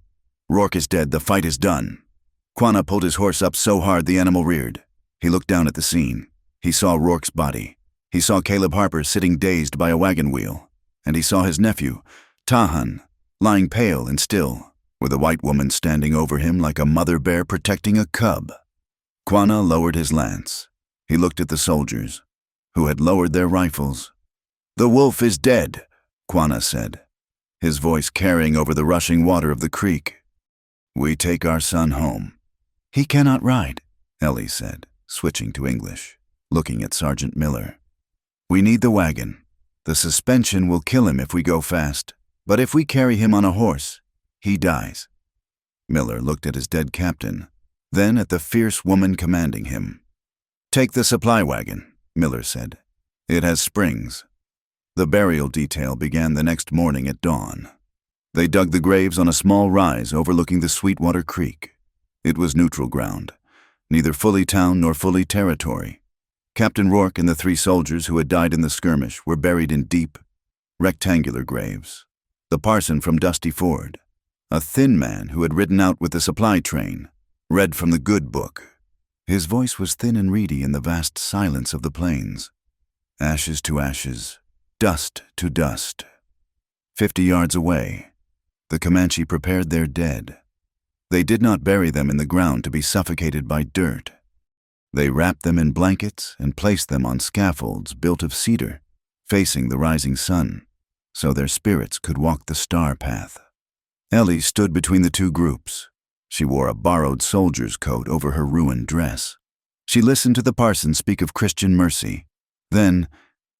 "Rourke is dead, the fight is done." Quanah pulled his horse up so hard the animal reared. He looked down at the scene. He saw Rourke's body. He saw Caleb Harper sitting dazed by a wagon wheel. And he saw his nephew, Tahan, lying pale and still, with a white woman standing over him like a mother bear protecting a cub. Quanah lowered his lance. He looked at the soldiers, who had lowered their rifles. "The wolf is dead," Quanah said, his voice carrying over the rushing water of the creek. "We take our son home." "He cannot ride," Ellie said, switching to English, looking at Sergeant Miller. "We need the wagon. The suspension will kill him if we go fast, but if we carry him on a horse, he dies." Miller looked at his dead captain, then at the fierce woman commanding him. "Take the supply wagon," Miller said. "It has springs." The burial detail began the next morning at dawn. They dug the graves on a small rise overlooking the Sweetwater Creek. It was neutral ground, neither fully town nor fully territory. Captain Rourke and the 3 soldiers who had died in the skirmish were buried in deep, rectangular graves. The parson from Dusty Ford, a thin man who had ridden out with the supply train, read from the good book. His voice was thin and reedy in the vast silence of the plains. Ashes to ashes, dust to dust. 50 yards away, the Comanche prepared their dead. They did not bury them in the ground to be suffocated by dirt. They wrapped them in blankets and placed them on scaffolds built of cedar, facing the rising sun, so their spirits could walk the star path. Ellie stood between the 2 groups. She wore a borrowed soldier's coat over her ruined dress. She listened to the parson speak of Christian mercy. Then,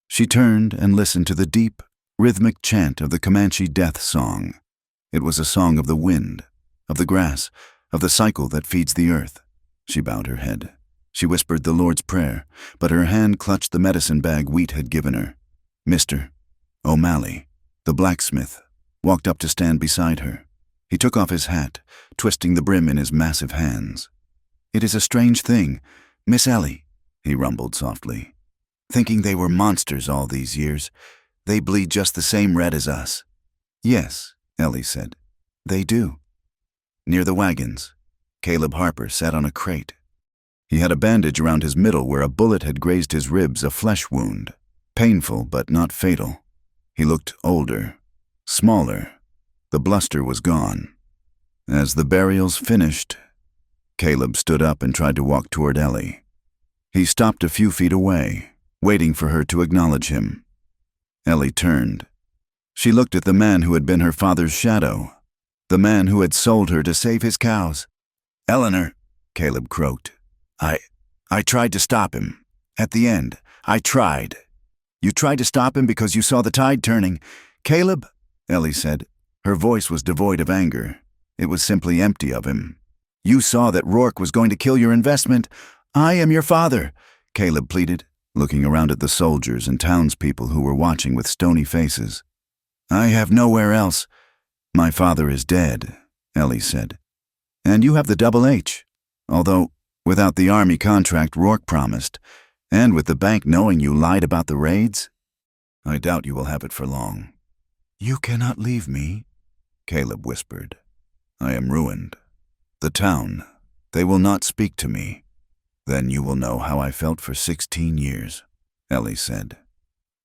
she turned and listened to the deep, rhythmic chant of the Comanche death song. It was a song of the wind, of the grass, of the cycle that feeds the earth. She bowed her head. She whispered the Lord's Prayer, but her hand clutched the medicine bag Wheat had given her. Mr. O'Malley, the blacksmith, walked up to stand beside her. He took off his hat, twisting the brim in his massive hands. "It is a strange thing, Miss Ellie," he rumbled softly. "Thinking they were monsters all these years. They bleed just the same red as us." "Yes," Ellie said. "They do." Near the wagons, Caleb Harper sat on a crate. He had a bandage around his middle where a bullet had grazed his ribs, a flesh wound. Painful, but not fatal. He looked older, smaller. The bluster was gone. As the burials finished, Caleb stood up and tried to walk toward Ellie. He stopped a few feet away, waiting for her to acknowledge him. Ellie turned. She looked at the man who had been her father's shadow, the man who had sold her to save his cows. "Eleanor," Caleb croaked. I tried to stop him. At the end, I tried." "You tried to stop him because you saw the tide turning." "Caleb," Ellie said. Her voice was devoid of anger. It was simply empty of him. "You saw that Rourke was going to kill your investment." "I am your father," Caleb pleaded, looking around at the soldiers and townspeople who were watching with stony faces. "I have nowhere else." "My father is dead," Ellie said. "And you have the double H. Although, without the army contract Rourke promised, and with the bank knowing you lied about the raids, I doubt you will have it for long." "You cannot leave me," Caleb whispered. "I am ruined. The town, they will not speak to me. Then you will know how I felt for 16 years, Ellie said.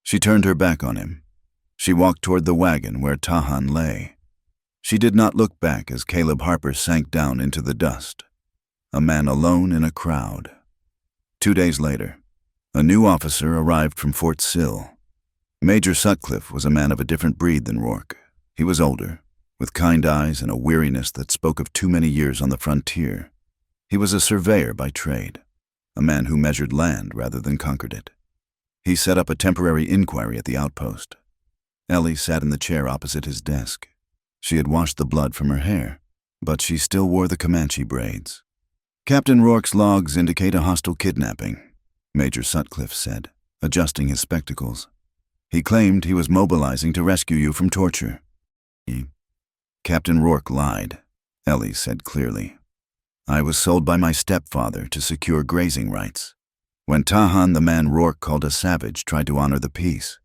She turned her back on him. She walked toward the wagon where Tahan lay. She did not look back as Caleb Harper sank down into the dust, a man alone in a crowd. 2 days later, a new officer arrived from Fort Sill. Major Sutcliffe was a man of a different breed than Rourke. He was older, with kind eyes and a weariness that spoke of too many years on the frontier. He was a surveyor by trade, a man who measured land rather than conquered it. He set up a temporary inquiry at the outpost. Ellie sat in the chair opposite his desk. She had washed the blood from her hair, but she still wore the Comanche braids. "Captain Rourke's logs indicate a hostile kidnapping," Major Sutcliffe said, adjusting his spectacles. "He claimed he was mobilizing to rescue you from torture." "Captain Rourke lied," Ellie said clearly. "I was sold by my stepfather to secure grazing rights. When Tahan, the man Rourke called a savage, tried to honor the peace,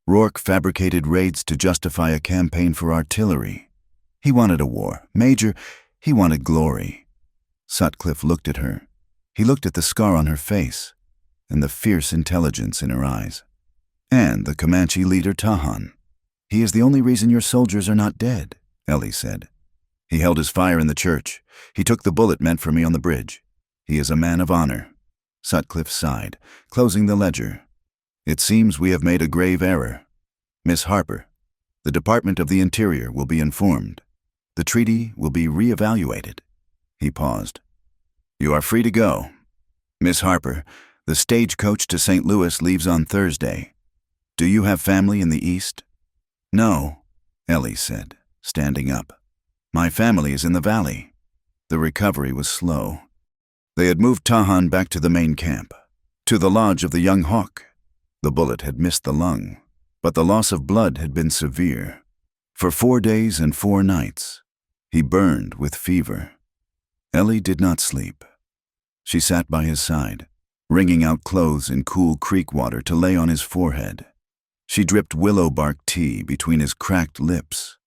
Rourke fabricated raids to justify a campaign for artillery. He wanted a war. Major, he wanted glory." Sutcliffe looked at her. He looked at the scar on her face and the fierce intelligence in her eyes. "And the Comanche leader Tahan. He is the only reason your soldiers are not dead," Ellie said. "He held his fire in the church. He took the bullet meant for me on the bridge. He is a man of honor." Sutcliffe sighed, closing the ledger. "It seems we have made a grave error. Miss Harper, the Department of the Interior will be informed. The treaty will be re-evaluated." He paused. "You are free to go. Miss Harper, the stagecoach to St. Louis leaves on Thursday. Do you have family in the East?" "No," Ellie said, standing up. "My family is in the valley." The recovery was slow. They had moved Tahan back to the main camp, to the lodge of the young hawk. The bullet had missed the lung, but the loss of blood had been severe. For 4 days and 4 nights, he burned with fever. Ellie did not sleep. She sat by his side, wringing out clothes in cool creek water to lay on his forehead. She dripped willow bark tea between his cracked lips.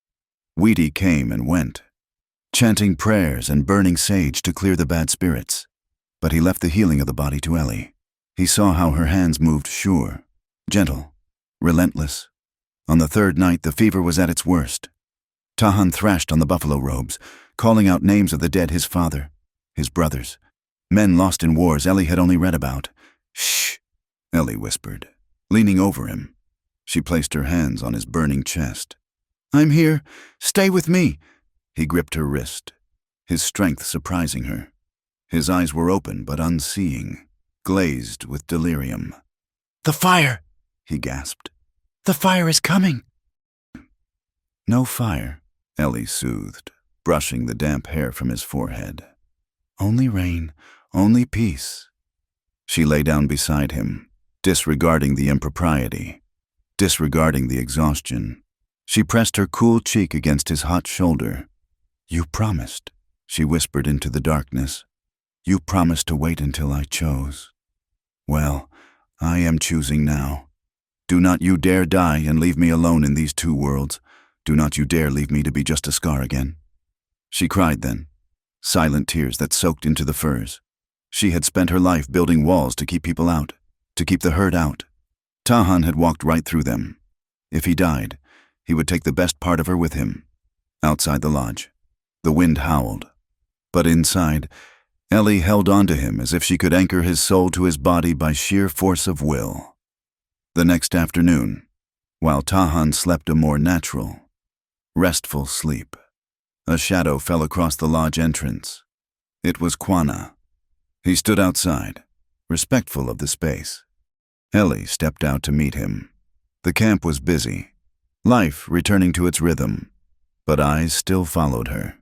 Wheaty came and went, chanting prayers and burning sage to clear the bad spirits. But he left the healing of the body to Ellie. He saw how her hands moved sure, gentle, relentless. On the 3rd night, the fever was at its worst. Tahan thrashed on the buffalo robes, calling out names of the dead, his father, his brothers, men lost in wars Ellie had only read about. "Shh," Ellie whispered, leaning over him. She placed her hands on his burning chest. "I'm here. Stay with me." He gripped her wrist, his strength surprising her. His eyes were open but unseeing, glazed with delirium. "The fire!" he gasped. "The fire is coming!" "No fire," Ellie soothed. brushing the damp hair from his forehead. "Only rain, only peace." She lay down beside him, disregarding the impropriety, disregarding the exhaustion. She pressed her cool cheek against his hot shoulder. "You promised," she whispered into the darkness. "You promised to wait until I chose. Well, I am choosing now. Do not you dare die and leave me alone in these two worlds. Do not you dare leave me to be just a scar again." She cried then, silent tears that soaked into the furs. She had spent her life building walls to keep people out, to keep the herd out. Tahan had walked right through them. If he died, he would take the best part of her with him. Outside the lodge, the wind howled. But inside, Ellie held on to him as if she could anchor his soul to his body by sheer force of will. The next afternoon, while Tahan slept a more natural, restful sleep, a shadow fell across the lodge entrance. It was Quanah. He stood outside, respectful of the space. Ellie stepped out to meet him. The camp was busy, life returning to its rhythm, but eyes still followed her.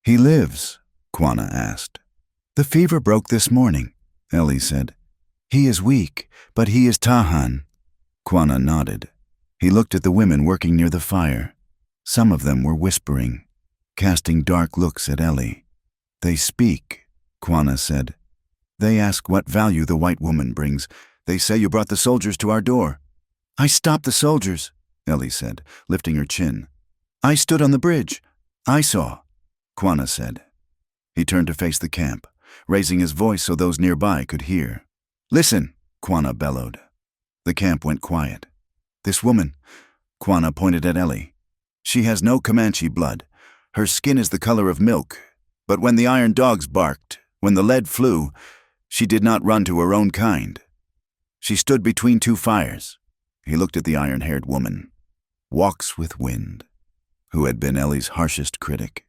"He lives?" Quanah asked. "The fever broke this morning," Ellie said. "He is weak, but he is Tahan." Quanah nodded. He looked at the women working near the fire. Some of them were whispering, casting dark looks at Ellie. "They speak," Quanah said. "They ask what value the white woman brings. They say you brought the soldiers to our door." "I stopped the soldiers," Ellie said, lifting her chin. "I stood on the bridge. I saw," Quanah said. He turned to face the camp, raising his voice so those nearby could hear. "Listen," Quanah bellowed. The camp went quiet. "This woman," Quanah pointed at Ellie. "She has no Comanche blood. Her skin is the color of milk. But when the iron dogs barked, when the lead flew, she did not run to her own kind. She stood between two fires." He looked at the iron-haired woman, Walks with Wind, who had been Ellie's harshest critic.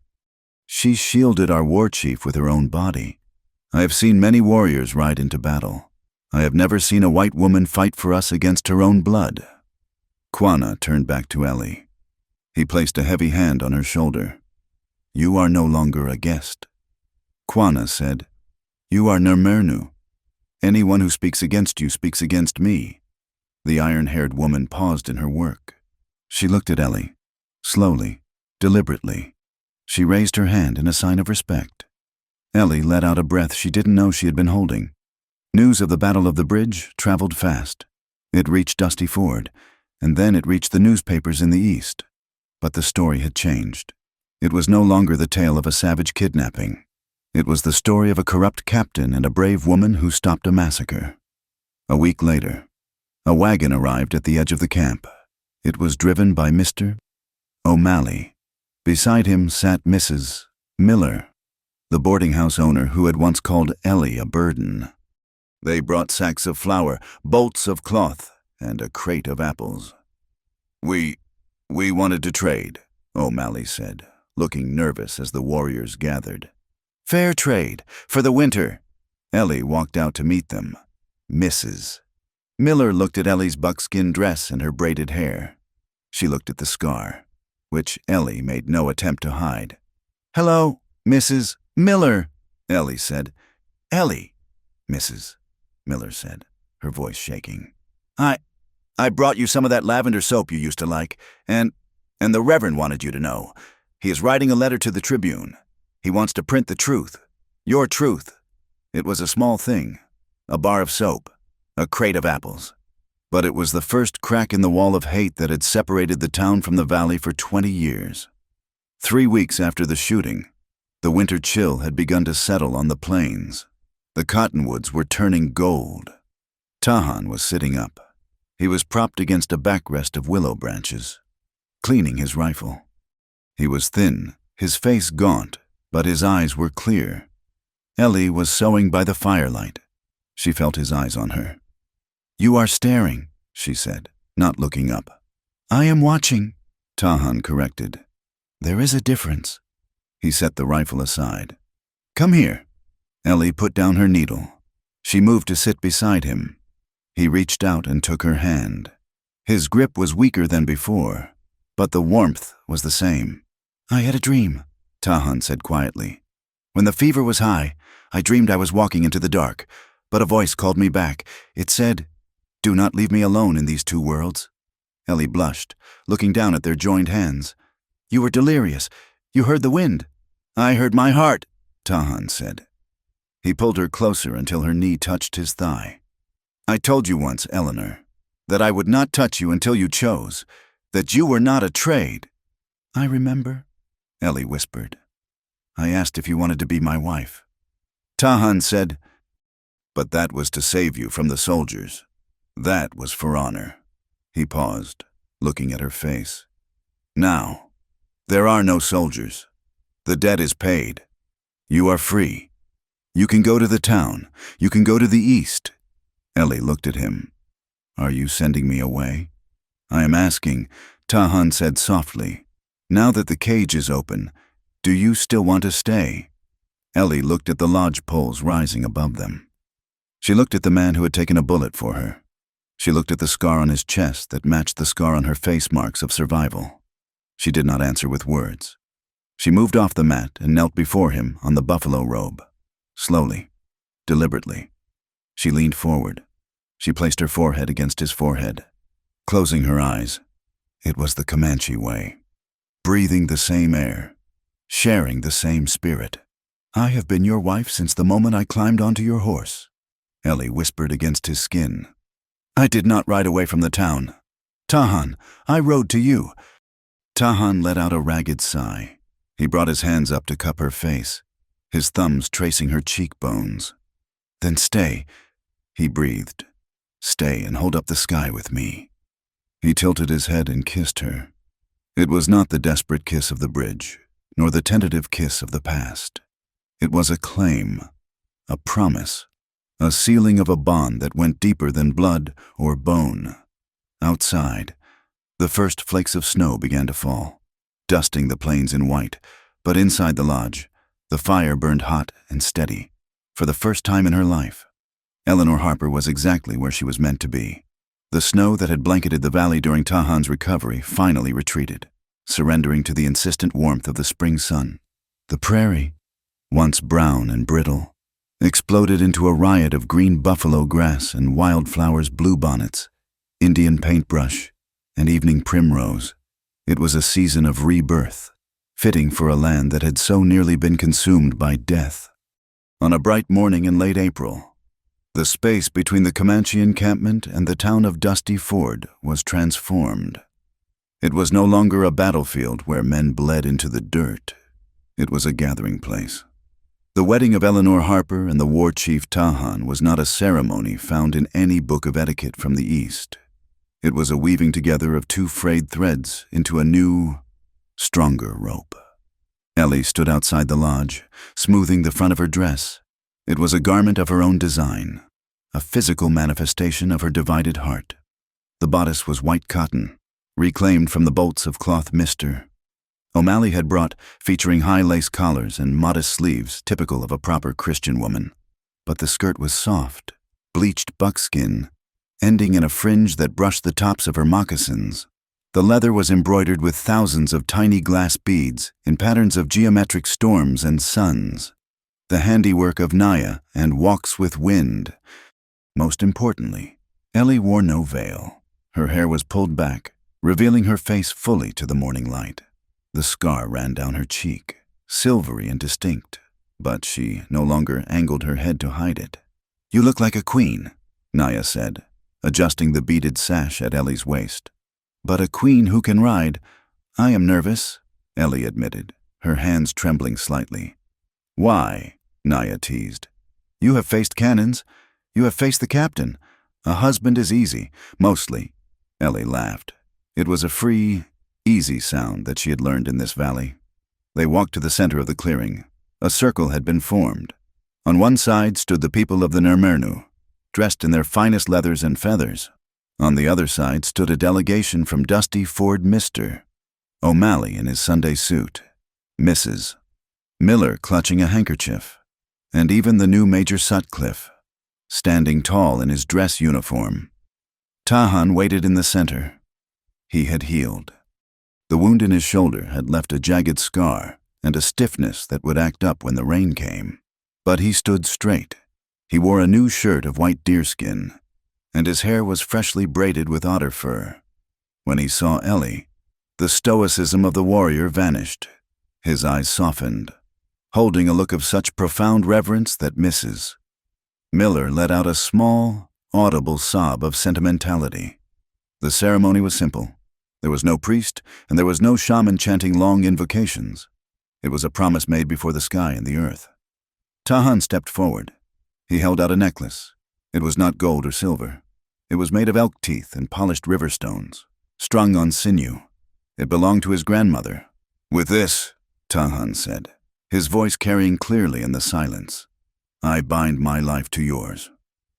"She shielded our war chief with her own body. I have seen many warriors ride into battle. I have never seen a white woman fight for us against her own blood." Quanah turned back to Ellie. He placed a heavy hand on her shoulder. "You are no longer a guest." Quanah said, "You are Nermernu. Anyone who speaks against you speaks against me." The iron-haired woman paused in her work. She looked at Ellie, slowly, deliberately. She raised her hand in a sign of respect. Ellie let out a breath she didn't know she had been holding. News of the Battle of the Bridge traveled fast. It reached Dusty Ford, and then it reached the newspapers in the east. But the story had changed. It was no longer the tale of a savage kidnapping. It was the story of a corrupt captain and a brave woman who stopped a massacre. A week later, a wagon arrived at the edge of the camp. It was driven by Mr. O'Malley. Beside him sat Mrs. Miller, the boarding house owner who had once called Ellie a burden. They brought sacks of flour, bolts of cloth, and a crate of apples. We wanted to trade," O'Malley said, looking nervous as the warriors gathered. "Fair trade, for the winter." Ellie walked out to meet them. Mrs. Miller looked at Ellie's buckskin dress and her braided hair. She looked at the scar, which Ellie made no attempt to hide. "Hello, Mrs. Miller," Ellie said. "Ellie," Mrs. Miller said, her voice shaking. I brought you some of that lavender soap you used to like, and the Reverend wanted you to know. He is writing a letter to the Tribune. He wants to print the truth, your truth. It was a small thing, a bar of soap, a crate of apples. But it was the first crack in the wall of hate that had separated the town from the valley for 20 years. 3 weeks after the shooting, the winter chill had begun to settle on the plains. The cottonwoods were turning gold. Tahan was sitting up. He was propped against a backrest of willow branches, cleaning his rifle. He was thin, his face gaunt, but his eyes were clear. Ellie was sewing by the firelight. She felt his eyes on her. "You are staring," she said, not looking up. "I am watching," Tahan corrected. "There is a difference." He set the rifle aside. "Come here." Ellie put down her needle. She moved to sit beside him. He reached out and took her hand. His grip was weaker than before, but the warmth was the same. "I had a dream," Tahan said quietly. When the fever was high, I dreamed I was walking into the dark, but a voice called me back. It said, "Do not leave me alone in these two worlds." Ellie blushed, looking down at their joined hands. "You were delirious. You heard the wind." "I heard my heart," Tahan said. He pulled her closer until her knee touched his thigh. "I told you once, Eleanor, that I would not touch you until you chose, that you were not a trade." "I remember," Ellie whispered. "I asked if you wanted to be my wife." Tahan said, "But that was to save you from the soldiers. That was for honor." He paused, looking at her face. "Now, there are no soldiers. The debt is paid. You are free. You can go to the town. You can go to the east." Ellie looked at him. "Are you sending me away?" "I am asking," Tahan said softly. "Now that the cage is open, do you still want to stay?" Ellie looked at the lodge poles rising above them. She looked at the man who had taken a bullet for her. She looked at the scar on his chest that matched the scar on her face marks of survival. She did not answer with words. She moved off the mat and knelt before him on the buffalo robe. Slowly, deliberately. She leaned forward. She placed her forehead against his forehead. Closing her eyes, it was the Comanche way. Breathing the same air, sharing the same spirit. "I have been your wife since the moment I climbed onto your horse," Ellie whispered against his skin. "I did not ride away from the town. Tahan, I rode to you." Tahan let out a ragged sigh. He brought his hands up to cup her face, his thumbs tracing her cheekbones. "Then stay," he breathed. "Stay and hold up the sky with me." He tilted his head and kissed her. It was not the desperate kiss of the bridge, nor the tentative kiss of the past. It was a claim, a promise, a sealing of a bond that went deeper than blood or bone. Outside, the first flakes of snow began to fall, dusting the plains in white, but inside the lodge, the fire burned hot and steady. For the first time in her life, Eleanor Harper was exactly where she was meant to be. The snow that had blanketed the valley during Tahan's recovery finally retreated, surrendering to the insistent warmth of the spring sun. The prairie, once brown and brittle, exploded into a riot of green buffalo grass and wildflowers, bluebonnets, Indian paintbrush, and evening primrose. It was a season of rebirth, fitting for a land that had so nearly been consumed by death. On a bright morning in late April, the space between the Comanche encampment and the town of Dusty Ford was transformed. It was no longer a battlefield where men bled into the dirt. It was a gathering place. The wedding of Eleanor Harper and the war chief Tahan was not a ceremony found in any book of etiquette from the East. It was a weaving together of two frayed threads into a new, stronger rope. Ellie stood outside the lodge, smoothing the front of her dress. It was a garment of her own design, a physical manifestation of her divided heart. The bodice was white cotton, reclaimed from the bolts of cloth mister. O'Malley had brought, featuring high lace collars and modest sleeves typical of a proper Christian woman. But the skirt was soft, bleached buckskin, ending in a fringe that brushed the tops of her moccasins. The leather was embroidered with thousands of tiny glass beads in patterns of geometric storms and suns, the handiwork of Naya and Walks with Wind. Most importantly, Ellie wore no veil. Her hair was pulled back, revealing her face fully to the morning light. The scar ran down her cheek, silvery and distinct, but she no longer angled her head to hide it. "You look like a queen," Naya said, adjusting the beaded sash at Ellie's waist. "But a queen who can ride." "I am nervous," Ellie admitted, her hands trembling slightly. "Why?" Naya teased. "You have faced cannons. You have faced the captain. A husband is easy, mostly." Ellie laughed. It was a free, easy sound that she had learned in this valley. They walked to the center of the clearing. A circle had been formed. On one side stood the people of the Nermernu, dressed in their finest leathers and feathers. On the other side stood a delegation from Dusty Ford Mister, O'Malley in his Sunday suit, Mrs. Miller clutching a handkerchief, and even the new Major Sutcliffe, standing tall in his dress uniform. Tahan waited in the center. He had healed. The wound in his shoulder had left a jagged scar and a stiffness that would act up when the rain came. But he stood straight. He wore a new shirt of white deerskin, and his hair was freshly braided with otter fur. When he saw Ellie, the stoicism of the warrior vanished. His eyes softened, holding a look of such profound reverence that Mrs. Miller let out a small, audible sob of sentimentality. The ceremony was simple. There was no priest, and there was no shaman chanting long invocations. It was a promise made before the sky and the earth. Tahan stepped forward. He held out a necklace. It was not gold or silver. It was made of elk teeth and polished river stones, strung on sinew. It belonged to his grandmother. "With this," Tahan said, his voice carrying clearly in the silence, "I bind my life to yours.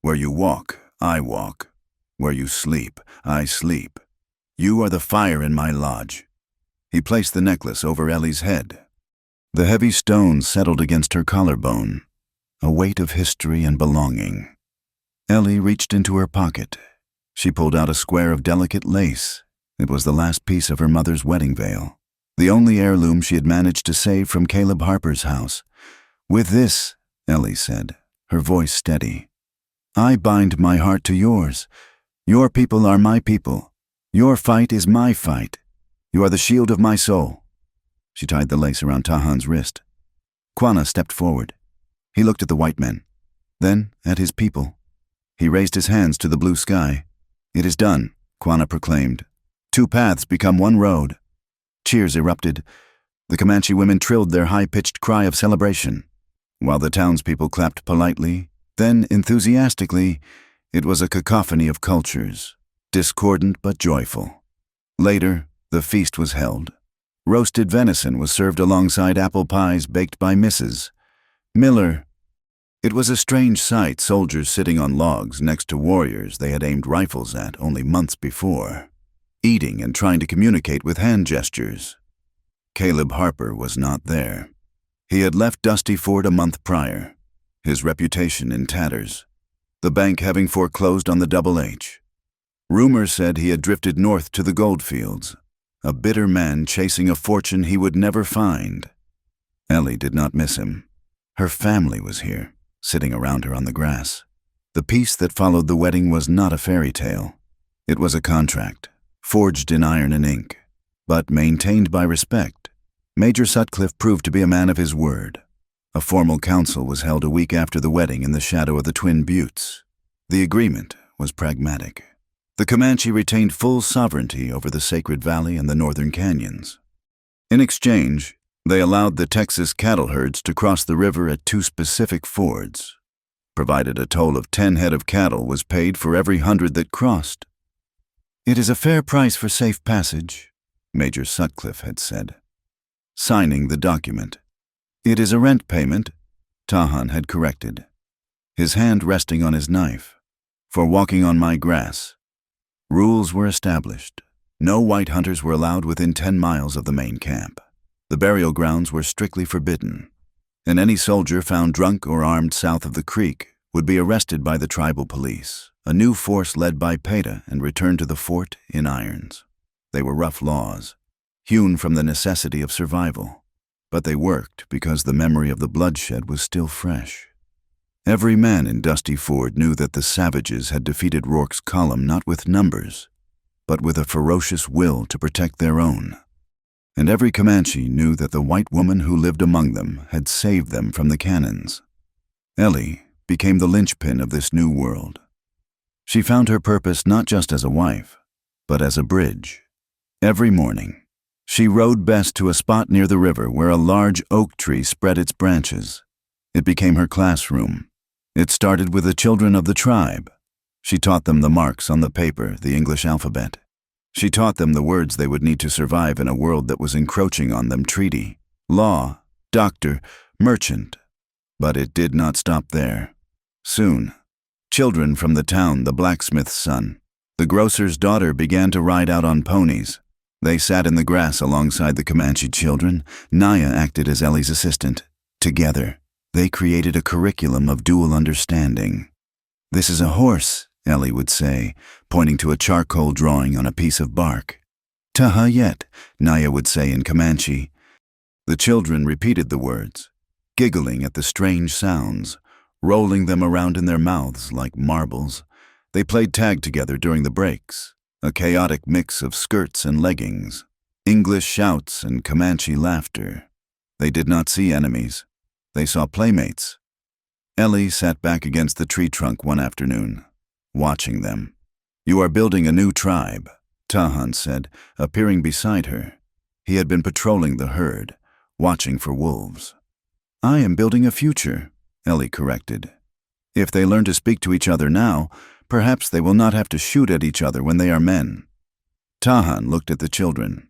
Where you walk, I walk. Where you sleep, I sleep. You are the fire in my lodge." He placed the necklace over Ellie's head. The heavy stone settled against her collarbone, a weight of history and belonging. Ellie reached into her pocket. She pulled out a square of delicate lace. It was the last piece of her mother's wedding veil, the only heirloom she had managed to save from Caleb Harper's house. "With this," Ellie said, her voice steady, "I bind my heart to yours. Your people are my people. Your fight is my fight. You are the shield of my soul." She tied the lace around Tahan's wrist. Quanah stepped forward. He looked at the white men, then at his people. He raised his hands to the blue sky. "It is done," Quanah proclaimed. "Two paths become one road." Cheers erupted. The Comanche women trilled their high-pitched cry of celebration, while the townspeople clapped politely, then enthusiastically. It was a cacophony of cultures, discordant but joyful. Later, the feast was held. Roasted venison was served alongside apple pies baked by Mrs. Miller. It was a strange sight, soldiers sitting on logs next to warriors they had aimed rifles at only months before, eating and trying to communicate with hand gestures. Caleb Harper was not there. He had left Dusty Ford a month prior, his reputation in tatters, the bank having foreclosed on the Double H. Rumor said he had drifted north to the goldfields, a bitter man chasing a fortune he would never find. Ellie did not miss him. Her family was here, sitting around her on the grass. The peace that followed the wedding was not a fairy tale. It was a contract, forged in iron and ink, but maintained by respect. Major Sutcliffe proved to be a man of his word. A formal council was held a week after the wedding in the shadow of the Twin Buttes. The agreement was pragmatic. The Comanche retained full sovereignty over the Sacred Valley and the northern canyons. In exchange, they allowed the Texas cattle herds to cross the river at 2 specific fords, provided a toll of 10 head of cattle was paid for every 100 that crossed. "It is a fair price for safe passage," Major Sutcliffe had said, signing the document. "It is a rent payment," Tahan had corrected, his hand resting on his knife, "for walking on my grass." Rules were established. No white hunters were allowed within 10 miles of the main camp. The burial grounds were strictly forbidden, and any soldier found drunk or armed south of the creek would be arrested by the tribal police, a new force led by Peta, and returned to the fort in irons. They were rough laws, hewn from the necessity of survival, but they worked because the memory of the bloodshed was still fresh. Every man in Dusty Ford knew that the savages had defeated Rourke's column not with numbers, but with a ferocious will to protect their own. And every Comanche knew that the white woman who lived among them had saved them from the cannons. Ellie became the linchpin of this new world. She found her purpose not just as a wife, but as a bridge. Every morning, she rode best to a spot near the river where a large oak tree spread its branches. It became her classroom. It started with the children of the tribe. She taught them the marks on the paper, the English alphabet. She taught them the words they would need to survive in a world that was encroaching on them: treaty, law, doctor, merchant. But it did not stop there. Soon, children from the town, the blacksmith's son, the grocer's daughter, began to ride out on ponies. They sat in the grass alongside the Comanche children. Naya acted as Ellie's assistant. Together, they created a curriculum of dual understanding. "This is a horse," Ellie would say, pointing to a charcoal drawing on a piece of bark. "Tahayet," Naya would say in Comanche. The children repeated the words, giggling at the strange sounds, rolling them around in their mouths like marbles. They played tag together during the breaks, a chaotic mix of skirts and leggings, English shouts and Comanche laughter. They did not see enemies. They saw playmates. Ellie sat back against the tree trunk one afternoon, watching them. "You are building a new tribe," Tahan said, appearing beside her. He had been patrolling the herd, watching for wolves. "I am building a future," Ellie corrected. "If they learn to speak to each other now, perhaps they will not have to shoot at each other when they are men." Tahan looked at the children.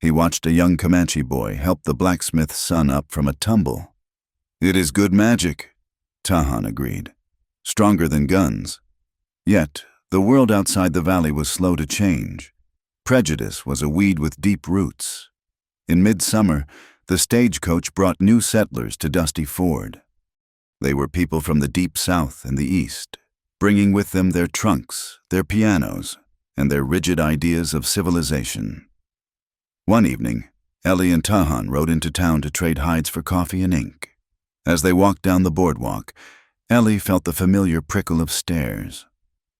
He watched a young Comanche boy help the blacksmith's son up from a tumble. "It is good magic," Tahan agreed. "Stronger than guns." Yet, the world outside the valley was slow to change. Prejudice was a weed with deep roots. In midsummer, the stagecoach brought new settlers to Dusty Ford. They were people from the deep south and the east, bringing with them their trunks, their pianos, and their rigid ideas of civilization. One evening, Ellie and Tahan rode into town to trade hides for coffee and ink. As they walked down the boardwalk, Ellie felt the familiar prickle of stares.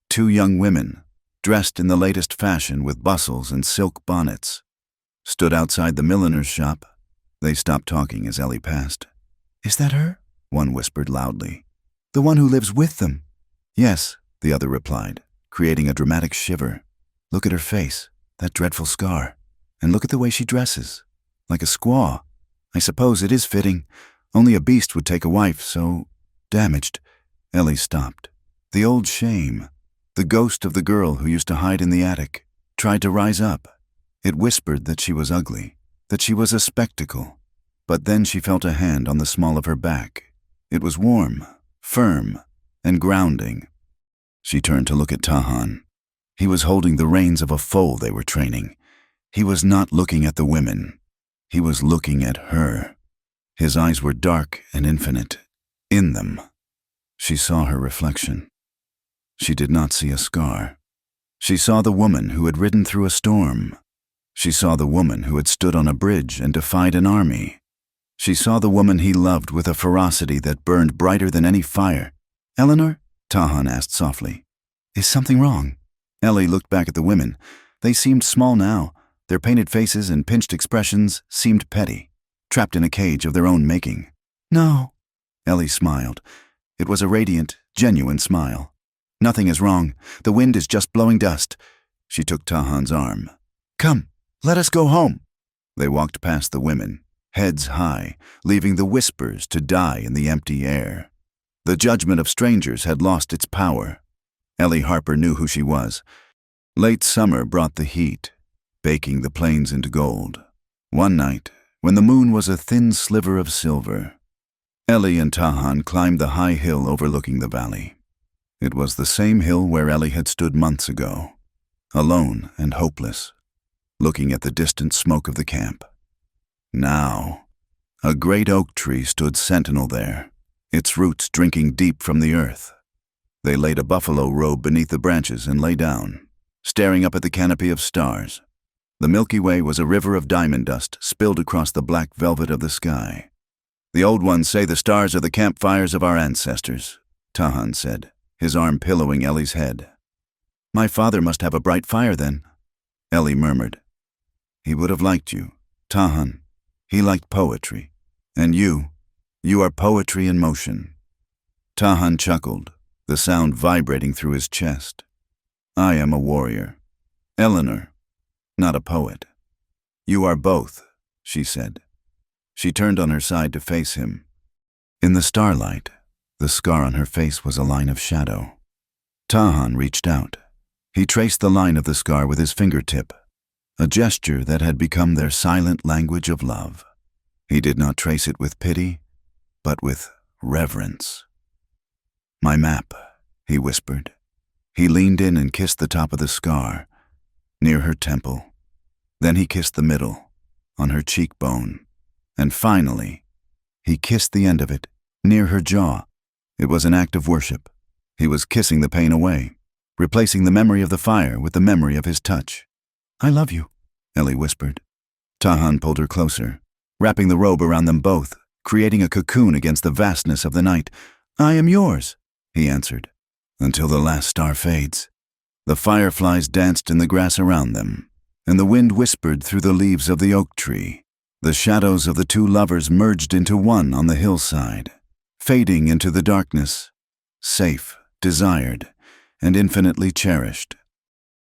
Two young women, dressed in the latest fashion with bustles and silk bonnets, stood outside the milliner's shop. They stopped talking as Ellie passed. "Is that her?" one whispered loudly. "The one who lives with them?" "Yes," the other replied, creating a dramatic shiver. "Look at her face, that dreadful scar. And look at the way she dresses, like a squaw. I suppose it is fitting. Only a beast would take a wife so damaged." Ellie stopped. The old shame, the ghost of the girl who used to hide in the attic, tried to rise up. It whispered that she was ugly, that she was a spectacle. But then she felt a hand on the small of her back. It was warm, firm, and grounding. She turned to look at Tahan. He was holding the reins of a foal they were training. He was not looking at the women. He was looking at her. His eyes were dark and infinite. In them, she saw her reflection. She did not see a scar. She saw the woman who had ridden through a storm. She saw the woman who had stood on a bridge and defied an army. She saw the woman he loved with a ferocity that burned brighter than any fire. "Eleanor?" Tahan asked softly. "Is something wrong?" Ellie looked back at the women. They seemed small now. Their painted faces and pinched expressions seemed petty, trapped in a cage of their own making. "No." Ellie smiled. It was a radiant, genuine smile. "Nothing is wrong. The wind is just blowing dust." She took Tahan's arm. "Come, let us go home." They walked past the women, heads high, leaving the whispers to die in the empty air. The judgment of strangers had lost its power. Ellie Harper knew who she was. Late summer brought the heat, baking the plains into gold. One night, when the moon was a thin sliver of silver, Ellie and Tahan climbed the high hill overlooking the valley. It was the same hill where Ellie had stood months ago, alone and hopeless, looking at the distant smoke of the camp. Now, a great oak tree stood sentinel there, its roots drinking deep from the earth. They laid a buffalo robe beneath the branches and lay down, staring up at the canopy of stars. The Milky Way was a river of diamond dust spilled across the black velvet of the sky. "The old ones say the stars are the campfires of our ancestors," Tahan said, his arm pillowing Ellie's head. "My father must have a bright fire then," Ellie murmured. "He would have liked you, Tahan. He liked poetry. And you are poetry in motion." Tahan chuckled, the sound vibrating through his chest. "I am a warrior. Eleanor, not a poet." "You are both," she said. She turned on her side to face him. In the starlight, the scar on her face was a line of shadow. Tahan reached out. He traced the line of the scar with his fingertip, a gesture that had become their silent language of love. He did not trace it with pity, but with reverence. "My map," he whispered. He leaned in and kissed the top of the scar, near her temple. Then he kissed the middle, on her cheekbone. And finally, he kissed the end of it, near her jaw. It was an act of worship. He was kissing the pain away, replacing the memory of the fire with the memory of his touch. "I love you," Ellie whispered. Tahan pulled her closer. wrapping the robe around them both, creating a cocoon against the vastness of the night. "I am yours," he answered, "until the last star fades." The fireflies danced in the grass around them, and the wind whispered through the leaves of the oak tree. The shadows of the two lovers merged into one on the hillside, fading into the darkness, safe, desired, and infinitely cherished.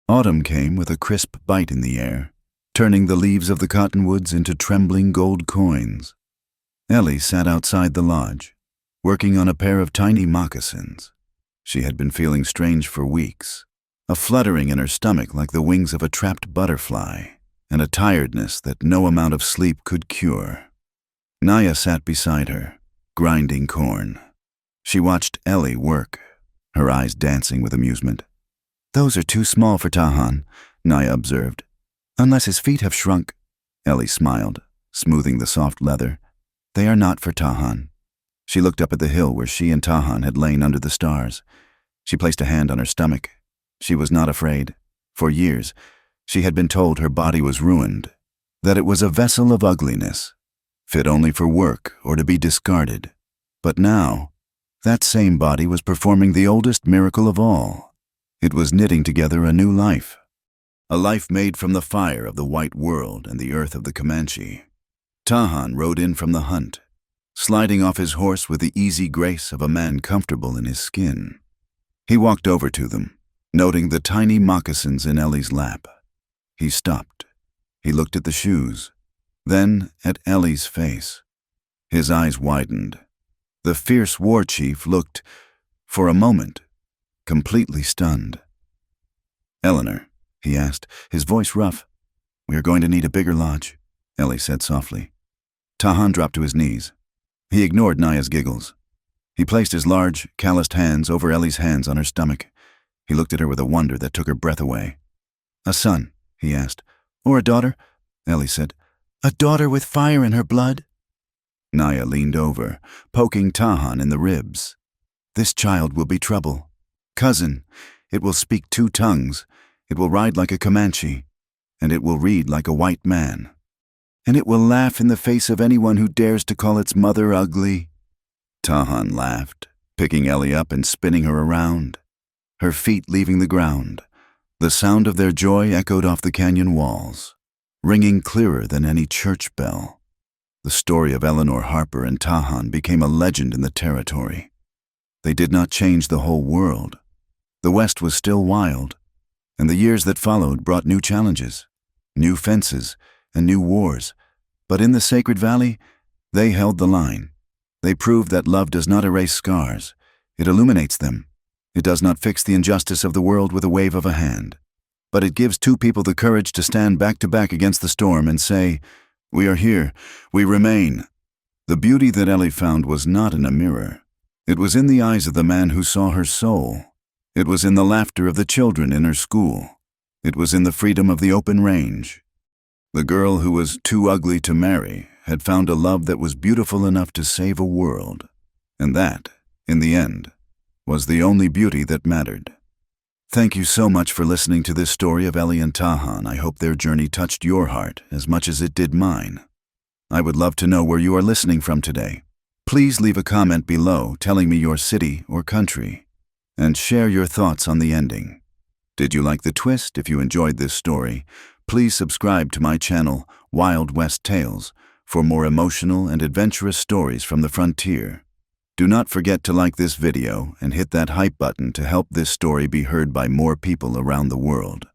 Autumn came with a crisp bite in the air, turning the leaves of the cottonwoods into trembling gold coins. Ellie sat outside the lodge, working on a pair of tiny moccasins. She had been feeling strange for weeks, a fluttering in her stomach like the wings of a trapped butterfly, and a tiredness that no amount of sleep could cure. Naya sat beside her, grinding corn. She watched Ellie work, her eyes dancing with amusement. "Those are too small for Tahan," Naya observed. "Unless his feet have shrunk." Ellie smiled, smoothing the soft leather. "They are not for Tahan." She looked up at the hill where she and Tahan had lain under the stars. She placed a hand on her stomach. She was not afraid. For years, she had been told her body was ruined, that it was a vessel of ugliness, fit only for work or to be discarded. But now, that same body was performing the oldest miracle of all. It was knitting together a new life. A life made from the fire of the white world and the earth of the Comanche. Tahan rode in from the hunt, sliding off his horse with the easy grace of a man comfortable in his skin. He walked over to them, noting the tiny moccasins in Ellie's lap. He stopped. He looked at the shoes, then at Ellie's face. His eyes widened. The fierce war chief looked, for a moment, completely stunned. "Eleanor," he asked, his voice rough. "We are going to need a bigger lodge," Ellie said softly. Tahan dropped to his knees. He ignored Naya's giggles. He placed his large, calloused hands over Ellie's hands on her stomach. He looked at her with a wonder that took her breath away. "A son?" he asked. "Or a daughter?" Ellie said. "A daughter with fire in her blood?" Naya leaned over, poking Tahan in the ribs. "This child will be trouble. Cousin, it will speak 2 tongues. It will ride like a Comanche, and it will read like a white man. And it will laugh in the face of anyone who dares to call its mother ugly." Tahan laughed, picking Ellie up and spinning her around, her feet leaving the ground. The sound of their joy echoed off the canyon walls, ringing clearer than any church bell. The story of Eleanor Harper and Tahan became a legend in the territory. They did not change the whole world. The West was still wild, and the years that followed brought new challenges, new fences, and new wars. But in the Sacred Valley, they held the line. They proved that love does not erase scars. It illuminates them. It does not fix the injustice of the world with a wave of a hand. But it gives 2 people the courage to stand back to back against the storm and say, "We are here. We remain." The beauty that Ellie found was not in a mirror. It was in the eyes of the man who saw her soul. It was in the laughter of the children in her school. It was in the freedom of the open range. The girl who was too ugly to marry had found a love that was beautiful enough to save a world. And that, in the end, was the only beauty that mattered. Thank you so much for listening to this story of Ellie and Tahan. I hope their journey touched your heart as much as it did mine. I would love to know where you are listening from today. Please leave a comment below telling me your city or country, and share your thoughts on the ending. Did you like the twist? If you enjoyed this story, please subscribe to my channel, Wild West Tales, for more emotional and adventurous stories from the frontier. Do not forget to like this video and hit that hype button to help this story be heard by more people around the world.